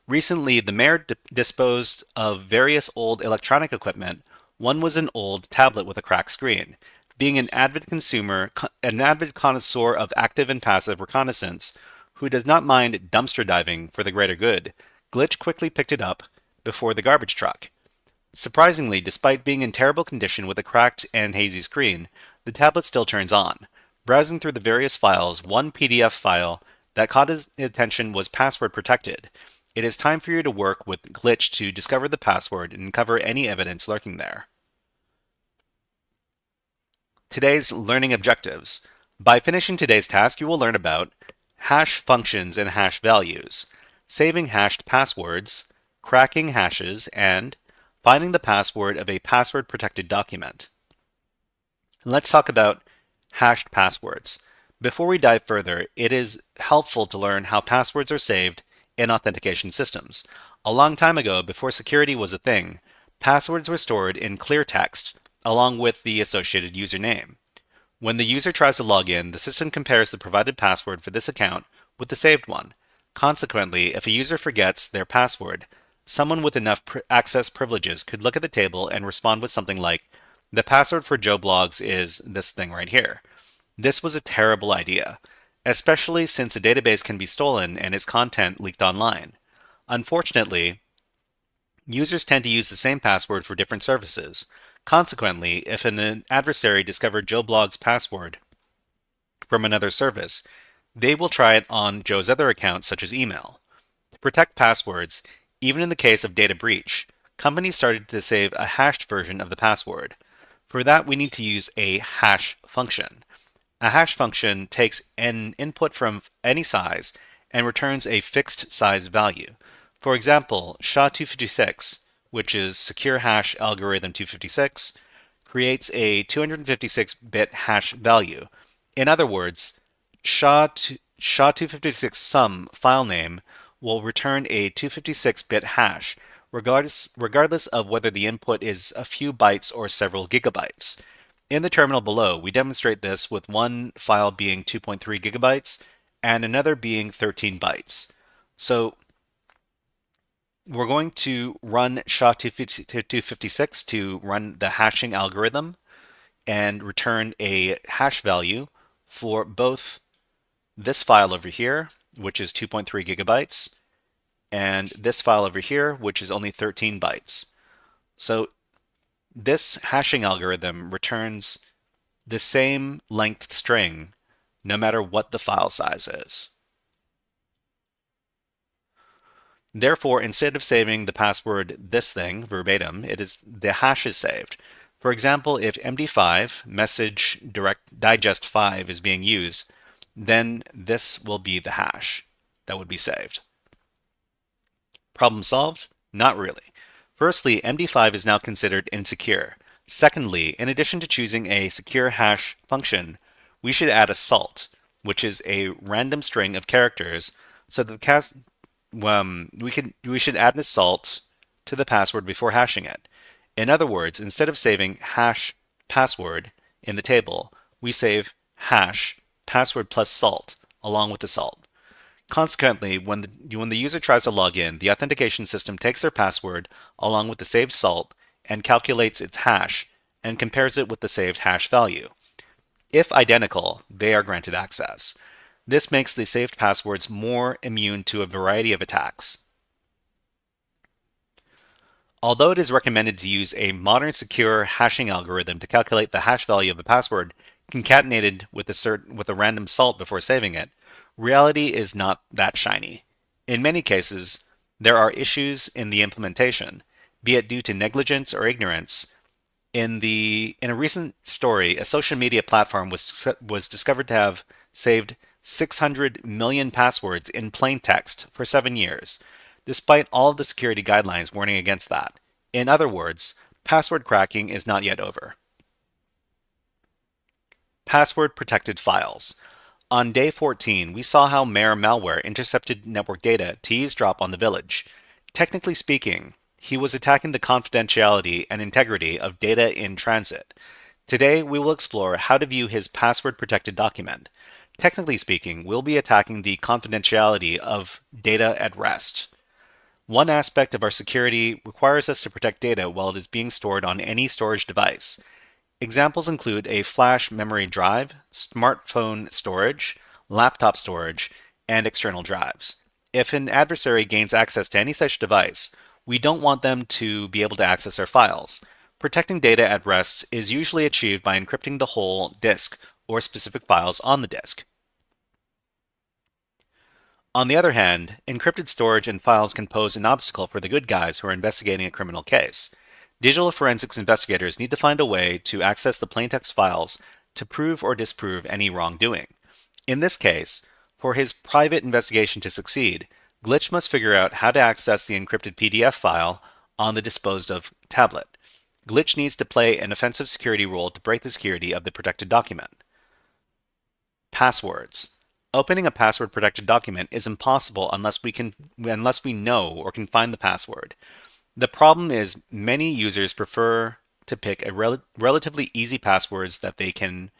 Recently, the mayor disposed of various old electronic equipment. One was an old tablet with a cracked screen. Being an avid connoisseur of active and passive reconnaissance, who does not mind dumpster diving for the greater good, Glitch quickly picked it up before the garbage truck. Surprisingly, despite being in terrible condition with a cracked and hazy screen, the tablet still turns on. Browsing through the various files, one PDF file that caught his attention was password protected. It is time for you to work with Glitch to discover the password and uncover any evidence lurking there. Today's learning objectives. By finishing today's task, you will learn about hash functions and hash values, saving hashed passwords, cracking hashes, and finding the password of a password-protected document. Let's talk about hashed passwords. Before we dive further, it is helpful to learn how passwords are saved in authentication systems. A long time ago, before security was a thing, passwords were stored in clear text, along with the associated username. When the user tries to log in, the system compares the provided password for this account with the saved one. Consequently, if a user forgets their password, someone with enough access privileges could look at the table and respond with something like, "The password for Joe Blogs is this thing right here." This was a terrible idea, especially since a database can be stolen and its content leaked online. Unfortunately, users tend to use the same password for different services. Consequently, if an adversary discovered Joe Blog's password from another service, they will try it on Joe's other accounts, such as email. To protect passwords, even in the case of data breach, companies started to save a hashed version of the password. For that, we need to use a hash function. A hash function takes an input from any size and returns a fixed size value. For example, SHA-256, which is Secure Hash Algorithm 256, creates a 256-bit hash value. In other words, SHA-256 sum file name will return a 256-bit hash, regardless of whether the input is a few bytes or several gigabytes. In the terminal below, we demonstrate this with one file being 2.3 gigabytes and another being 13 bytes. So we're going to run SHA-256 to run the hashing algorithm and return a hash value for both this file over here, which is 2.3 gigabytes, and this file over here, which is only 13 bytes. So this hashing algorithm returns the same length string no matter what the file size is. Therefore, instead of saving the password this thing verbatim, the hash is saved. For example, if MD5 message direct digest 5 is being used, then this will be the hash that would be saved. Problem solved? Not really. Firstly, MD5 is now considered insecure. Secondly, in addition to choosing a secure hash function, we should add a salt, which is a random string of characters, so that we should add a salt to the password before hashing it. In other words, instead of saving hash password in the table, we save hash password plus salt along with the salt. Consequently, when the user tries to log in, the authentication system takes their password along with the saved salt and calculates its hash and compares it with the saved hash value. If identical, they are granted access. This makes the saved passwords more immune to a variety of attacks. Although it is recommended to use a modern secure hashing algorithm to calculate the hash value of a password concatenated with a random salt before saving it, reality is not that shiny. In many cases, there are issues in the implementation, be it due to negligence or ignorance. In a recent story, a social media platform was discovered to have saved 600 million passwords in plain text for 7 years, despite all of the security guidelines warning against that. In other words, password cracking is not yet over. Password protected files. On day 14, we saw how malware intercepted network data to eavesdrop on the village. Technically speaking, he was attacking the confidentiality and integrity of data in transit. Today, we will explore how to view his password-protected document. Technically speaking, we'll be attacking the confidentiality of data at rest. One aspect of our security requires us to protect data while it is being stored on any storage device. Examples include a flash memory drive, smartphone storage, laptop storage, and external drives. If an adversary gains access to any such device, we don't want them to be able to access our files. Protecting data at rest is usually achieved by encrypting the whole disk or specific files on the disk. On the other hand, encrypted storage and files can pose an obstacle for the good guys who are investigating a criminal case. Digital forensics investigators need to find a way to access the plaintext files to prove or disprove any wrongdoing. In this case, for his private investigation to succeed, Glitch must figure out how to access the encrypted PDF file on the disposed of tablet. Glitch needs to play an offensive security role to break the security of the protected document. Passwords. Opening a password-protected document is impossible unless we know or can find the password. The problem is many users prefer to pick relatively easy passwords that they can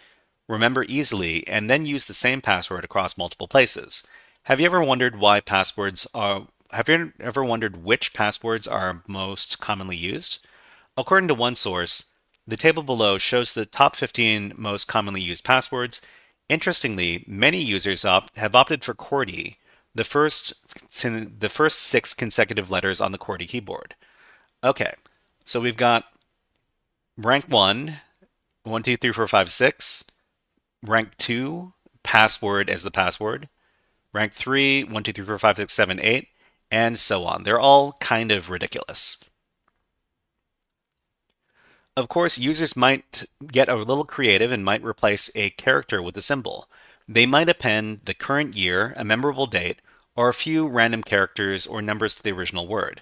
remember easily and then use the same password across multiple places. Have you ever wondered which passwords are most commonly used? According to one source, the table below shows the top 15 most commonly used passwords. Interestingly, many users have opted for QWERTY, the first 6 consecutive letters on the QWERTY keyboard. Okay, so we've got rank 1, 1, 2, 3, 4, 5, 6. Rank 2, password as the password. Rank 3, 1, 2, 3, 4, 5, 6, 7, 8, and so on. They're all kind of ridiculous. Of course, users might get a little creative and might replace a character with a symbol. They might append the current year, a memorable date, or a few random characters or numbers to the original word.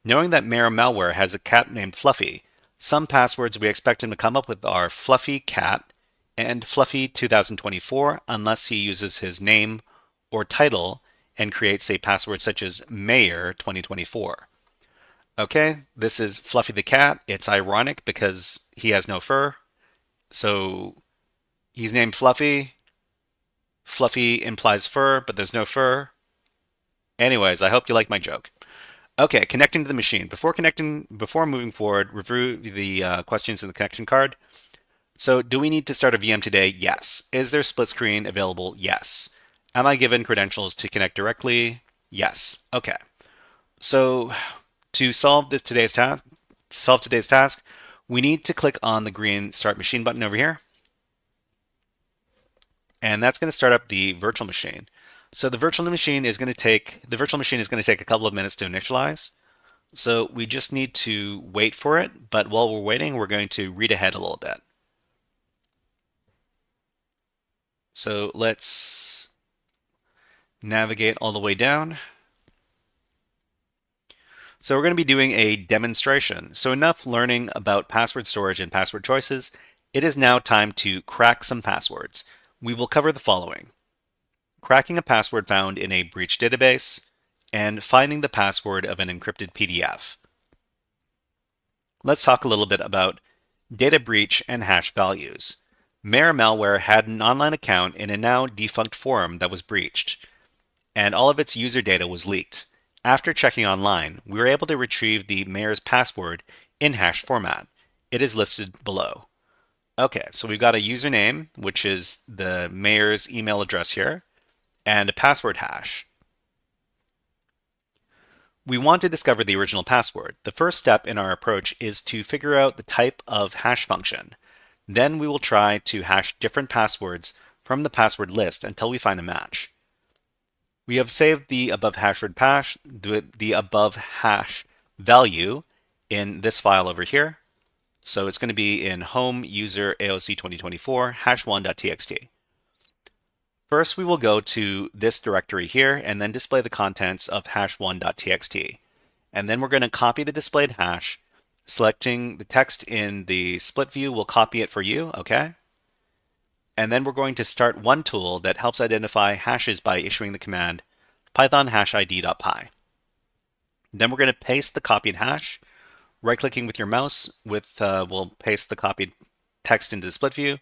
Knowing that Mayor Malware has a cat named Fluffy, some passwords we expect him to come up with are Fluffy Cat and Fluffy 2024 unless he uses his name or title and creates a password such as Mayor 2024. Okay, this is Fluffy the cat. It's ironic because he has no fur. So he's named Fluffy. Fluffy implies fur, but there's no fur. Anyways, I hope you like my joke. Okay, connecting to the machine. Before moving forward, review the questions in the connection card. So, do we need to start a VM today? Yes. Is there split screen available? Yes. Am I given credentials to connect directly? Yes. Okay. So, to solve today's task, we need to click on the green Start Machine button over here. And that's going to start up the virtual machine. So the virtual machine is going to take a couple of minutes to initialize. So we just need to wait for it, but while we're waiting, we're going to read ahead a little bit. So let's navigate all the way down. So we're going to be doing a demonstration. So enough learning about password storage and password choices. It is now time to crack some passwords. We will cover the following: cracking a password found in a breached database, and finding the password of an encrypted PDF. Let's talk a little bit about data breach and hash values. Mayor Malware had an online account in a now defunct forum that was breached, and all of its user data was leaked. After checking online, we were able to retrieve the mayor's password in hash format. It is listed below. Okay, so we've got a username, which is the mayor's email address here, and a password hash. We want to discover the original password. The first step in our approach is to figure out the type of hash function. Then we will try to hash different passwords from the password list until we find a match. We have saved the above hash value in this file over here. So it's going to be in home user AOC 2024 hash1.txt. First, we will go to this directory here and then display the contents of hash1.txt. And then we're going to copy the displayed hash. Selecting the text in the split view will copy it for you, okay? And then we're going to start one tool that helps identify hashes by issuing the command python hashid.py. Then we're going to paste the copied hash. Right-clicking with your mouse will paste the copied text into the split view.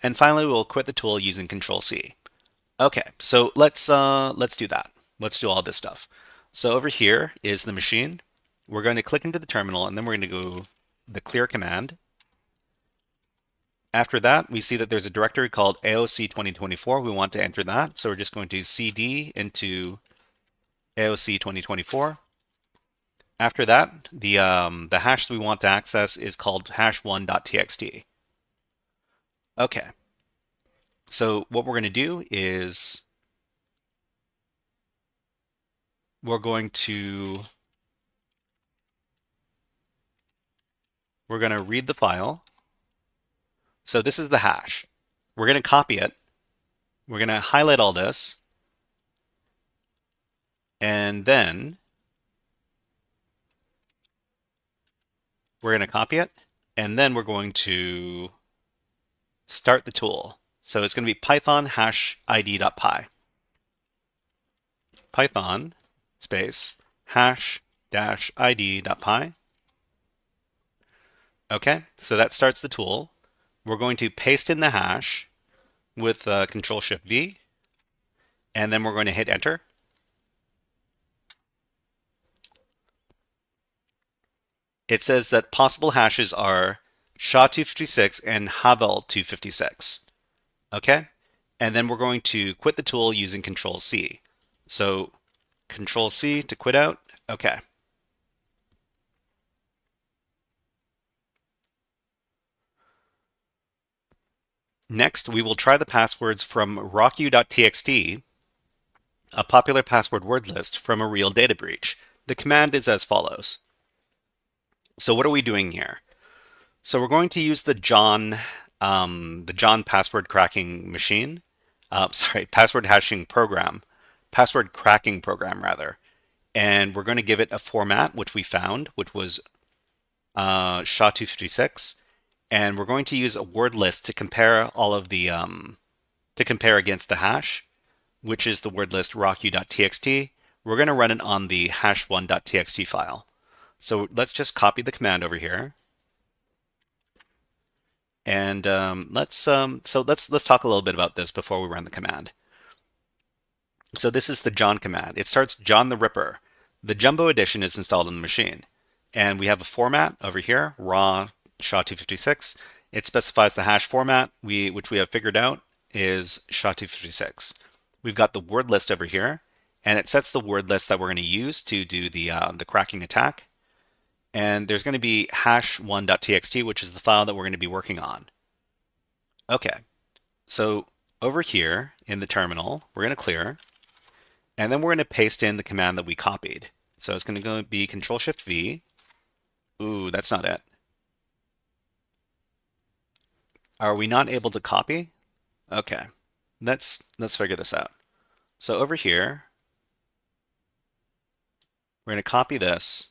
And finally, we'll quit the tool using Control-C. Okay, so let's do that. Let's do all this stuff. So over here is the machine. We're going to click into the terminal, and then we're going to go the clear command. After that, we see that there's a directory called AOC 2024. We want to enter that, so we're just going to cd into AOC 2024. After that, the hash we want to access is called hash1.txt. Okay. So what we're going to do is we're going to read the file. So this is the hash. We're going to copy it. We're going to highlight all this. And then we're going to copy it. And then we're going to start the tool. So it's going to be python hashid.py. Python space hash-id.py. Okay, so that starts the tool. We're going to paste in the hash with Control-Shift-V, and then we're going to hit enter. It says that possible hashes are SHA-256 and Havel-256. Okay, and then we're going to quit the tool using Control-C. So Control-C to quit out. Okay. Next, we will try the passwords from rocku.txt, a popular password word list from a real data breach. The command is as follows. So what are we doing here? So we're going to use the John password cracking machine, password hashing program password cracking program rather, and we're going to give it a format which we found, which was SHA-256, and we're going to use a word list to compare all of the to compare against the hash, which is the word list rocku.txt. We're going to run it on the hash1.txt file. So let's just copy the command over here, and let's talk a little bit about this before we run the command. So this is the John command. It starts John the Ripper. The Jumbo edition is installed on the machine, and we have a format over here, raw SHA-256. It specifies the hash format, which we have figured out is SHA-256. We've got the word list over here, and it sets the word list that we're going to use to do the cracking attack. And there's going to be hash1.txt, which is the file that we're going to be working on. Okay, so over here in the terminal, we're going to clear, and then we're going to paste in the command that we copied. So it's going to be Control-Shift-V. Ooh, that's not it. Are we not able to copy? Okay, let's figure this out. So over here, we're going to copy this,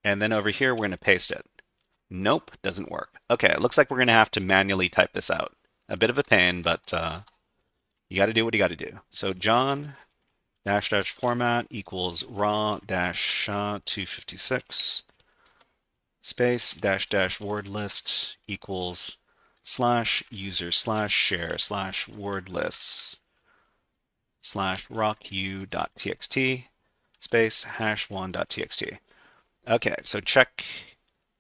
and then over here, we're going to paste it. Nope, doesn't work. Okay, it looks like we're going to have to manually type this out. A bit of a pain, but you got to do what you got to do. So John -- format equals raw SHA-256 space -- word list equals /user/share/ word lists /rocku.txt space hash1.txt. Okay, so check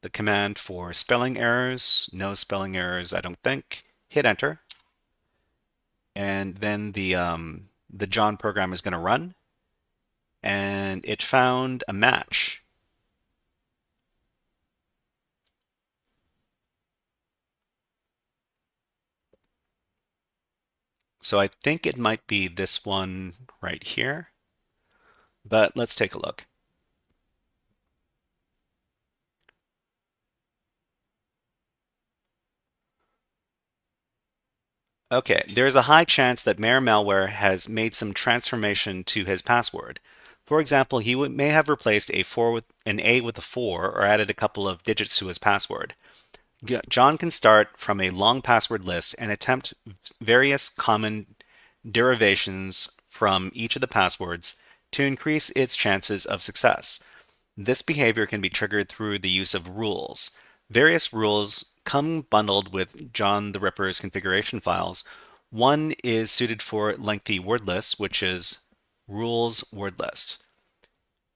the command for spelling errors. No spelling errors, I don't think. Hit enter. And then the John program is going to run. And it found a match. So I think it might be this one right here. But let's take a look. Okay, there's a high chance that Mayor Malware has made some transformation to his password. For example, he may have replaced an A with a 4 or added a couple of digits to his password. John can start from a long password list and attempt various common derivations from each of the passwords to increase its chances of success. This behavior can be triggered through the use of rules. Various rules come bundled with John the Ripper's configuration files. One is suited for lengthy word lists, which is rules word list.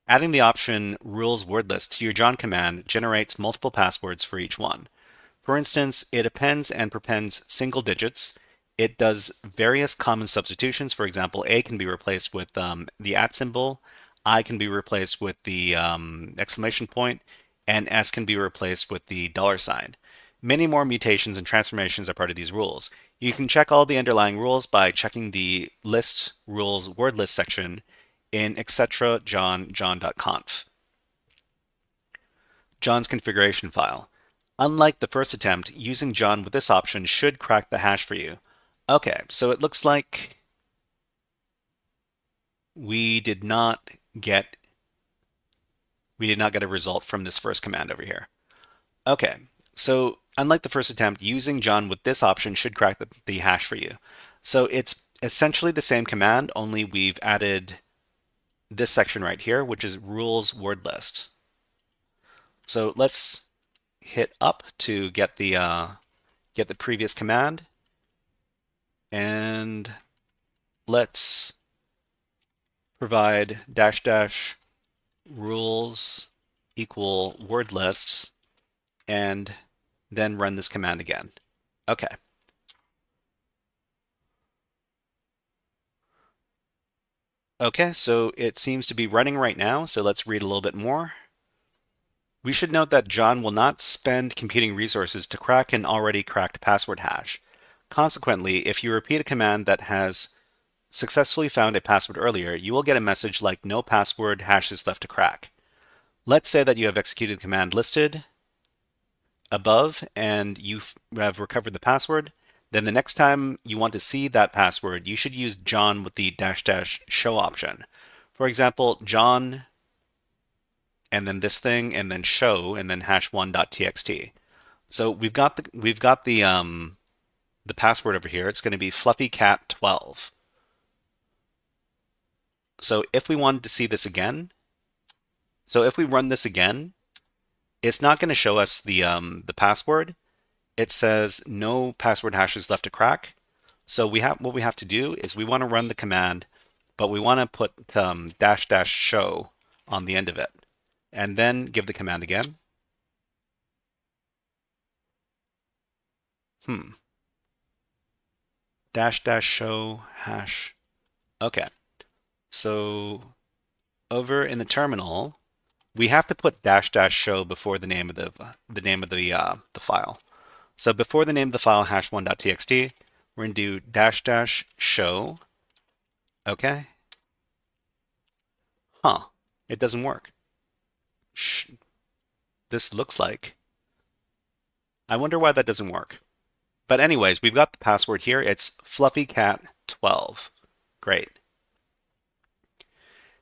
Adding the option rules word list to your John command generates multiple passwords for each one. For instance, it appends and prepends single digits. It does various common substitutions. For example, A can be replaced with the @ symbol, I can be replaced with the exclamation point, and S can be replaced with the $sign. Many more mutations and transformations are part of these rules. You can check all the underlying rules by checking the list rules word list section in etc.john.conf. John's configuration file. Unlike the first attempt, using John with this option should crack the hash for you. Okay, so it looks like we did not get a result from this first command over here. Okay, so unlike the first attempt, using John with this option should crack the hash for you. So it's essentially the same command, only we've added this section right here, which is rules word list. So let's hit up to get the previous command, and let's provide -- rules equal word lists, and then run this command again. Okay. Okay, so it seems to be running right now, so let's read a little bit more. We should note that John will not spend computing resources to crack an already cracked password hash. Consequently, if you repeat a command that has successfully found a password earlier, you will get a message like no password hashes left to crack. Let's say that you have executed the command listed above and you have recovered the password. then the next time you want to see that password, you should use John with the -- show option. For example, John and then this thing and then show and then #1.txt. So we've got the password over here. It's going to be fluffycat12. So if we wanted to see this again, so if we run this again, it's not going to show us the password. It says no password hashes left to crack. So what we have to do is we want to run the command, but we want to put -- show on the end of it, and then give the command again. -- show hash. Okay. So over in the terminal, we have to put -- show before the name of the file. So before the name of the file #1.txt, we're going to do -- show. Okay. It doesn't work. This looks like. I wonder why that doesn't work. But anyways, we've got the password here. It's fluffycat12. Great.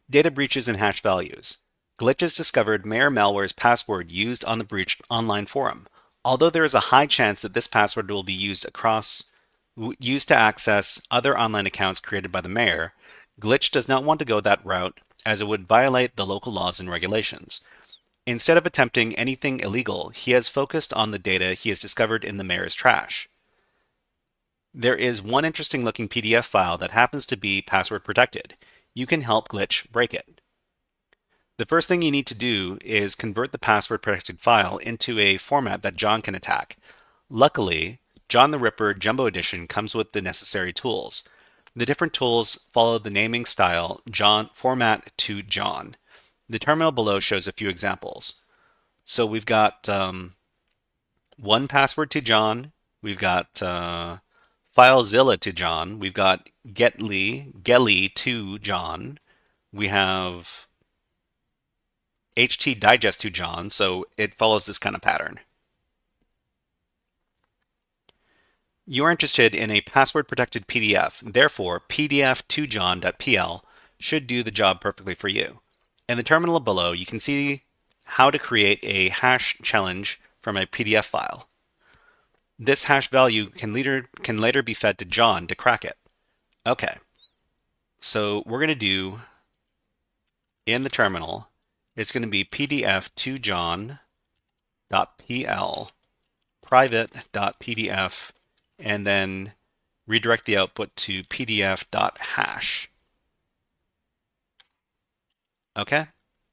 Data breaches and hash values. Glitches discovered malware's password used on the breached online forum. Although there is a high chance that this password will be used to access other online accounts created by the mayor, Glitch does not want to go that route as it would violate the local laws and regulations. Instead of attempting anything illegal, he has focused on the data he has discovered in the mayor's trash. There is one interesting looking PDF file that happens to be password protected. You can help Glitch break it. The first thing you need to do is convert the password protected file into a format that John can attack. Luckily, John the Ripper Jumbo Edition comes with the necessary tools. The different tools follow the naming style format to John. The terminal below shows a few examples. So we've got one password to John. We've got FileZilla to John. We've got Gelly to John. We have HTDigest to John. So it follows this kind of pattern. You're interested in a password-protected PDF. Therefore, pdf2john.pl should do the job perfectly for you. In the terminal below, you can see how to create a hash challenge from a PDF file. This hash value can later be fed to John to crack it. Okay, so we're going to do, in the terminal, it's going to be pdf2john.pl private.pdf, and then redirect the output to pdf.hash. Okay,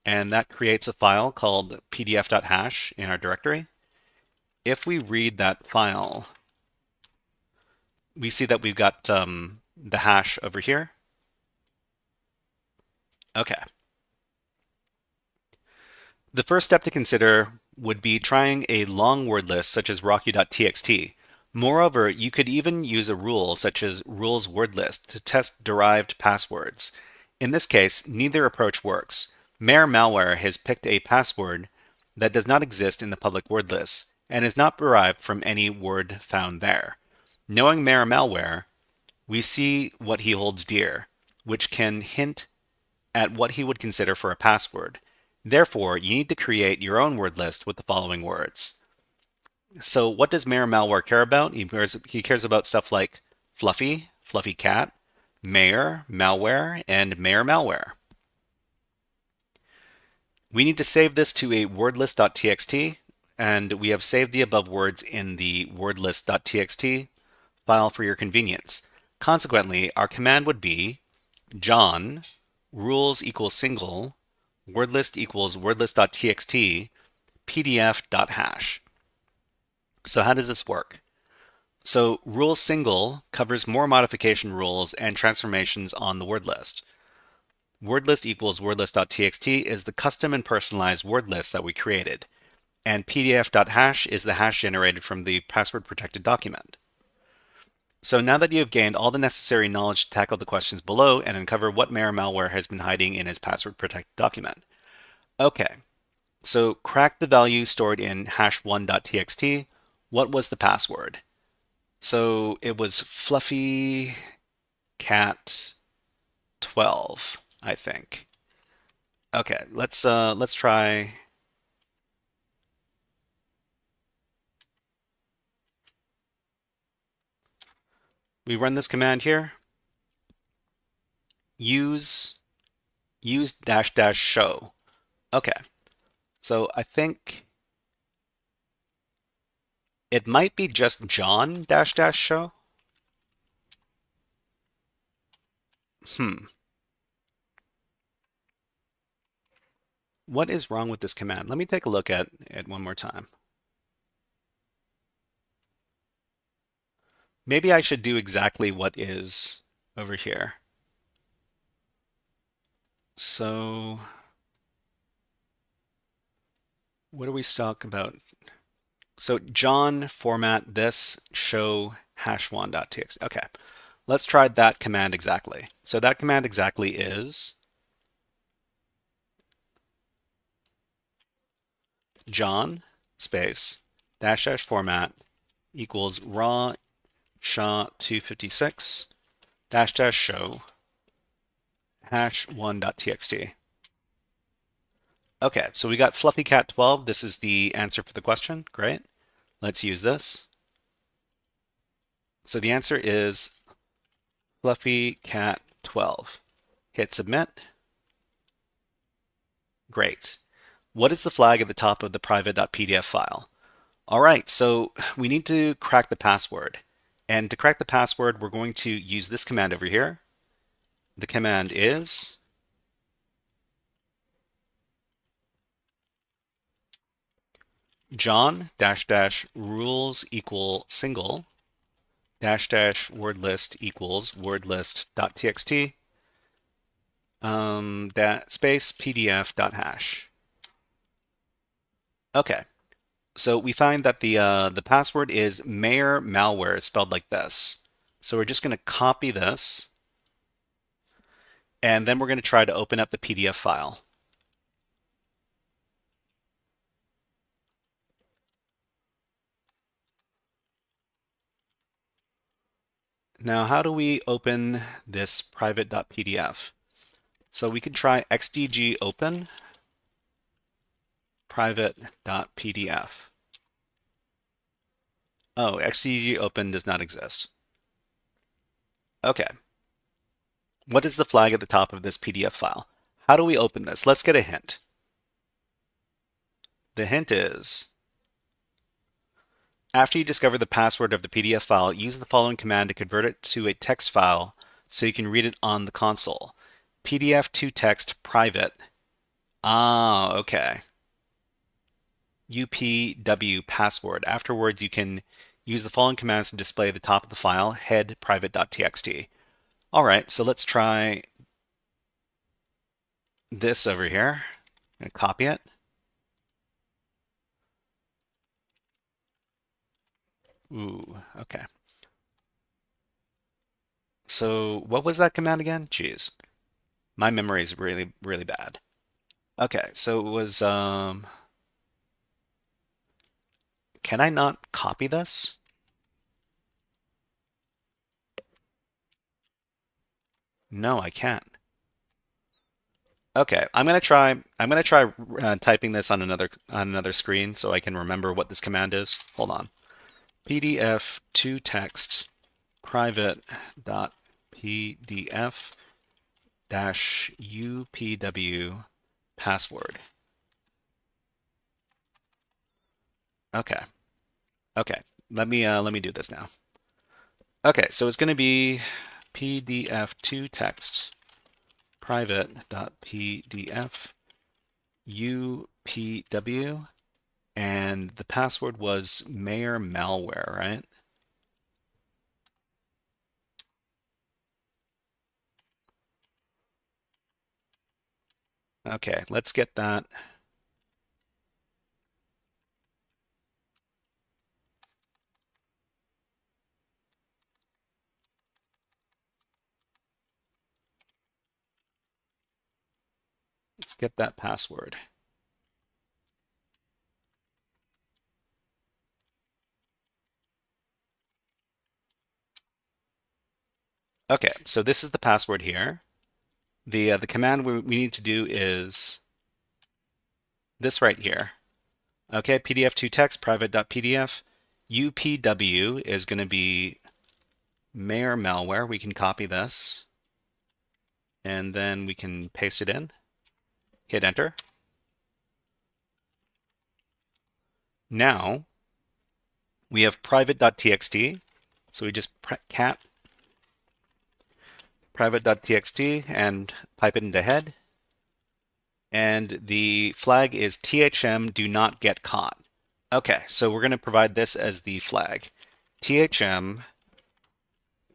and that creates a file called pdf.hash in our directory. If we read that file, we see that we've got the hash over here. Okay. The first step to consider would be trying a long word list such as rocky.txt. Moreover, you could even use a rule such as rules word list to test derived passwords. In this case, neither approach works. Malware has picked a password that does not exist in the public word list and is not derived from any word found there. Knowing malware, we see what he holds dear, which can hint at what he would consider for a password. Therefore, you need to create your own word list with the following words. So what does malware care about? He cares about stuff like fluffy, fluffy cat, mayor, malware, and mayor malware. We need to save this to a wordlist.txt, and we have saved the above words in the wordlist.txt file for your convenience. Consequently, our command would be John rules equals single wordlist equals wordlist.txt pdf.hash. So how does this work? So rule single covers more modification rules and transformations on the word list. Wordlist equals wordlist.txt is the custom and personalized word list that we created, and pdf.hash is the hash generated from the password protected document. So now that you have gained all the necessary knowledge to tackle the questions below and uncover what malware has been hiding in his password protected document. Okay, so crack the value stored in #1.txt. What was the password? So it was Fluffy Cat 12, I think. Okay, let's try. We run this command here. Use dash dash show. Okay, so I think it might be just John dash dash show. Hmm. What is wrong with this command? Let me take a look at it one more time. Maybe I should do exactly what is over here. So what do we talk about? So John format this show hash1.txt. Okay, let's try that command exactly. So that command exactly is John space dash dash format equals raw SHA-256 dash dash show hash1.txt. Okay, so we got Fluffy Cat 12. This is the answer for the question. Great. Let's use this. So the answer is Fluffy Cat 12. Hit submit. Great. What is the flag at the top of the private.pdf file? All right, so we need to crack the password. And to crack the password, we're going to use this command over here. The command is John dash dash rules equal single dash dash word list equals word list.txt that space pdf dot hash. Okay, so we find that the password is mayor malware spelled like this. So we're just going to copy this, and then we're going to try to open up the PDF file. Now, how do we open this private.pdf? So we could try xdg open private.pdf. Oh, xdg open does not exist. Okay. What is the flag at the top of this PDF file? How do we open this? Let's get a hint. The hint is, after you discover the password of the PDF file, use the following command to convert it to a text file so you can read it on the console. PDF to text private. Ah, okay. UPW password. Afterwards, you can use the following commands to display the top of the file, head private.txt. All right, so let's try this over here. I'm going to copy it. Ooh, okay. So what was that command again? Jeez. My memory is really, really bad. Okay, so it was, can I not copy this? No, I can't. Okay, I'm gonna try typing this on another screen so I can remember what this command is. Hold on. PDF to text private dot pdf dash upw password. Okay. Okay. Let me do this now. Okay, so it's going to be pdf to text private.pdf upw, and the password was mayor malware, right? Okay, let's get that. Let's get that password. Okay, so this is the password here. The command we need to do is this right here. Okay, PDF2 text private.pdf. UPW is going to be Mayor malware. We can copy this and then we can paste it in. Hit enter. Now we have private.txt. So we just cat private.txt and pipe it into head. And the flag is THM do not get caught. Okay, so we're going to provide this as the flag. THM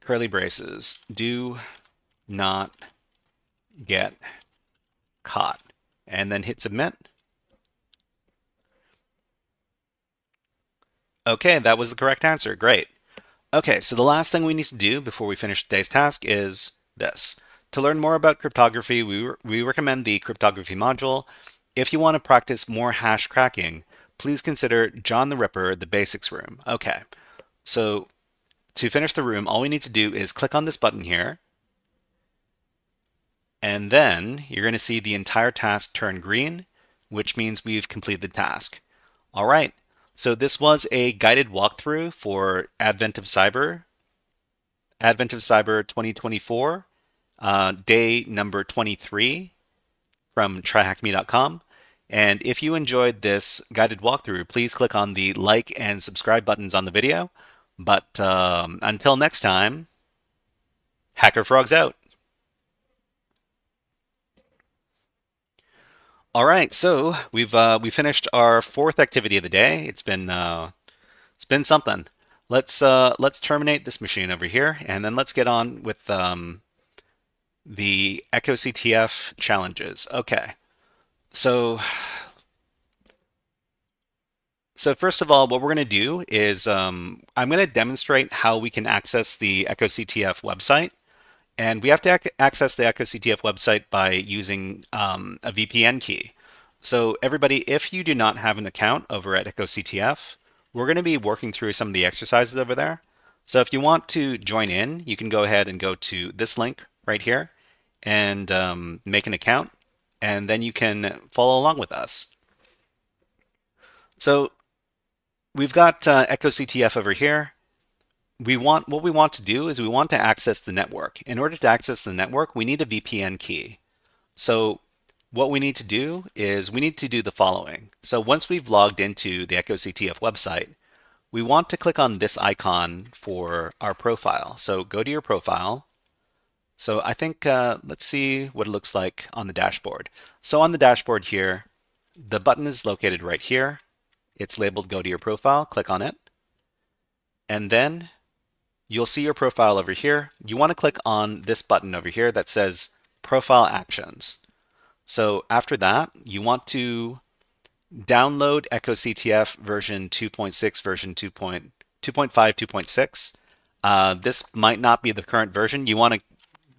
curly braces do not get caught. And then hit submit. Okay, that was the correct answer. Great. Okay, so the last thing we need to do before we finish today's task is this. To learn more about cryptography, we recommend the cryptography module. If you want to practice more hash cracking, please consider John the Ripper, the basics room. Okay, so to finish the room, all we need to do is click on this button here, and then you're going to see the entire task turn green, which means we've completed the task. All right, so this was a guided walkthrough for Advent of Cyber 2024. Day number 23 from TryHackMe.com. And if you enjoyed this guided walkthrough, please click on the like and subscribe buttons on the video. But until next time, HackerFrogs out. All right, so we finished our fourth activity of the day. It's been something. Let's terminate this machine over here, and then let's get on with the echoCTF challenges. Okay, so first of all, what we're going to do is I'm going to demonstrate how we can access the echoCTF website. And we have to access the echoCTF website by using a VPN key. So everybody, if you do not have an account over at echoCTF, we're going to be working through some of the exercises over there. So if you want to join in, you can go ahead and go to this link right here and make an account, and then you can follow along with us. So we've got echoCTF over here. What we want to do is we want to access the network. In order to access the network, we need a VPN key. So what we need to do is we need to do the following. So once we've logged into the echoCTF website, we want to click on this icon for our profile. So go to your profile. So I think, let's see what it looks like on the dashboard. So on the dashboard here, the button is located right here. It's labeled Go to Your Profile. Click on it. And then you'll see your profile over here. You want to click on this button over here that says Profile Actions. So after that, you want to download echoCTF version 2.6, version 2.5, 2.6. This might not be the current version. You want to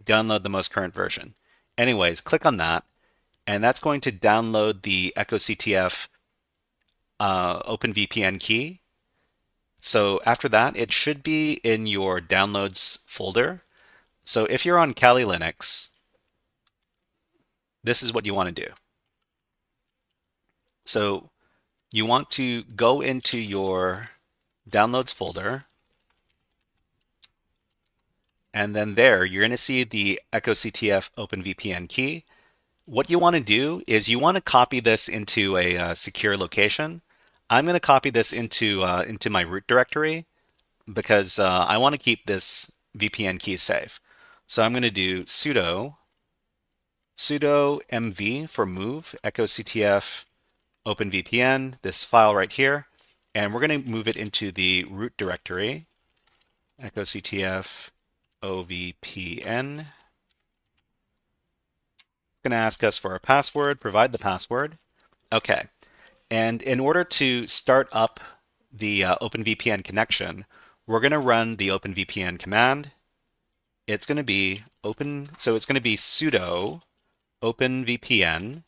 download the most current version. Anyways, click on that, and that's going to download the echoCTF OpenVPN key. So after that, it should be in your downloads folder. So if you're on Kali Linux, this is what you want to do. So you want to go into your downloads folder, and then there you're going to see the echoCTF OpenVPN key. What you want to do is you want to copy this into a secure location. I'm going to copy this into my root directory because I want to keep this VPN key safe. So I'm going to do sudo mv for move echoCTF OpenVPN, this file right here, and we're going to move it into the root directory, echoCTF OVPN. It's going to ask us for a password, provide the password. Okay. And in order to start up the OpenVPN connection, we're going to run the OpenVPN command. It's going to be sudo OpenVPN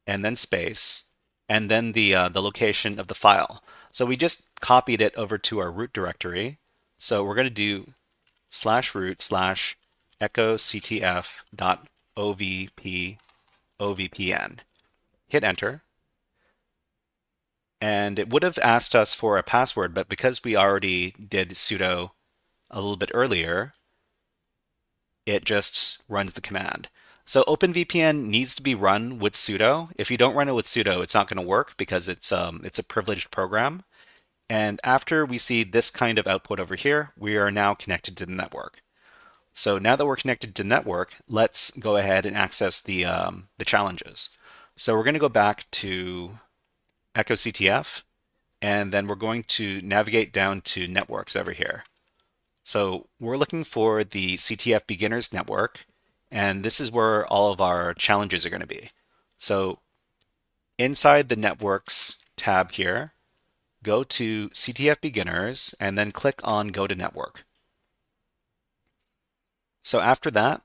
and then space and then the location of the file. So we just copied it over to our root directory. So we're going to do /root/ echoCTF.ovpn. Hit enter. And it would have asked us for a password, but because we already did sudo a little bit earlier, it just runs the command. So OpenVPN needs to be run with sudo. If you don't run it with sudo, it's not going to work because it's a privileged program. And after we see this kind of output over here, we are now connected to the network. So now that we're connected to network, let's go ahead and access the challenges. So we're going to go back to echoCTF, and then we're going to navigate down to networks over here. So we're looking for the CTF beginners network, and this is where all of our challenges are going to be. So inside the networks tab here, go to CTF beginners and then click on go to network. So after that,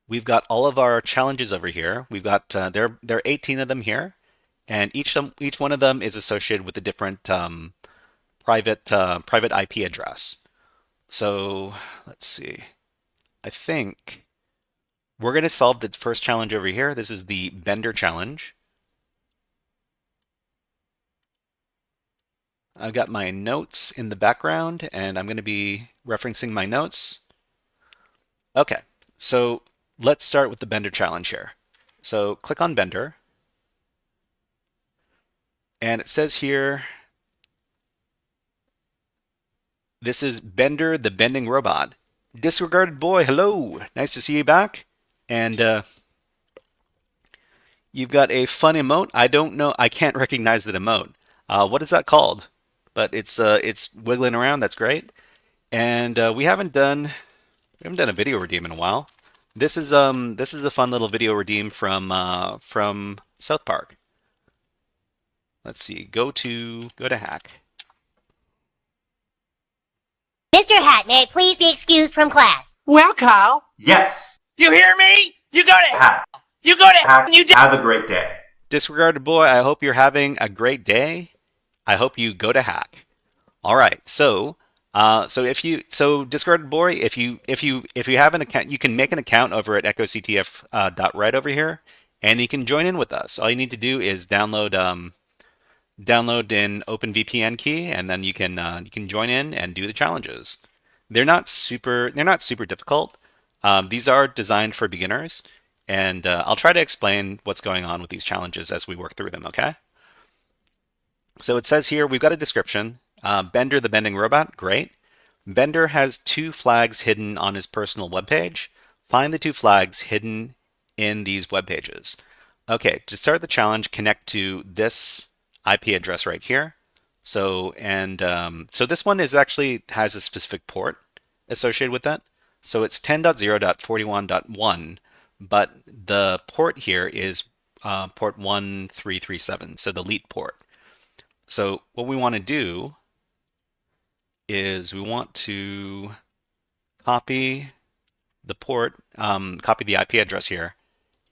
we've got all of our challenges over here. We've got there are 18 of them here, and each one of them is associated with a different private IP address. So let's see. I think we're going to solve the first challenge over here. This is the Bender challenge. I've got my notes in the background, and I'm going to be referencing my notes. Okay, so let's start with the Bender challenge here. So click on Bender, and it says here, this is Bender the Bending Robot. Disregarded boy, hello, nice to see you back. And you've got a fun emote. I don't know, I can't recognize that emote. What is that called? But it's wiggling around. That's great. And we haven't done a video redeem in a while. This is a fun little video redeem from South Park. Let's see. Go to hack. Mr. Hat, may I please be excused from class? Well, Kyle, Yes. you hear me? You go to Hack. You go to Hack. and you Have a great day. Disregarded boy, I hope you're having a great day. I hope you go to hack. All right. So discarded boy, if you have an account, you can make an account over at echoCTF.right over here, and you can join in with us. All you need to do is download an OpenVPN key, and then you can join in and do the challenges. They're not super difficult. These are designed for beginners, and I'll try to explain what's going on with these challenges as we work through them. Okay. So it says here we've got a description. Bender the Bending Robot, great. Bender has 2 flags hidden on his personal webpage. Find the 2 flags hidden in these web pages. Okay, to start the challenge, connect to this IP address right here. So this one actually has a specific port associated with that. So it's 10.0.41.1, but the port here is port 1337, so the LEET port. So what we want to do is we want to copy the port, copy the IP address here,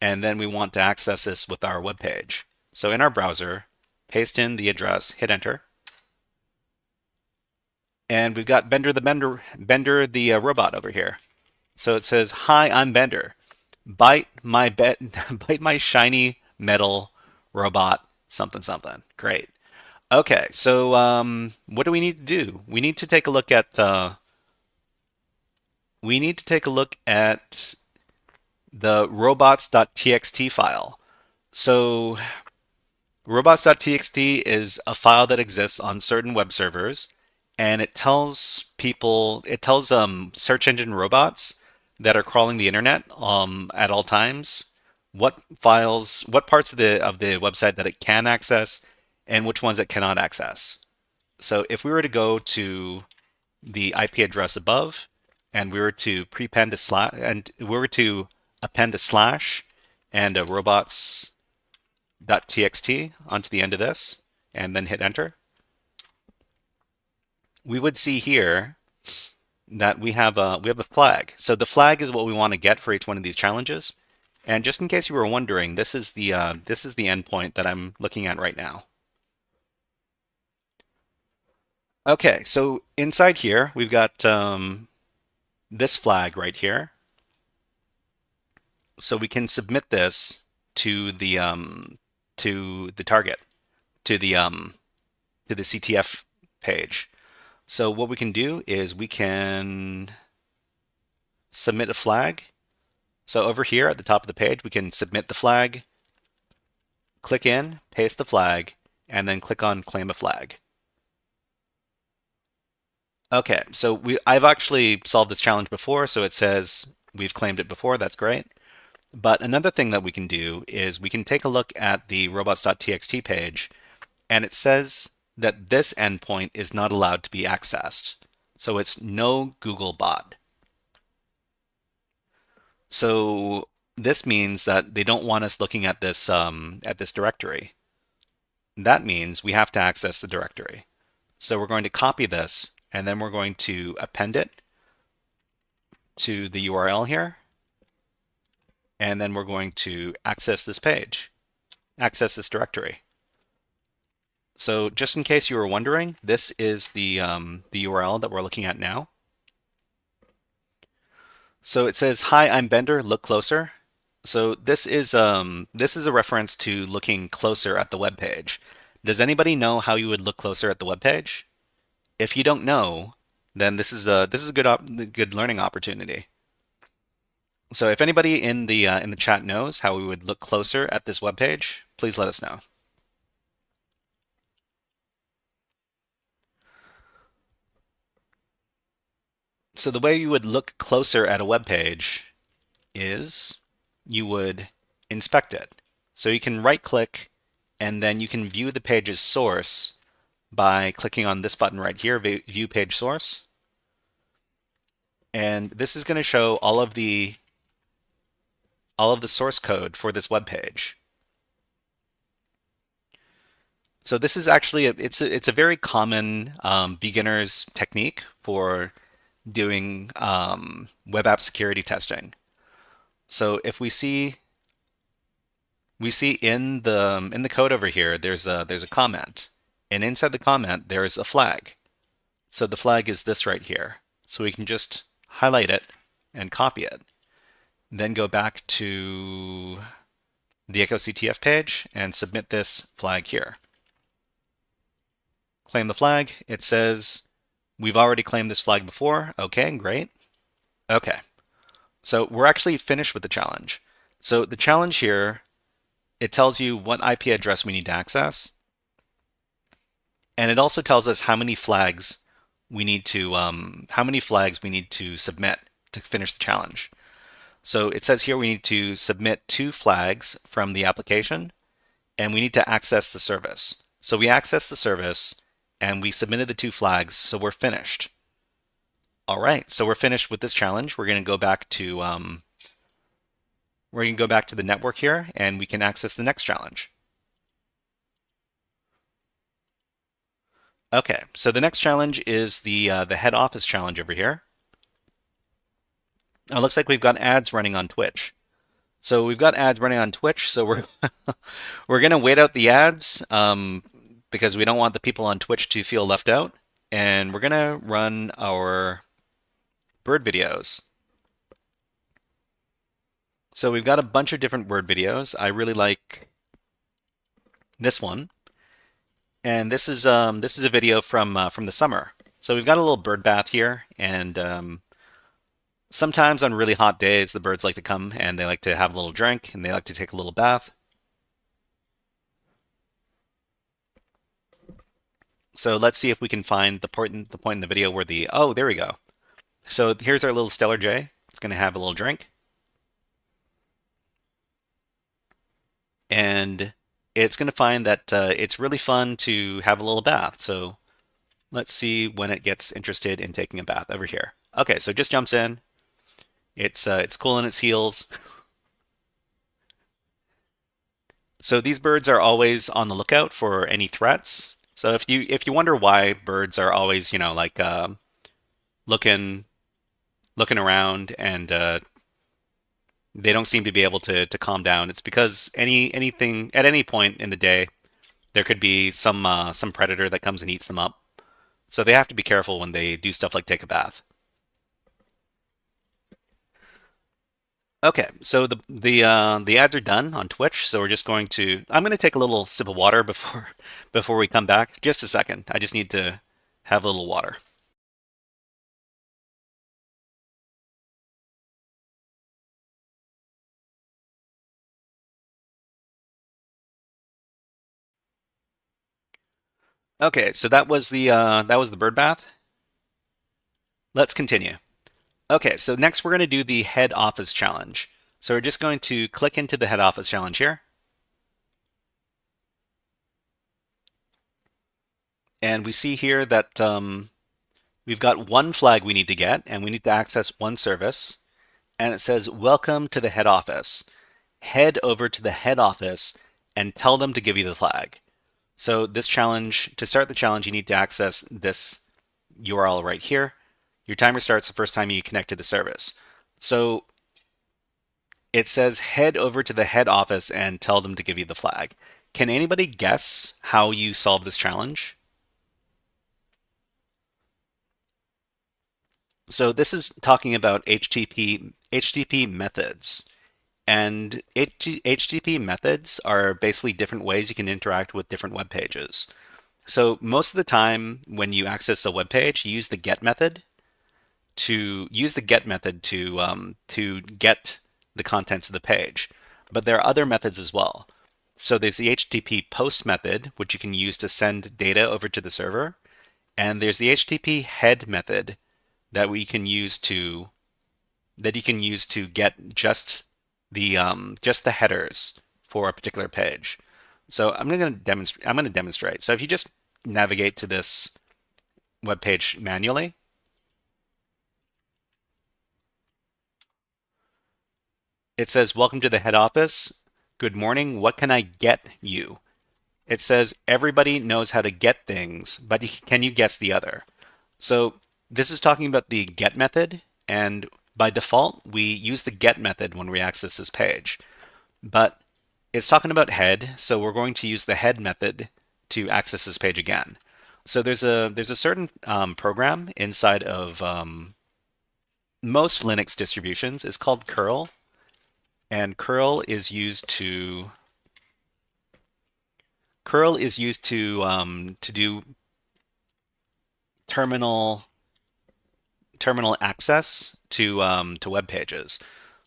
and then we want to access this with our web page. So in our browser, paste in the address, hit enter, and we've got Bender the robot over here. So it says, "Hi, I'm Bender. Bite my shiny metal robot something something." Great. Okay, so what do we need to do? We need to take a look at the robots.txt file. So robots.txt is a file that exists on certain web servers, and it tells search engine robots that are crawling the internet at all times what parts of the website that it can access and which ones it cannot access. So if we were to go to the IP address above, and we were to append a slash and a robots.txt onto the end of this, and then hit enter, we would see here that we have a flag. So the flag is what we want to get for each one of these challenges. And just in case you were wondering, this is the endpoint that I'm looking at right now. Okay, so inside here we've got this flag right here, So we can submit this to the target, to the CTF page. So what we can do is we can submit a flag. So over here at the top of the page, we can submit the flag, click in, paste the flag, and then click on claim a flag. Okay, so I've actually solved this challenge before, so it says we've claimed it before. That's great. But another thing that we can do is we can take a look at the robots.txt page, and it says that this endpoint is not allowed to be accessed. So it's no Google bot. So this means that they don't want us looking at this directory. That means we have to access the directory. So we're going to copy this, and then we're going to append it to the URL here. And then we're going to access this page, access this directory. So just in case you were wondering, this is the URL that we're looking at now. So it says, "Hi, I'm Bender. Look closer." So this is a reference to looking closer at the web page. Does anybody know how you would look closer at the web page? If you don't know, then this is a good learning opportunity. So if anybody in the chat knows how we would look closer at this web page, please let us know. So the way you would look closer at a web page is you would inspect it. So you can right click and then you can view the page's source by clicking on this button right here, View Page Source. And this is going to show all of the source code for this web page. So this is actually it's a very common beginner's technique for doing web app security testing. So if we see in the code over here, there's a comment, and inside the comment there's a flag. So the flag is this right here. So we can just highlight it and copy it. Then go back to the echoCTF page and submit this flag here. Claim the flag. It says we've already claimed this flag before. Okay, great. Okay, so we're actually finished with the challenge. So the challenge here, it tells you what IP address we need to access, and it also tells us how many flags we need to submit to finish the challenge. So it says here we need to submit 2 flags from the application, and we need to access the service. So we access the service, and we submitted the 2 flags, so we're finished. All right, so we're finished with this challenge. We're going to go back to the network here, and we can access the next challenge. Okay, so the next challenge is the head office challenge over here. It looks like we've got ads running on Twitch. So we've got ads running on Twitch, so we're going to wait out the ads because we don't want the people on Twitch to feel left out. And we're going to run our bird videos. So we've got a bunch of different bird videos. I really like this one. And this is a video from the summer. So we've got a little bird bath here, and sometimes on really hot days, the birds like to come and they like to have a little drink and they like to take a little bath. So let's see if we can find the point in the video where oh, there we go. So here's our little Stellar Jay. It's going to have a little drink. And it's going to find that it's really fun to have a little bath. So let's see when it gets interested in taking a bath over here. Okay, so it just jumps in. It's cooling its heels. So these birds are always on the lookout for any threats. So if you wonder why birds are always, like looking around and they don't seem to be able to calm down, it's because anything at any point in the day there could be some predator that comes and eats them up. So they have to be careful when they do stuff like take a bath. Okay, so the ads are done on Twitch, so we're just going to. I'm going to take a little sip of water before before we come back. Just a second. I just need to have a little water. Okay, so that was the bird bath. Let's continue. Okay, so next we're going to do the head office challenge. So we're just going to click into the head office challenge here. And we see here that we've got one flag we need to get, and we need to access one service. And it says, welcome to the head office. Head over to the head office and tell them to give you the flag. So this challenge, to start the challenge, you need to access this URL right here. Your timer starts the first time you connect to the service. So it says head over to the head office and tell them to give you the flag. Can anybody guess how you solve this challenge? So this is talking about HTTP methods. And HTTP methods are basically different ways you can interact with different web pages. So most of the time when you access a web page, you use the get method to get the contents of the page. But there are other methods as well. So there's the HTTP post method, which you can use to send data over to the server. And there's the HTTP head method that you can use to get just the headers for a particular page. So I'm going to demonstrate. So if you just navigate to this web page manually, it says, welcome to the head office. Good morning. What can I get you? It says everybody knows how to get things, but can you guess the other? So this is talking about the get method, and by default, we use the get method when we access this page. But it's talking about head, so we're going to use the head method to access this page again. So there's a certain program inside of most Linux distributions. It's called curl, and curl is used to do terminal access to web pages.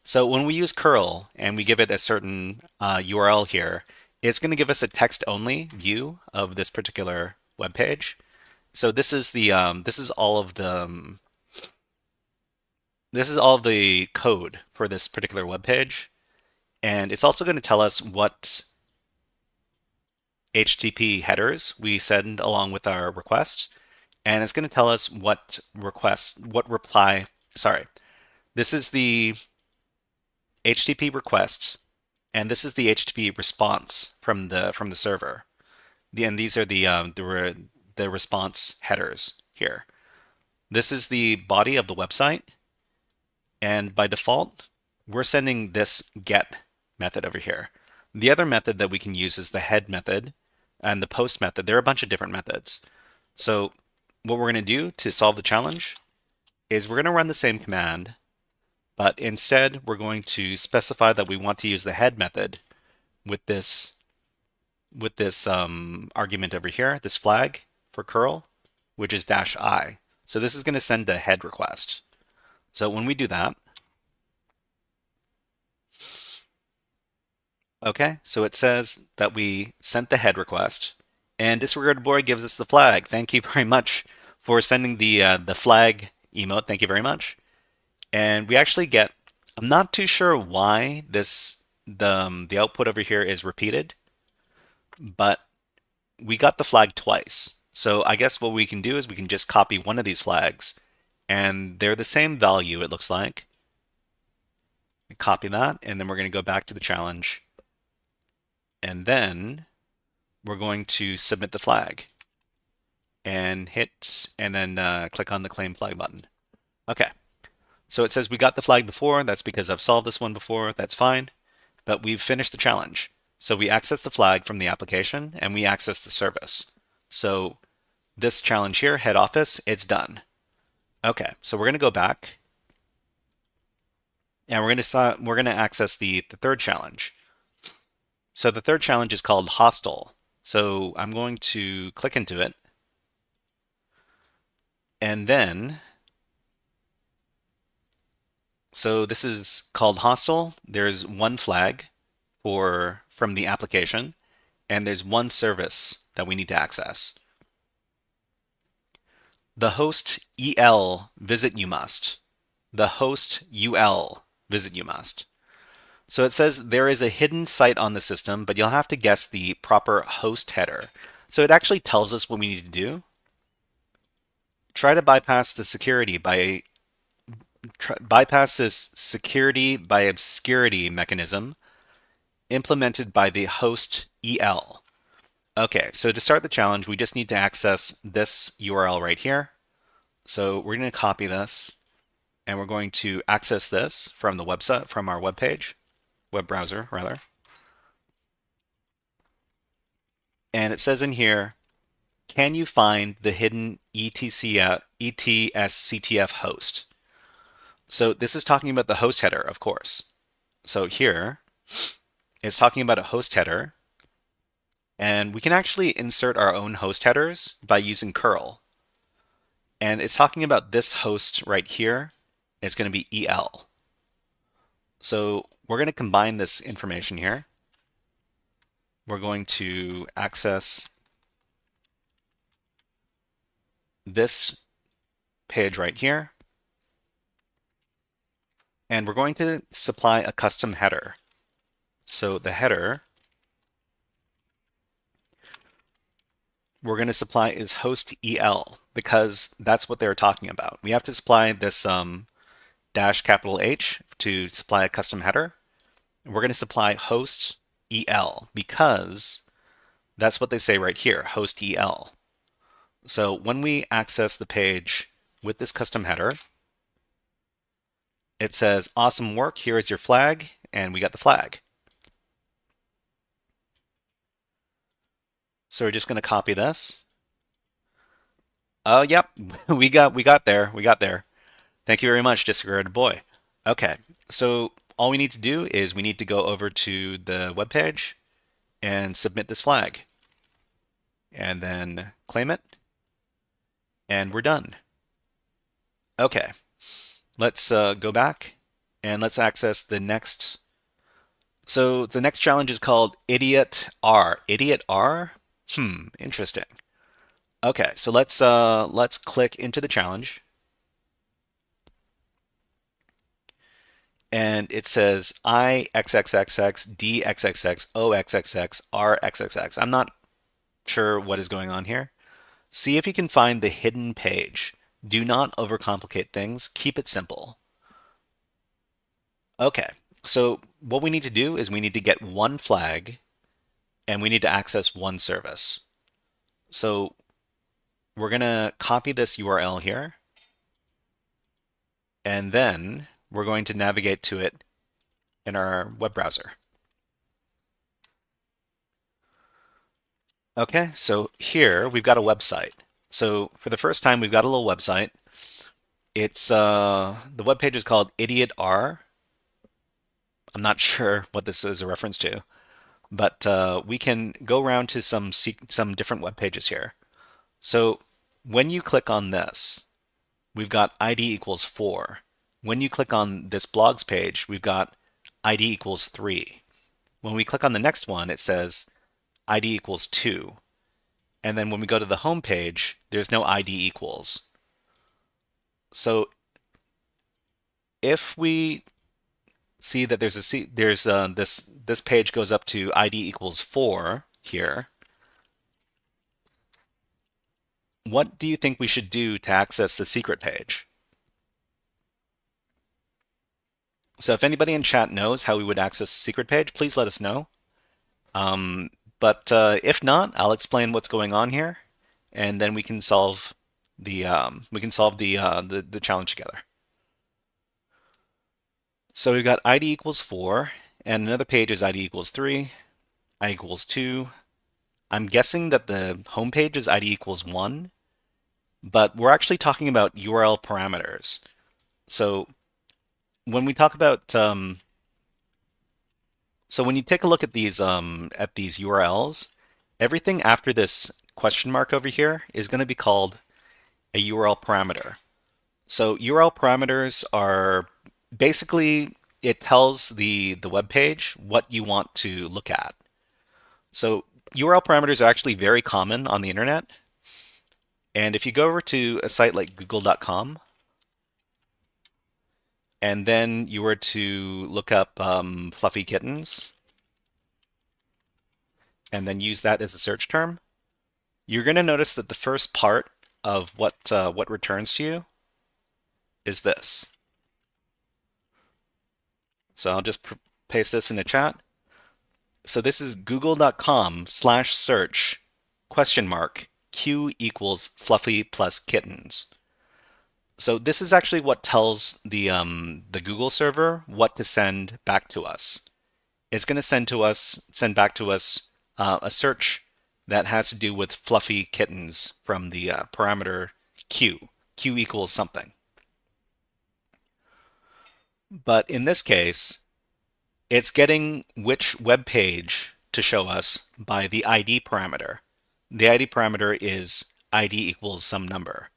So when we use curl and we give it a certain URL here, it's going to give us a text-only view of this particular web page. So this is all of the code for this particular web page, and it's also going to tell us what HTTP headers we send along with our request, and it's going to tell us this is the HTTP request, and this is the HTTP response from the server. And these are the response headers here. This is the body of the website, and by default, we're sending this get method over here. The other method that we can use is the head method and the post method. There are a bunch of different methods. So what we're going to do to solve the challenge is we're going to run the same command, but instead we're going to specify that we want to use the head method with this argument over here, this flag for curl, which is -i. So this is going to send a head request. So when we do that, okay, so it says that we sent the head request, and Disregarded Boy gives us the flag. Thank you very much for sending the flag emote. Thank you very much. And we actually get, I'm not too sure why the output over here is repeated, but we got the flag twice. So I guess what we can do is we can just copy one of these flags, and they're the same value, it looks like. Copy that, and then we're going to go back to the challenge, and then we're going to submit the flag and then click on the claim flag button. Okay, so it says we got the flag before. That's because I've solved this one before. That's fine, but we've finished the challenge. So we access the flag from the application and we access the service. So this challenge here, head office, it's done. Okay, so we're going to go back And we're gonna access the third challenge. So the third challenge is called hostile. So I'm going to click into it, and then so this is called hostile. There's one flag from the application, and there's one service that we need to access. The host EL visit you must. The host UL visit you must. So it says there is a hidden site on the system, but you'll have to guess the proper host header. So it actually tells us what we need to do. Try to bypass this security by obscurity mechanism implemented by the host EL. Okay, so to start the challenge, we just need to access this URL right here. So we're going to copy this, and we're going to access this from the website, from our web page, web browser rather. And it says in here, can you find the hidden ETSCTF host? So this is talking about the host header, of course. So here, it's talking about a host header, and we can actually insert our own host headers by using curl. And it's talking about this host right here. It's going to be EL. So we're going to combine this information here. We're going to access this page right here. And we're going to supply a custom header. So the header we're going to supply is host EL, because that's what they're talking about. We have to supply this dash capital H to supply a custom header. We're going to supply host EL because that's what they say right here, host EL. So when we access the page with this custom header, it says, awesome work, here is your flag, and we got the flag. So we're just going to copy this. Oh, yep, we got there. Thank you very much, disregarded boy. Okay, so all we need to do is we need to go over to the web page and submit this flag, and then claim it, and we're done. Okay, let's go back and let's access the next. So the next challenge is called Idiot R. Idiot R? Interesting. Okay, so let's click into the challenge. And it says I XXXX D XXX O XXX R XXX. I'm not sure what is going on here. See if you can find the hidden page. Do not overcomplicate things. Keep it simple. Okay, so what we need to do is we need to get one flag, and we need to access one service. So we're going to copy this URL here, and then we're going to navigate to it in our web browser. Okay, so here we've got a website. So for the first time, we've got a little website. It's the web page is called Idiot R. I'm not sure what this is a reference to, but we can go around to some different web pages here. So when you click on this, we've got ID equals 4. When you click on this blogs page, we've got ID equals 3. When we click on the next one, it says ID equals 2. And then when we go to the home page, there's no ID equals. So if we see that there's this page goes up to ID equals 4 here, what do you think we should do to access the secret page? So if anybody in chat knows how we would access the secret page, please let us know. But if not, I'll explain what's going on here, and then we can solve the challenge together. So we've got ID equals 4, and another page is ID equals 3, ID equals 2. I'm guessing that the home page is ID equals 1, but we're actually talking about URL parameters. So when we talk about so when you take a look at these URLs, everything after this question mark over here is going to be called a URL parameter. So URL parameters are basically, it tells the web page what you want to look at. So URL parameters are actually very common on the internet. And if you go over to a site like google.com, and then you were to look up fluffy kittens, and then use that as a search term, you're going to notice that the first part of what returns to you is this. So I'll just paste this in the chat. So this is google.com/search Q equals fluffy plus kittens. So this is actually what tells the Google server what to send back to us. It's going to send back to us a search that has to do with fluffy kittens from the parameter Q equals something. But in this case, it's getting which web page to show us by the ID parameter. The ID parameter is ID equals some number.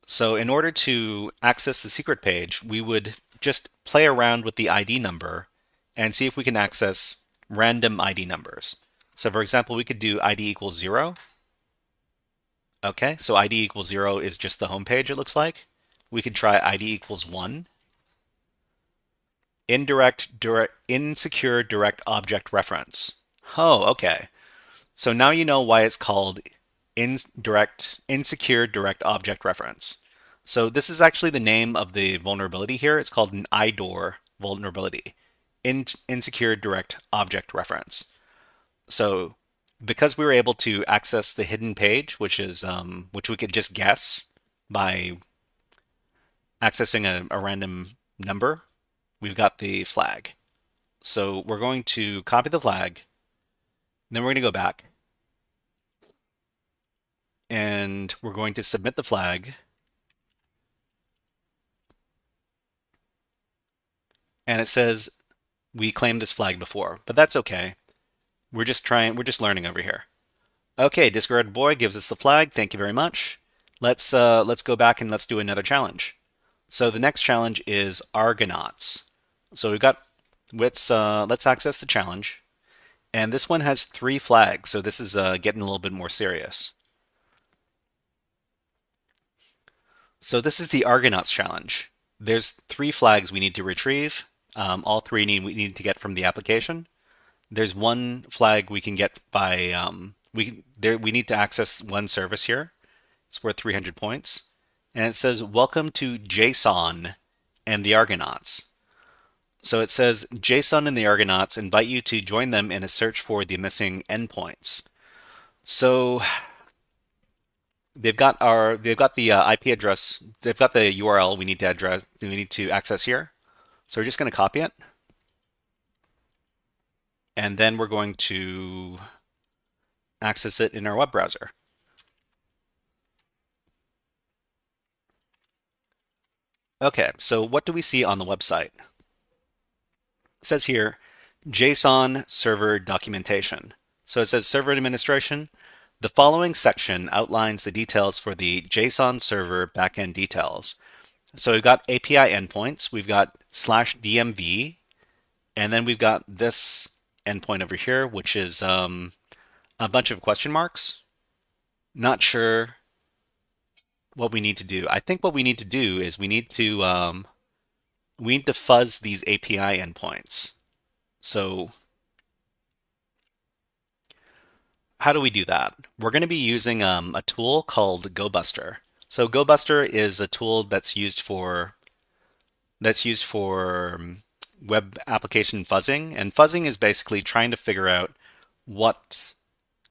So in order to access the secret page, we would just play around with the ID number and see if we can access random ID numbers. So for example, we could do ID equals 0. Okay, so ID equals 0 is just the home page, it looks like. We could try ID equals 1. Insecure direct object reference. Oh, okay. So now you know why it's called insecure direct object reference. So this is actually the name of the vulnerability here. It's called an IDOR vulnerability, insecure direct object reference. So because we were able to access the hidden page, which we could just guess by accessing a random number, we've got the flag. So we're going to copy the flag, then we're going to go back, and we're going to submit the flag. And it says we claimed this flag before, but that's okay. We're just learning over here. Okay, Discarded Boy gives us the flag. Thank you very much. Let's go back and let's do another challenge. So the next challenge is Argonauts. So let's access the challenge. And this one has 3 flags, so this is getting a little bit more serious. So this is the Argonauts challenge. There's 3 flags we need to retrieve. All 3 we need to get from the application. There's 1 flag we can get by we need to access 1 service here. It's worth 300 points, and it says welcome to JSON and the Argonauts. So it says JSON and the Argonauts invite you to join them in a search for the missing endpoints. So they've got the IP address. They've got the URL we need to access here. So we're just going to copy it. And then we're going to access it in our web browser. Okay, so what do we see on the website? It says here, JSON server documentation. So it says server administration. The following section outlines the details for the JSON server backend details. So we've got API endpoints, we've got /DMV, and then we've got this endpoint over here, which is a bunch of question marks. Not sure what we need to do. I think what we need to do is we need to fuzz these API endpoints. So how do we do that? We're going to be using a tool called GoBuster. So GoBuster is a tool that's used for web application fuzzing, and fuzzing is basically trying to figure out what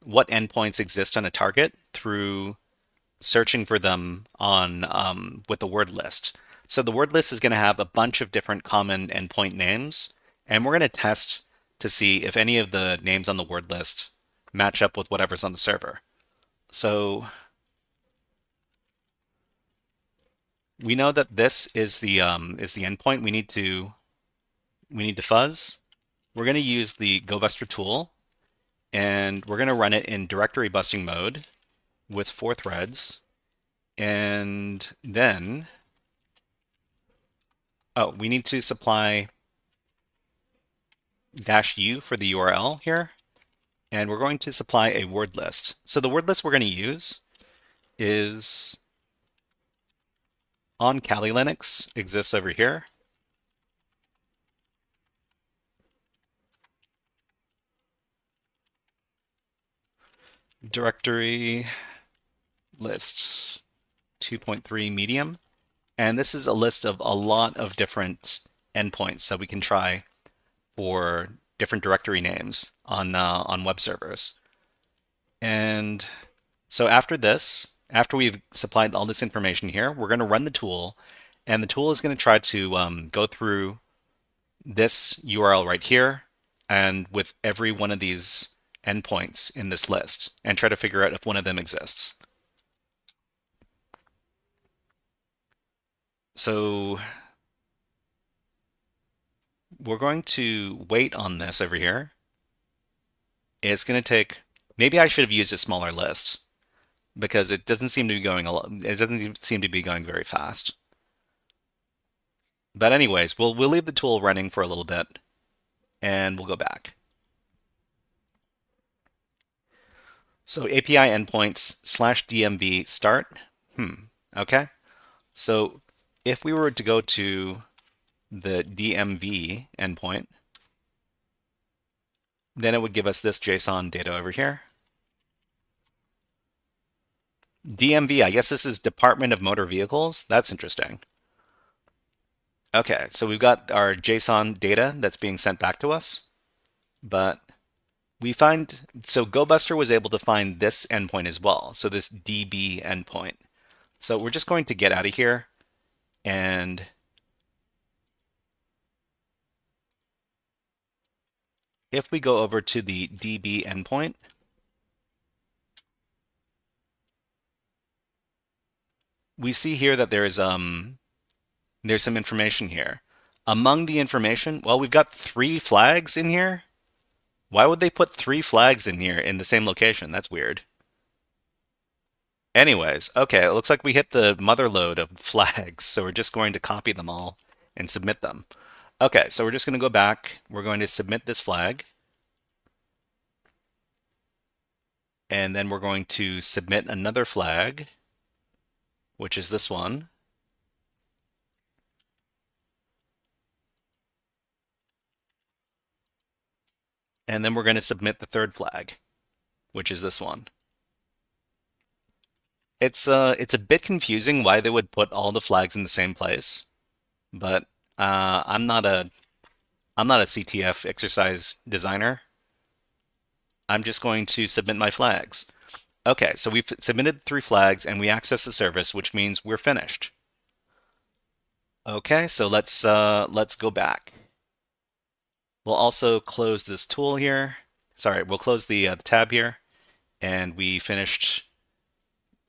endpoints exist on a target through searching for them on with the word list. So the word list is going to have a bunch of different common endpoint names, and we're going to test to see if any of the names on the word list match up with whatever's on the server. So we know that this is the endpoint we need to fuzz. We're going to use the GoBuster tool, and we're going to run it in directory busting mode with 4 threads. And then, oh, we need to supply -u for the URL here, and we're going to supply a word list. So the word list we're going to use is on Kali Linux, exists over here. Directory lists 2.3 medium. And this is a list of a lot of different endpoints that we can try for different directory names on web servers. And so after this, after we've supplied all this information here, we're going to run the tool, and the tool is going to try to go through this URL right here and with every one of these endpoints in this list and try to figure out if one of them exists. So we're going to wait on this over here. It's going to take, maybe I should have used a smaller list because it doesn't seem to be going it doesn't seem to be going very fast. But anyways, we'll leave the tool running for a little bit and we'll go back. So API endpoints /DMV start. Okay. So if we were to go to the DMV endpoint, then it would give us this JSON data over here. DMV, I guess this is Department of Motor Vehicles. That's interesting. Okay, so we've got our JSON data that's being sent back to us, but we find, so GoBuster was able to find this endpoint as well, so this DB endpoint. So we're just going to get out of here, and if we go over to the DB endpoint, we see here that there's some information here. Among the information, well, we've got 3 flags in here. Why would they put 3 flags in here in the same location? That's weird. Anyways, okay, it looks like we hit the mother load of flags, so we're just going to copy them all and submit them. Okay, so we're just going to go back. We're going to submit this flag. And then we're going to submit another flag, which is this one. And then we're going to submit the third flag, which is this one. It's a bit confusing why they would put all the flags in the same place, but I'm not a CTF exercise designer. I'm just going to submit my flags. Okay, so we've submitted 3 flags and we access the service, which means we're finished. Okay, so let's go back. We'll also close this tool here. Sorry, we'll close the tab here, and we finished.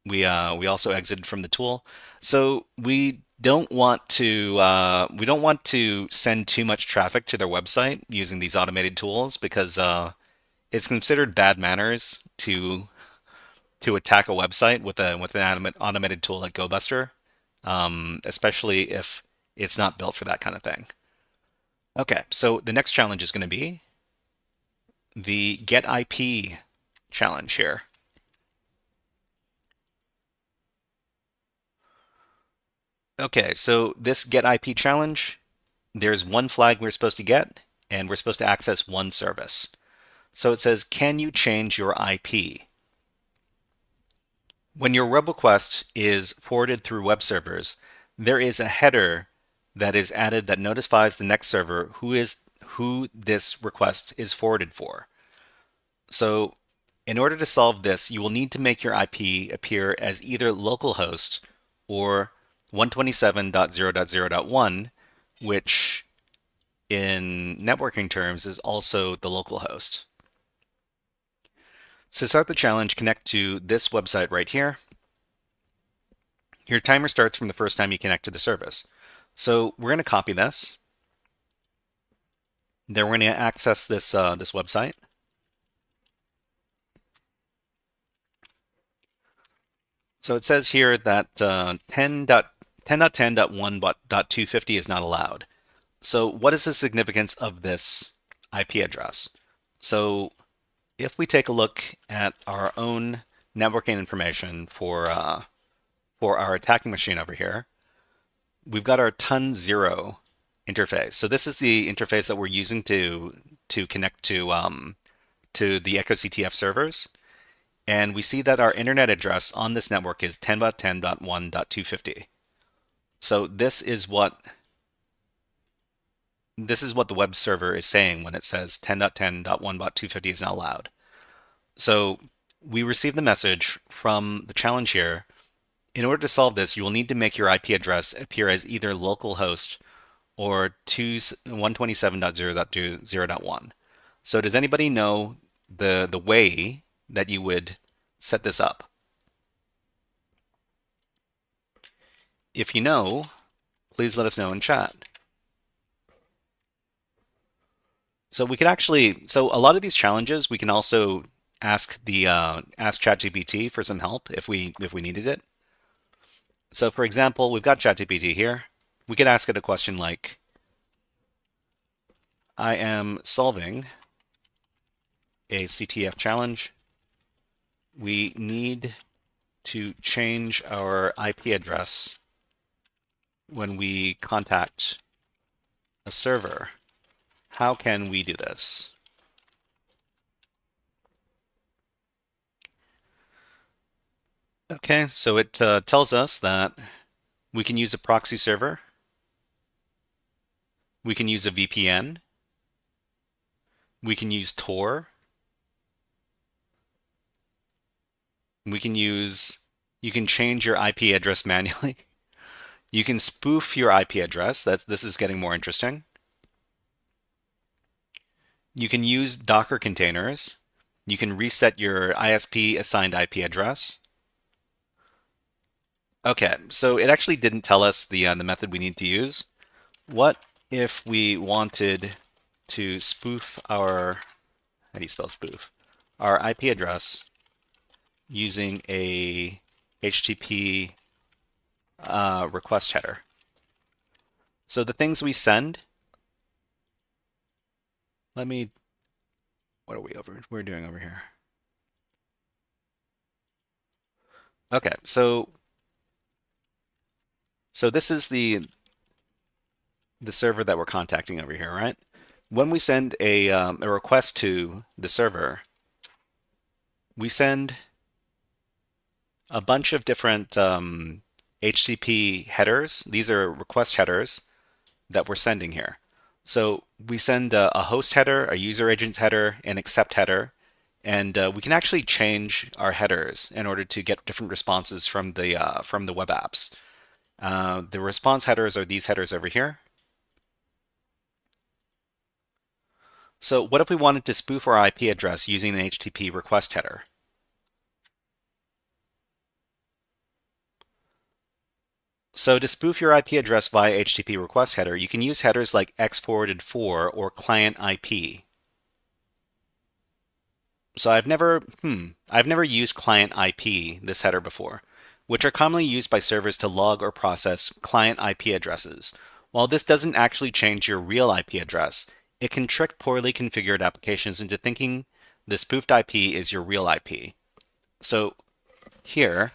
We also exited from the tool. So we don't want to send too much traffic to their website using these automated tools because it's considered bad manners to attack a website with an automated tool like GoBuster, especially if it's not built for that kind of thing. Okay, so the next challenge is going to be the get IP challenge here. Okay, so this get IP challenge, there's 1 flag we're supposed to get, and we're supposed to access 1 service. So it says, can you change your IP? When your web request is forwarded through web servers, there is a header that is added that notifies the next server who this request is forwarded for. So in order to solve this, you will need to make your IP appear as either localhost or 127.0.0.1, which in networking terms is also the localhost. To start the challenge, connect to this website right here. your timer starts from the first time you connect to the service. So we're going to copy this. Then we're going to access this this website. So it says here that 10.10.1.250 is not allowed. So what is the significance of this IP address? So if we take a look at our own networking information for our attacking machine over here, we've got our ton 0 interface. So this is the interface that we're using to connect to the echoCTF servers. And we see that our internet address on this network is 10.10.1.250. So this is what the web server is saying when it says 10.10.1.250 is not allowed. So we receive the message from the challenge here. In order to solve this, you will need to make your IP address appear as either localhost or 127.0.0.1. So does anybody know the way that you would set this up? If you know, please let us know in chat. So we could actually, so a lot of these challenges, we can also ask ChatGPT for some help if we needed it. So for example, we've got ChatGPT here. We could ask it a question like, I am solving a CTF challenge. We need to change our IP address when we contact a server. How can we do this? Okay, so it tells us that we can use a proxy server. We can use a VPN. We can use Tor. You can change your IP address manually. You can spoof your IP address. This is getting more interesting. You can use Docker containers. You can reset your ISP assigned IP address. Okay, so it actually didn't tell us the method we need to use. What if we wanted to spoof our, how do you spell spoof? Our IP address using a HTTP request header. So the things we send, what are we're doing over here? Okay, so this is the server that we're contacting over here, right? When we send a request to the server, we send a bunch of different HTTP headers. These are request headers that we're sending here. So we send a host header, a user agent header, an accept header, and we can actually change our headers in order to get different responses from the web apps. The response headers are these headers over here. So what if we wanted to spoof our IP address using an HTTP request header? So to spoof your IP address via HTTP request header, you can use headers like xforwarded4 or client IP. So I've never used client IP, this header, before, which are commonly used by servers to log or process client IP addresses. While this doesn't actually change your real IP address, it can trick poorly configured applications into thinking the spoofed IP is your real IP. So here,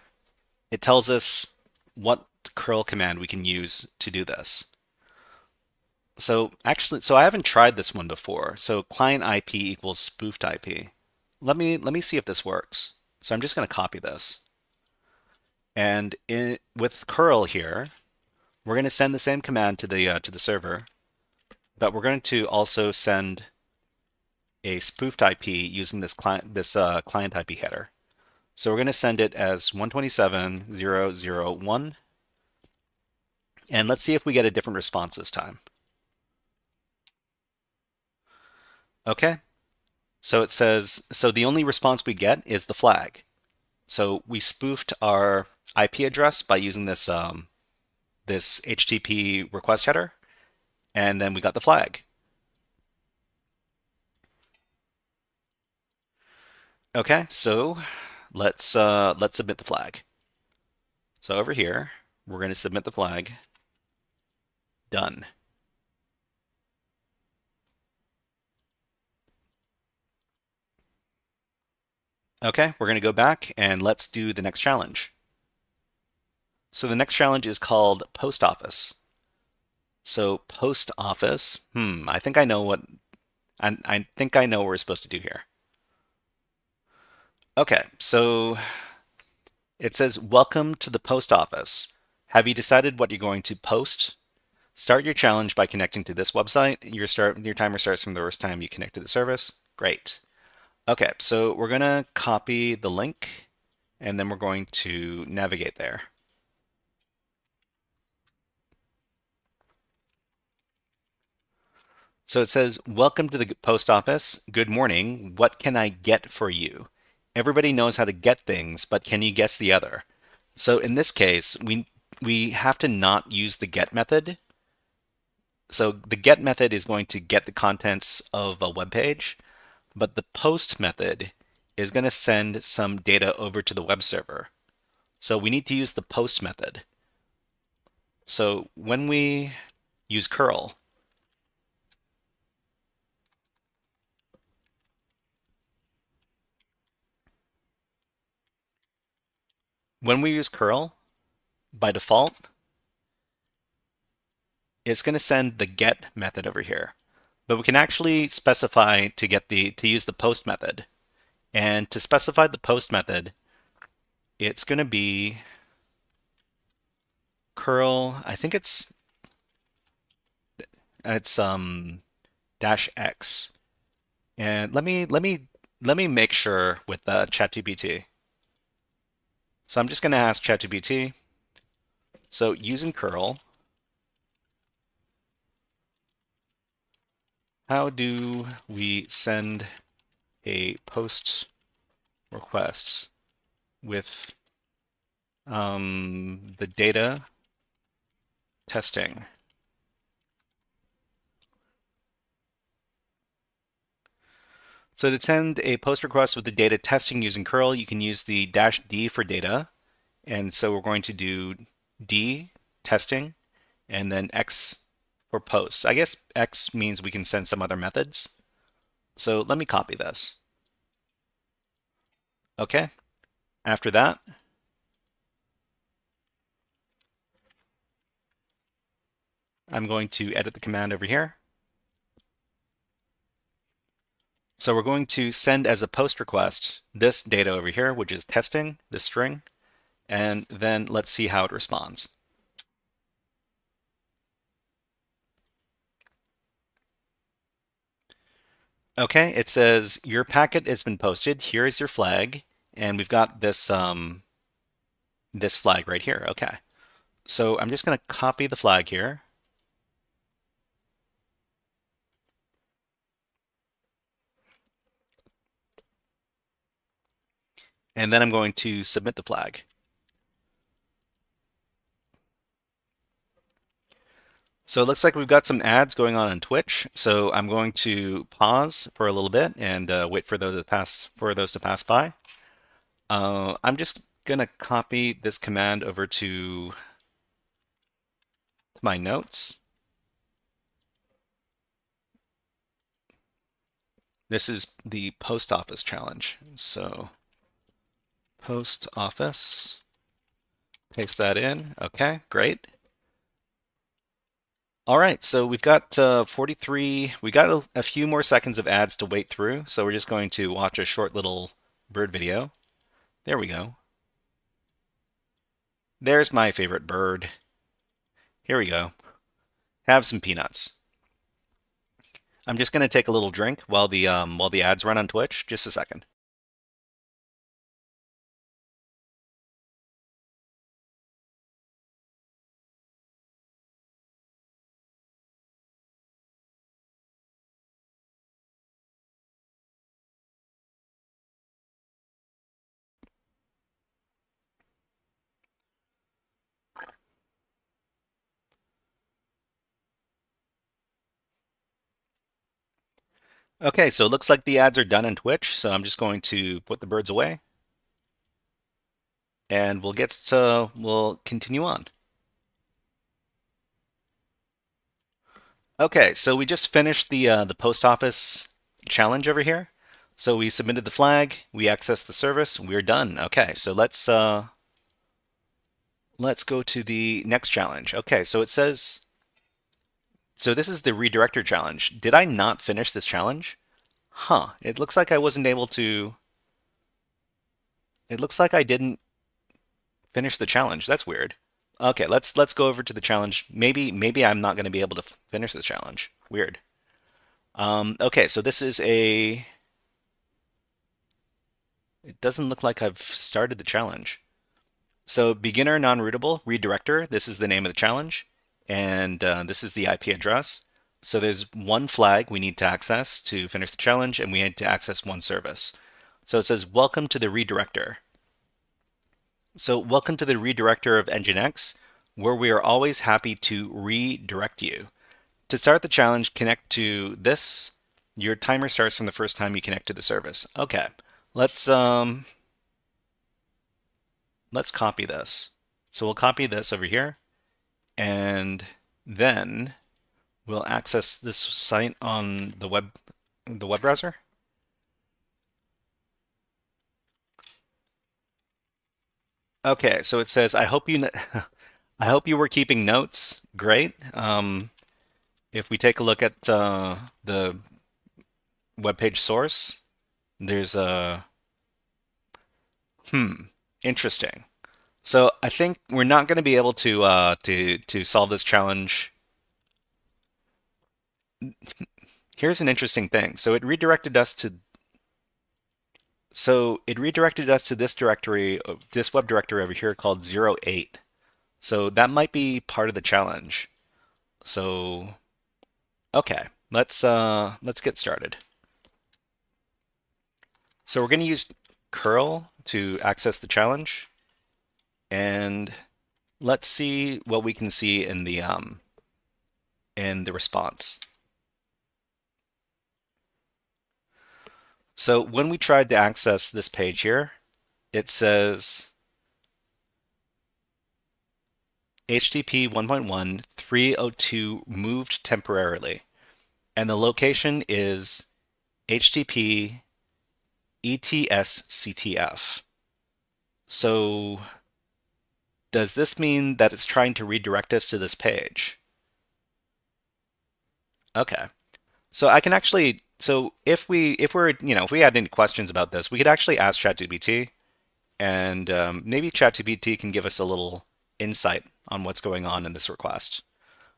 it tells us what curl command we can use to do this. So actually, I haven't tried this one before. So client IP equals spoofed IP. Let me see if this works. So I'm just going to copy this. And with curl here, we're going to send the same command to the server, but we're going to also send a spoofed IP using this client IP header. So we're going to send it as 127.0.0.1. And let's see if we get a different response this time. Okay. So it says, so the only response we get is the flag. So we spoofed our IP address by using this HTTP request header, and then we got the flag. Okay, so let's submit the flag. So over here, we're going to submit the flag. Done. Okay, we're going to go back and let's do the next challenge. So the next challenge is called Post Office. So Post Office, I think I know what I think I know what we're supposed to do here. Okay, so it says, "Welcome to the post office. Have you decided what you're going to post? Start your challenge by connecting to this website. Your timer starts from the first time you connect to the service." Great. Okay, so we're gonna copy the link and then we're going to navigate there. So it says, "Welcome to the post office. Good morning. What can I get for you?" Everybody knows how to get things, but can you guess the other? So in this case, we have to not use the get method. So the get method is going to get the contents of a web page, but the post method is going to send some data over to the web server. So we need to use the post method. So when we use curl, by default, it's going to send the get method over here. But we can actually specify to use the post method. And to specify the post method, it's going to be curl, I think it's -x. And let me make sure with ChatGPT. So I'm just going to ask ChatGPT. So using curl, how do we send a post request with the data testing? So to send a post request with the data testing using curl, you can use the -d for data. And so we're going to do D testing and then X for posts. I guess X means we can send some other methods. So let me copy this. Okay. After that, I'm going to edit the command over here. So we're going to send as a post request this data over here, which is testing, this string, and then let's see how it responds. Okay, it says your packet has been posted. Here is your flag, and we've got this this flag right here. Okay, so I'm just going to copy the flag here. And then I'm going to submit the flag. So it looks like we've got some ads going on Twitch. So I'm going to pause for a little bit and wait for those to pass by. I'm just gonna copy this command over to my notes. This is the post office challenge. So post office, paste that in. Okay, great. All right, so we've got 43. We got a few more seconds of ads to wait through. So we're just going to watch a short little bird video. There we go. There's my favorite bird. Here we go. Have some peanuts. I'm just going to take a little drink while the ads run on Twitch. Just a second. Okay, so it looks like the ads are done in Twitch, so I'm just going to put the birds away, and we'll continue on. Okay, so we just finished the post office challenge over here. So we submitted the flag, we accessed the service, we're done. Okay, so let's go to the next challenge. Okay, so it says, so this is the redirector challenge. Did I not finish this challenge? Huh, it looks like I wasn't able to, it looks like I didn't finish the challenge. That's weird. Okay, let's go over to the challenge. Maybe I'm not going to be able to finish this challenge. Weird. Okay, so this is a, it doesn't look like I've started the challenge. So beginner non-rootable redirector, this is the name of the challenge, and this is the IP address. So there's one flag we need to access to finish the challenge, and we need to access one service. So it says, welcome to the redirector. So welcome to the redirector of Nginx, where we are always happy to redirect you. To start the challenge, connect to this. Your timer starts from the first time you connect to the service. Okay, let's copy this. So we'll copy this over here, and then we'll access this site on the web browser. Okay, so it says, I hope you I hope you were keeping notes. Great. If we take a look at the web page source, there's a interesting. So I think we're not going to be able to solve this challenge. Here's an interesting thing. So it redirected us to this directory, this web directory over here called 08. So that might be part of the challenge. So okay, let's get started. So we're going to use curl to access the challenge, and let's see what we can see in the response. So when we tried to access this page here, it says HTTP 1.1 302 moved temporarily, and the location is HTTP ETSCTF. So does this mean that it's trying to redirect us to this page? Okay. So I can actually, so if we had any questions about this, we could actually ask ChatGPT, and maybe ChatGPT can give us a little insight on what's going on in this request.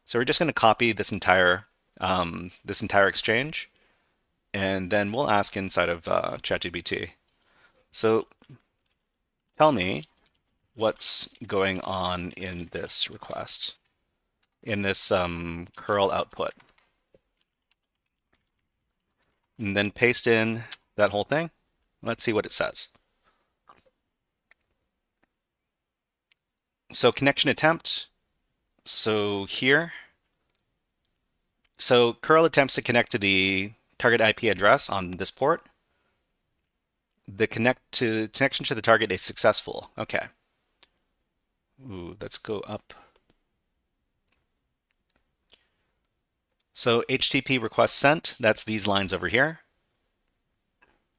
So we're just going to copy this entire exchange, and then we'll ask inside of ChatGPT. So tell me what's going on in this request, in this curl output. And then paste in that whole thing. Let's see what it says. So connection attempt. So here. So curl attempts to connect to the target IP address on this port. The connection to the target is successful. Okay. Ooh, let's go up. So HTTP request sent, that's these lines over here.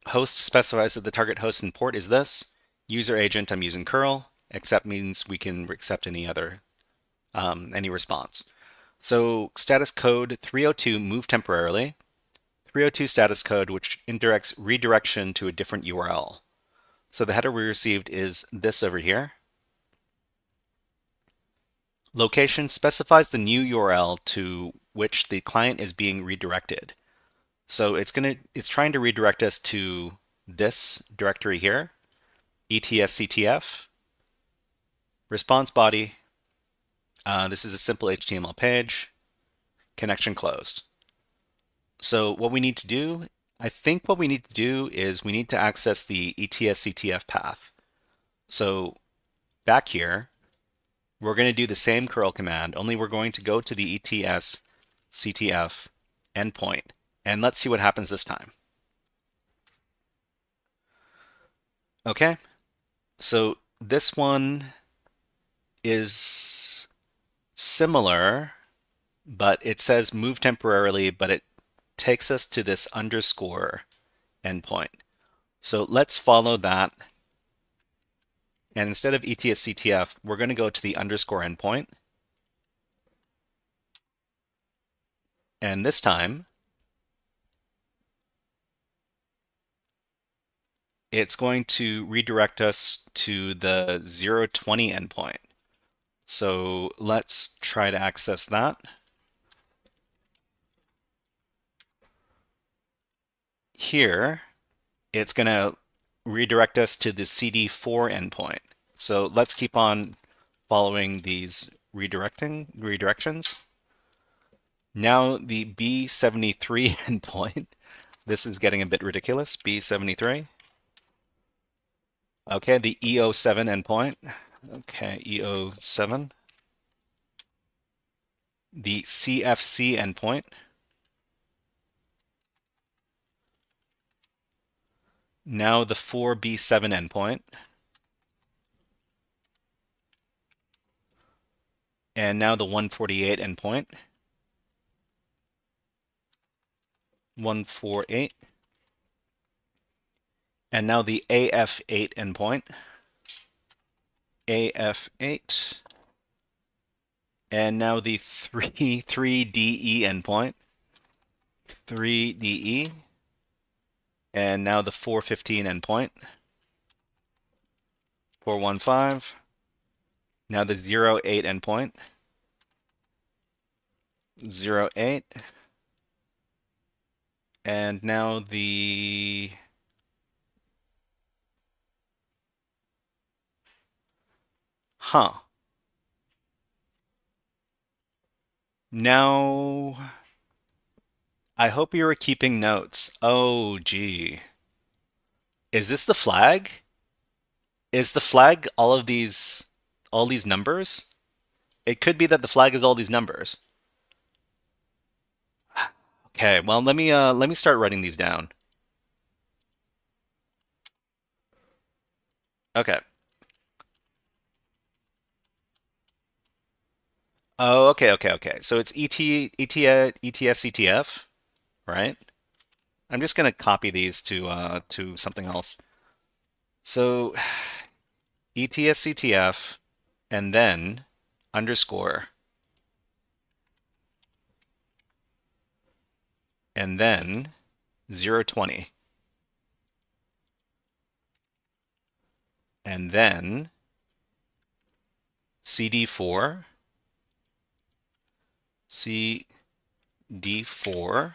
Host specifies that the target host and port is this. User agent, I'm using curl. Accept means we can accept any other, any response. So status code 302 move temporarily. 302 status code, which indirects redirection to a different URL. So the header we received is this over here. Location specifies the new URL to which the client is being redirected. So it's trying to redirect us to this directory here, ETSCTF, response body. This is a simple HTML page, connection closed. So what we need to do, I think what we need to do is we need to access the ETSCTF path. So back here, we're going to do the same curl command, only we're going to go to the ETSCTF endpoint, And let's see what happens this time. Okay, so this one is similar, but it says move temporarily, but it takes us to this underscore endpoint. So let's follow that. And instead of ETSCTF, we're going to go to the underscore endpoint. And this time, it's going to redirect us to the 020 endpoint. So let's try to access that. Here, it's going to redirect us to the CD4 endpoint. So let's keep on following these redirections. Now the B73 endpoint. This is getting a bit ridiculous. B73. Okay, the EO7 endpoint. Okay, EO7. The CFC endpoint. Now the 4B7 endpoint. And now the 148 endpoint. 148. And now the AF8 endpoint. AF8. And now the 3DE endpoint. 3DE. And now the 415 endpoint. 415. Now the 08 endpoint. 08. And now the Now, I hope you were keeping notes. Oh, gee. Is this the flag? Is the flag all these numbers? It could be that the flag is all these numbers. Okay, well, let me start writing these down. Okay. Oh, okay. So it's ETSCTF, right? I'm just gonna copy these to something else. So ETSCTF and then underscore and then 020 and then CD4 CD4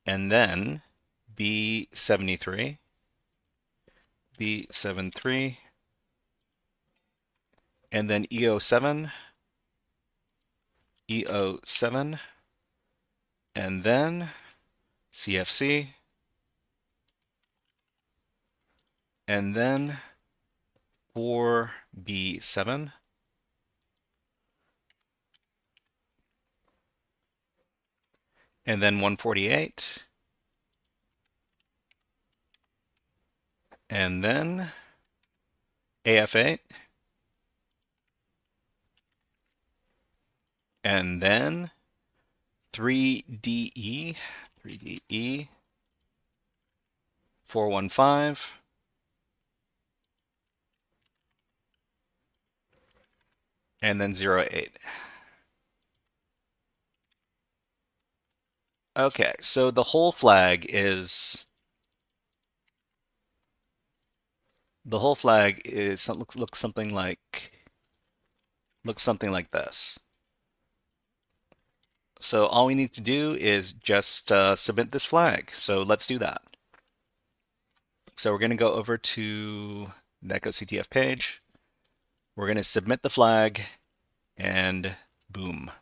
and then B73 B73 and then EO7 EO7 and then CFC and then 4B7 and then 148 and then AF8 and then 3DE 415 and then 08. Okay, so the whole flag looks something like this. So all we need to do is just submit this flag. So let's do that. So we're going to go over to the echoCTF page. We're going to submit the flag and boom.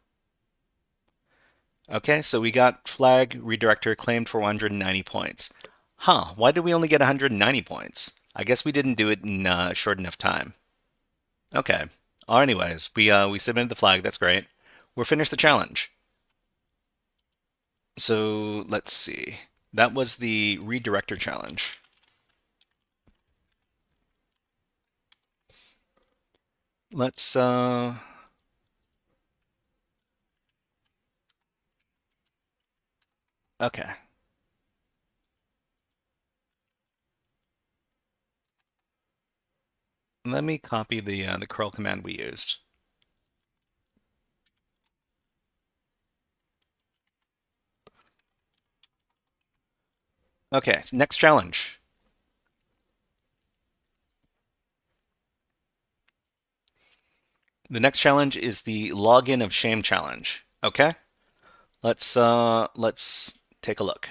Okay, so we got flag redirector claimed for 190 points. Why did we only get 190 points? I guess we didn't do it in a short enough time. Okay. Anyways, we submitted the flag. That's great. We're finished the challenge. So let's see. That was the redirector challenge. Let's okay. Let me copy the curl command we used. Okay, next challenge. The next challenge is the login of shame challenge. Okay? Let's take a look.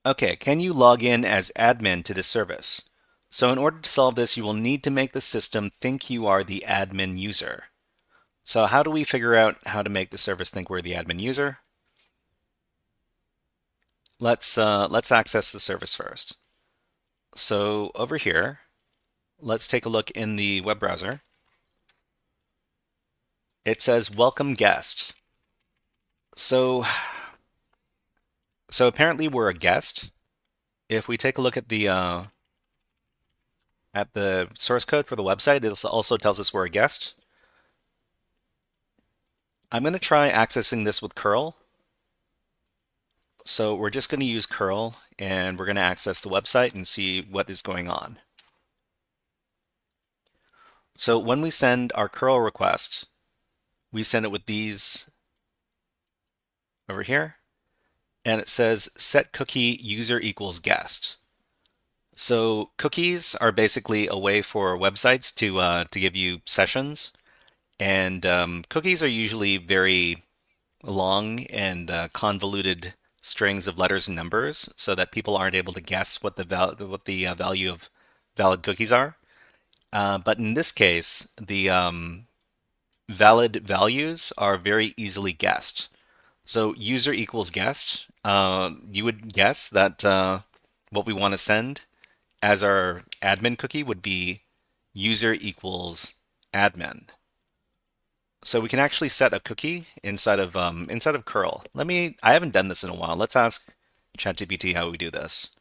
Okay, can you log in as admin to this service? So in order to solve this, you will need to make the system think you are the admin user. So how do we figure out how to make the service think we're the admin user? Let's access the service first. So over here, let's take a look in the web browser. It says welcome guest. So apparently we're a guest. If we take a look at the source code for the website, it also tells us we're a guest. I'm going to try accessing this with curl. So we're just going to use curl and we're going to access the website and see what is going on. So when we send our curl request, we send it with these over here, and it says set cookie user equals guest. So cookies are basically a way for websites to give you sessions, and cookies are usually very long and convoluted strings of letters and numbers, so that people aren't able to guess what the value of valid cookies are. But in this case, the valid values are very easily guessed. So user equals guest. You would guess that what we want to send as our admin cookie would be user equals admin. So we can actually set a cookie inside of curl. I haven't done this in a while. Let's ask ChatGPT how we do this.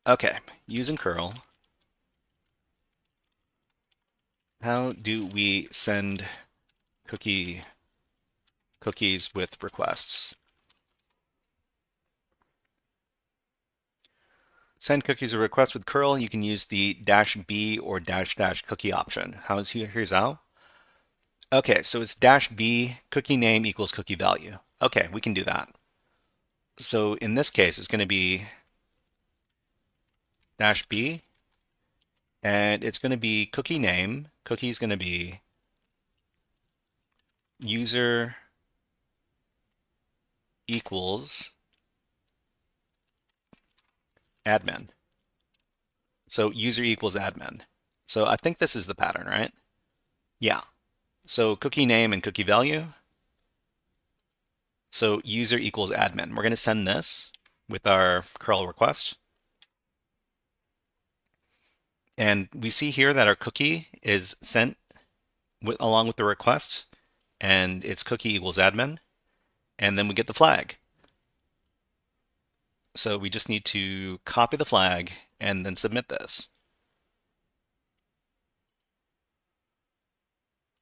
Okay, using curl. How do we send cookies with requests? Send cookies or requests with curl. You can use the -b or -- cookie option. Here's how. Okay, so it's -b cookie name equals cookie value. Okay, we can do that. So in this case, it's going to be -b, and it's going to be cookie name. Cookie is going to be user equals admin. So user equals admin. So I think this is the pattern, right? Yeah. So cookie name and cookie value. So user equals admin. We're going to send this with our curl request. And we see here that our cookie is sent along with the request, and it's cookie equals admin. And then we get the flag. So we just need to copy the flag and then submit this.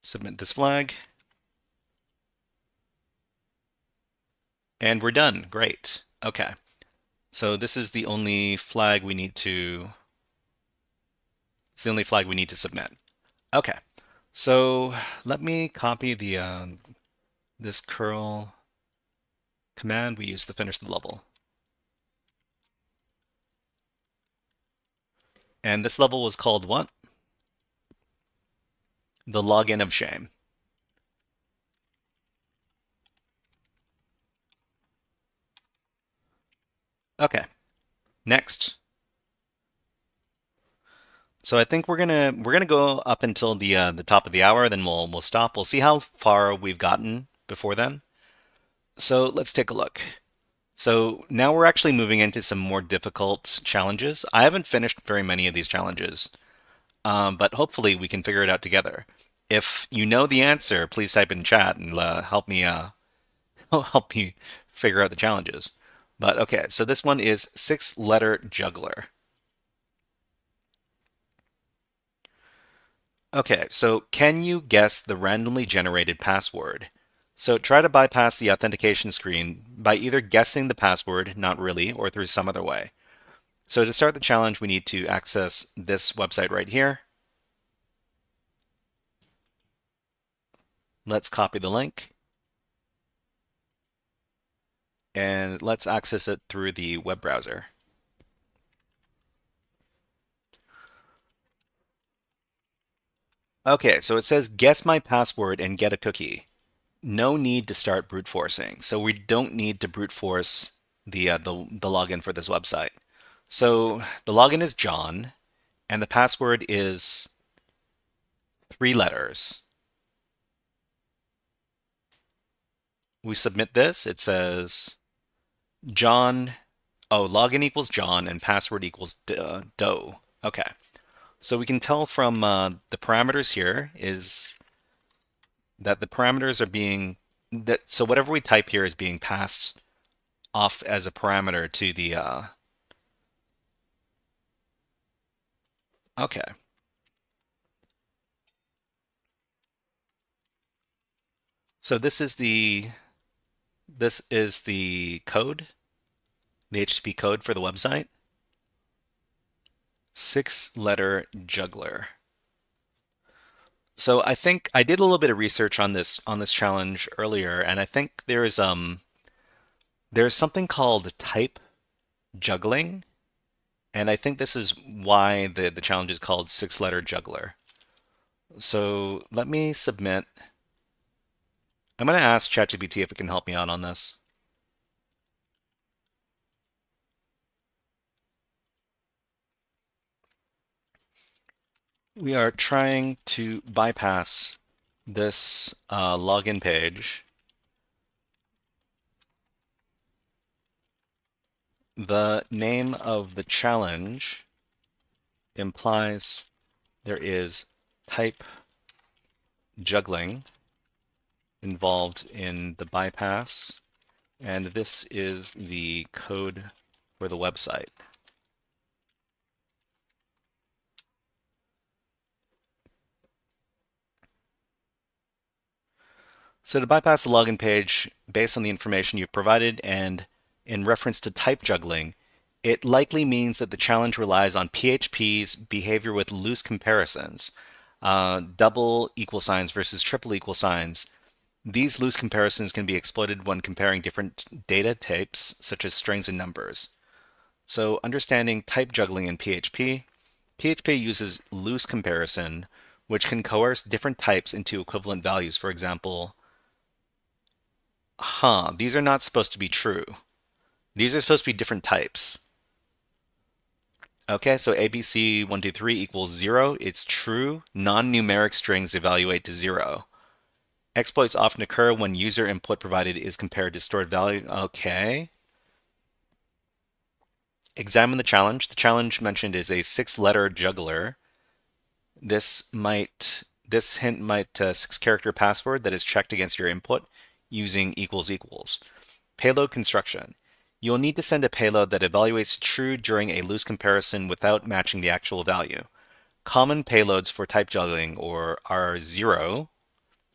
Submit this flag. And we're done. Great. Okay. So this is the only flag we need to submit. Okay. So let me copy this curl command we used to finish the level. And this level was called what? The login of shame. Okay. Next. So I think we're gonna go up until the top of the hour, then we'll stop. We'll see how far we've gotten before then. So let's take a look. So now we're actually moving into some more difficult challenges. I haven't finished very many of these challenges, but hopefully we can figure it out together. If you know the answer, please type in chat and help me help me figure out the challenges. But okay, so this one is 6-letter juggler. Okay, so can you guess the randomly generated password? So try to bypass the authentication screen by either guessing the password, not really, or through some other way. So to start the challenge, we need to access this website right here. Let's copy the link. And let's access it through the web browser. Okay, so it says guess my password and get a cookie. No need to start brute forcing. So we don't need to brute force the login for this website. So the login is John, and the password is 3 letters. We submit this. It says John. Oh, login equals John and password equals Doe. Okay. So we can tell from the parameters here is that the parameters are being so whatever we type here is being passed off as a parameter to the okay. So this is the code, the HTTP code for the website. 6-letter juggler. So I think I did a little bit of research on this challenge earlier, and I think there's something called type juggling, and I think this is why the challenge is called 6-letter juggler. So let me submit. I'm going to ask ChatGPT if it can help me out on this. We are trying to bypass this login page. The name of the challenge implies there is type juggling involved in the bypass, and this is the code for the website. So to bypass the login page based on the information you've provided and in reference to type juggling, it likely means that the challenge relies on PHP's behavior with loose comparisons, double equal signs versus triple equal signs. These loose comparisons can be exploited when comparing different data types, such as strings and numbers. So understanding type juggling in PHP, PHP uses loose comparison, which can coerce different types into equivalent values. For example, these are not supposed to be true. These are supposed to be different types. Okay, so ABC123 equals 0. It's true. Non-numeric strings evaluate to 0. Exploits often occur when user input provided is compared to stored value. Okay. Examine the challenge. The challenge mentioned is a 6-letter juggler. This hint might 6-character password that is checked against your input using equals equals. Payload construction. You'll need to send a payload that evaluates true during a loose comparison without matching the actual value. Common payloads for type juggling are 0,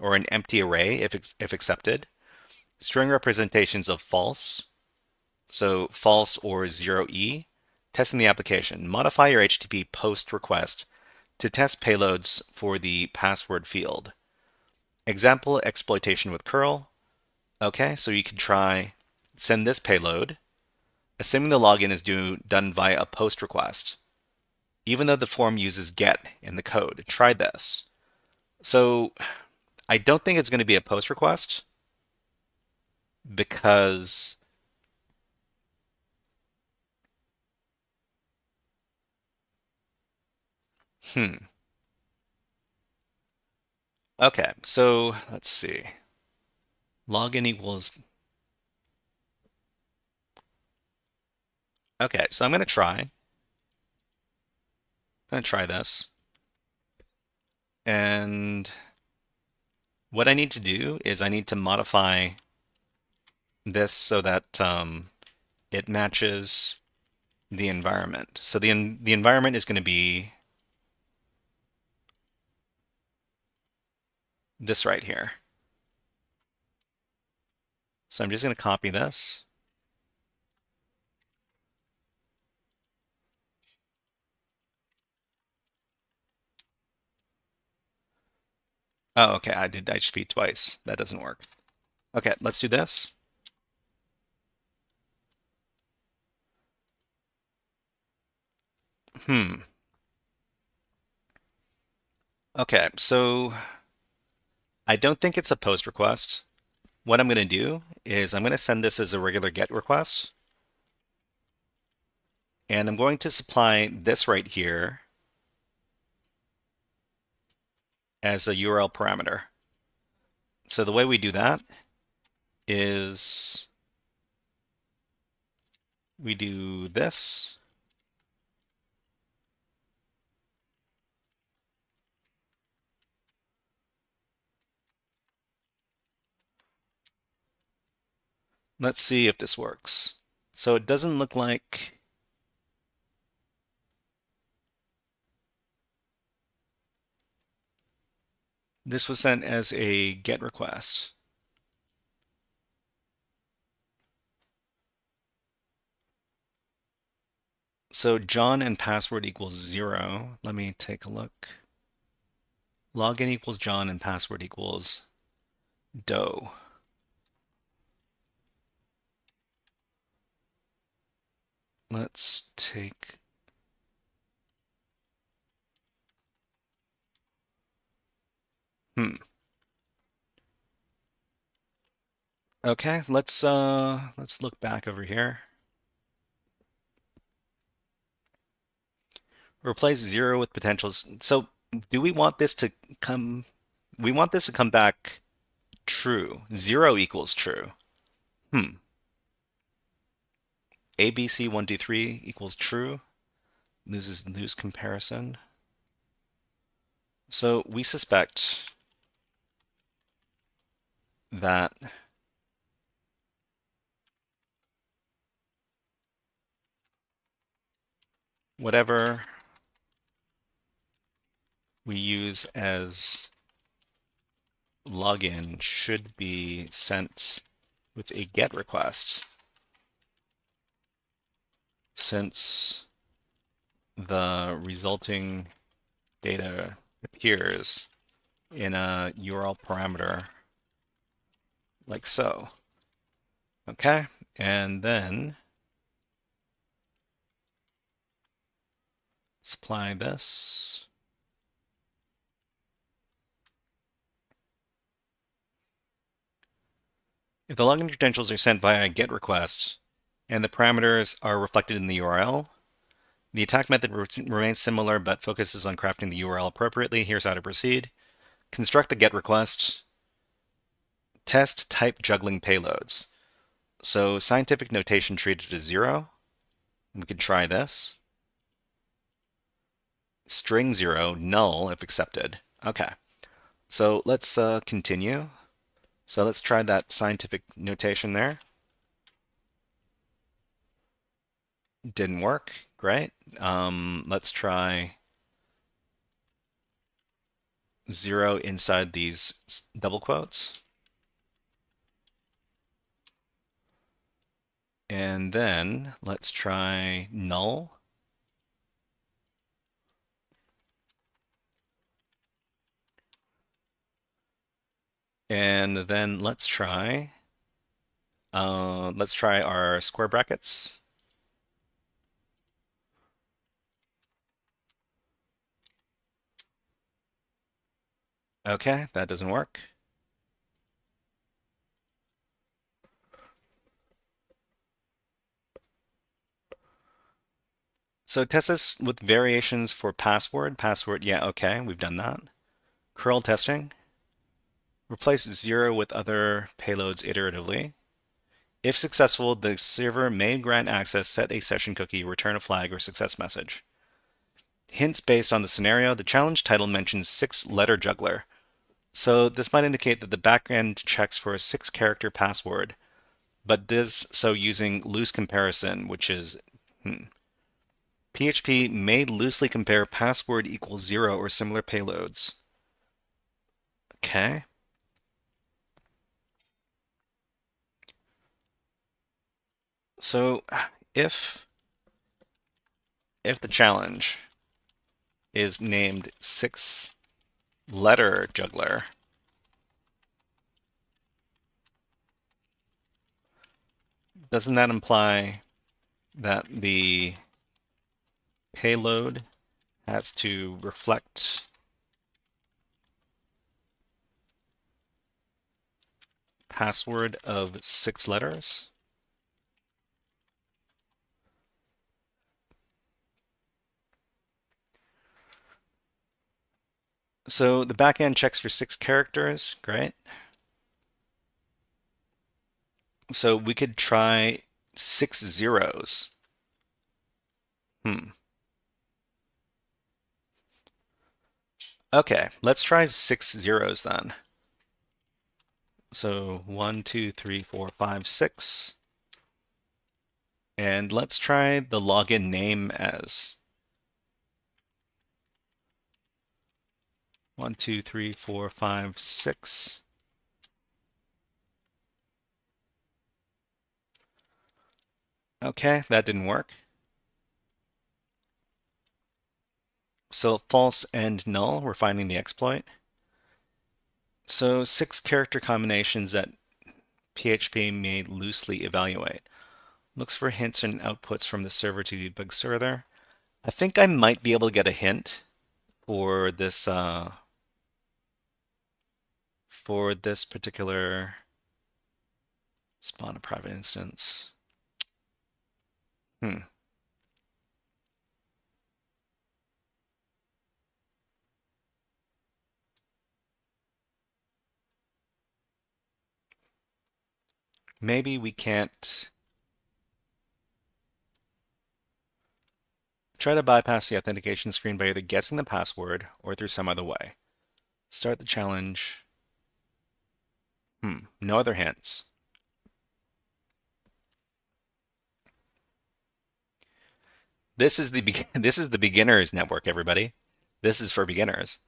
or an empty array if accepted. String representations of false, so false or 0E. Testing the application. Modify your HTTP post request to test payloads for the password field. Example exploitation with curl. Okay, so you can try send this payload, assuming the login is done via a post request, even though the form uses get in the code. Try this. So I don't think it's going to be a post request because Okay, so let's see. Login equals. Okay, so I'm going to try. I'm going to try this. And What I need to do is I need to modify this so that it matches the environment. So the environment is going to be this right here. So I'm just going to copy this. Oh, okay, I did HTTP twice. That doesn't work. Okay, let's do this. Okay, so I don't think it's a post request. What I'm going to do is I'm going to send this as a regular GET request. And I'm going to supply this right here as a URL parameter. So the way we do that is we do this. Let's see if this works. So it doesn't look like this was sent as a GET request. So John and password equals 0. Let me take a look. Login equals John and password equals Doe. Let's take Okay, let's look back over here. Replace 0 with potentials. So do we want this to come, we want this to come back true. 0 equals true. ABC123 equals true. Lose comparison. So we suspect that whatever we use as login should be sent with a GET request, since the resulting data appears in a URL parameter like so. Okay, and then supply this. If the login credentials are sent via a GET request and the parameters are reflected in the URL, the attack method remains similar but focuses on crafting the URL appropriately. Here's how to proceed. Construct the GET request. Test type juggling payloads. So scientific notation treated as 0. We could try this. String 0, null if accepted. Okay, so let's continue. So let's try that scientific notation there. Didn't work. Great. Let's try 0 inside these double quotes. And then let's try null. And then let's try our square brackets. Okay, that doesn't work. So test this with variations for password. Password, yeah, okay, we've done that. Curl testing. Replace 0 with other payloads iteratively. If successful, the server may grant access, set a session cookie, return a flag, or success message. Hints based on the scenario. The challenge title mentions 6-letter juggler. So this might indicate that the backend checks for a 6-character password, but does so using loose comparison, which is PHP may loosely compare password equals 0 or similar payloads. Okay. So if the challenge is named 6-letter juggler, doesn't that imply that the payload has to reflect password of 6 letters? So the backend checks for 6 characters, great. So we could try 6 zeros. Okay, let's try 6 zeros then. So 1, 2, 3, 4, 5, 6. And let's try the login name as 1, 2, 3, 4, 5, 6. Okay, that didn't work. So false and null, we're finding the exploit. So 6 character combinations that PHP may loosely evaluate. Looks for hints and outputs from the server to debug further. I think I might be able to get a hint for this particular spawn a private instance. Maybe we can't try to bypass the authentication screen by either guessing the password or through some other way. Start the challenge. No other hints. This is the beginners network, everybody. This is for beginners.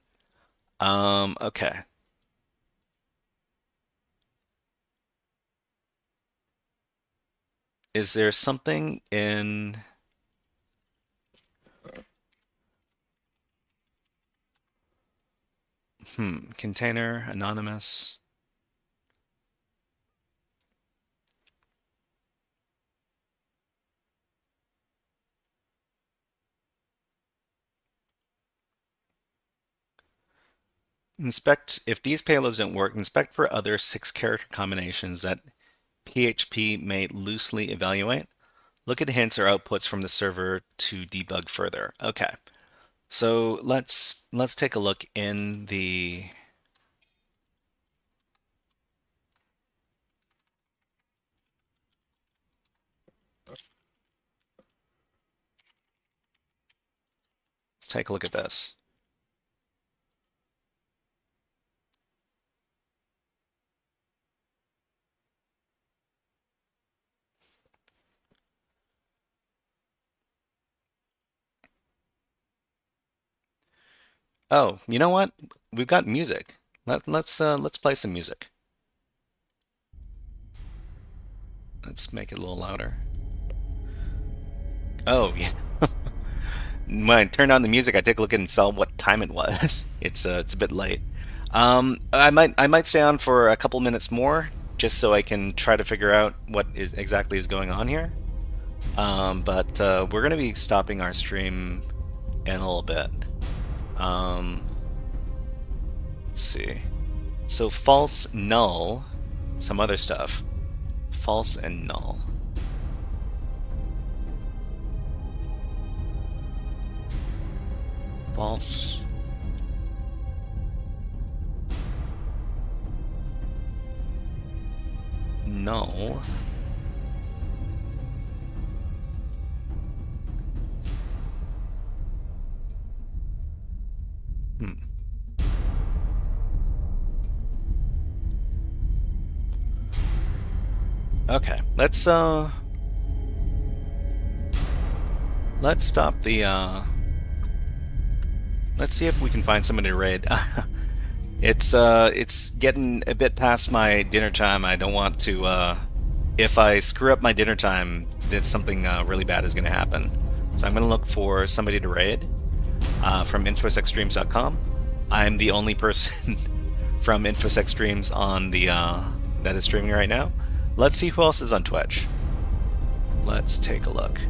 Okay. Is there something in container anonymous? Inspect, if these payloads don't work, inspect for other 6-character combinations that PHP may loosely evaluate. Look at hints or outputs from the server to debug further. Okay, so let's take a look in the take a look at this. Oh, you know what? We've got music. Let's play some music. Let's make it a little louder. Oh, yeah. When I turn on the music, I take a look and saw what time it was. It's a bit late. I might stay on for a couple minutes more, just so I can try to figure out what exactly is going on here. But we're gonna be stopping our stream in a little bit. Let's see. So false, null, some other stuff. False and null. False. Null. Okay, let's stop the let's see if we can find somebody to raid. It's getting a bit past my dinner time. I don't want to if I screw up my dinner time, then something really bad is going to happen. So I'm going to look for somebody to raid from infosecstreams.com. I'm the only person from InfoSec Streams on the that is streaming right now. Let's see who else is on Twitch. Let's take a look.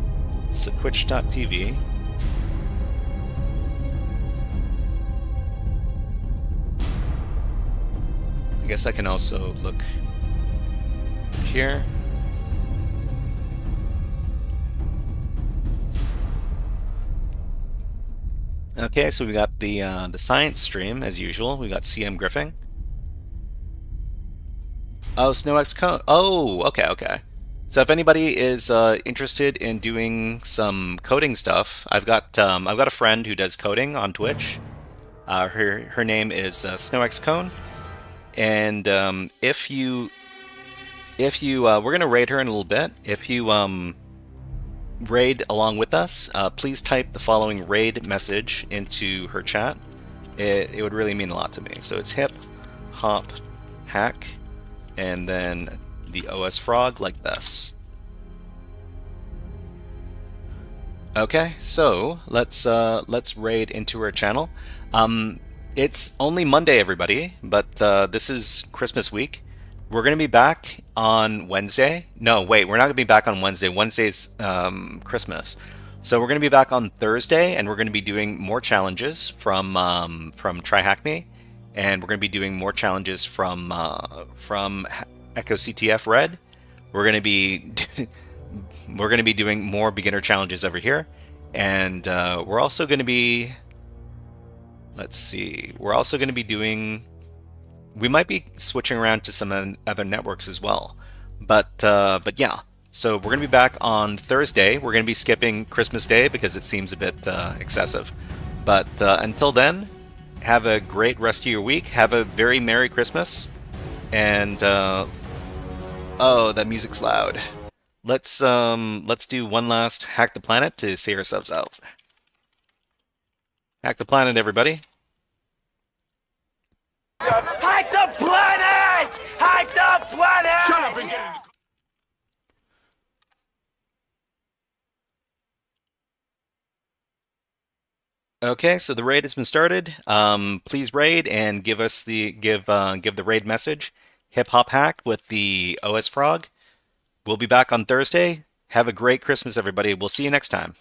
So twitch.tv. I guess I can also look here. Okay, so we got the science stream as usual. We got CM Griffin. Oh, SnowX Cone. Oh, okay. So if anybody is interested in doing some coding stuff, I've got a friend who does coding on Twitch. Her name is SnowX Cone, and if you we're gonna raid her in a little bit. If you raid along with us, please type the following raid message into her chat. It would really mean a lot to me. So it's hip hop hack and then the OS frog like this. Okay, so let's raid into her channel. It's only Monday, everybody, but this is Christmas week. We're going to be back on Wednesday. No, wait, we're not going to be back on Wednesday. Wednesday's Christmas. So we're going to be back on Thursday, and we're going to be doing more challenges from TryHackMe, and we're going to be doing more challenges from echoCTF Red. We're going to be doing more beginner challenges over here, and we're also going to be. Let's see. We're also going to be doing. We might be switching around to some other networks as well, but yeah. So we're going to be back on Thursday. We're going to be skipping Christmas Day because it seems a bit excessive. But until then, have a great rest of your week. Have a very Merry Christmas. And oh, that music's loud. Let's do one last Hack the Planet to see ourselves out. Hack the planet, everybody. Hack the planet! Hack the planet! Shut up and get in the Okay, so the raid has been started. Please raid and give us the give the raid message. Hip Hop Hack with the OS Frog. We'll be back on Thursday. Have a great Christmas, everybody. We'll see you next time.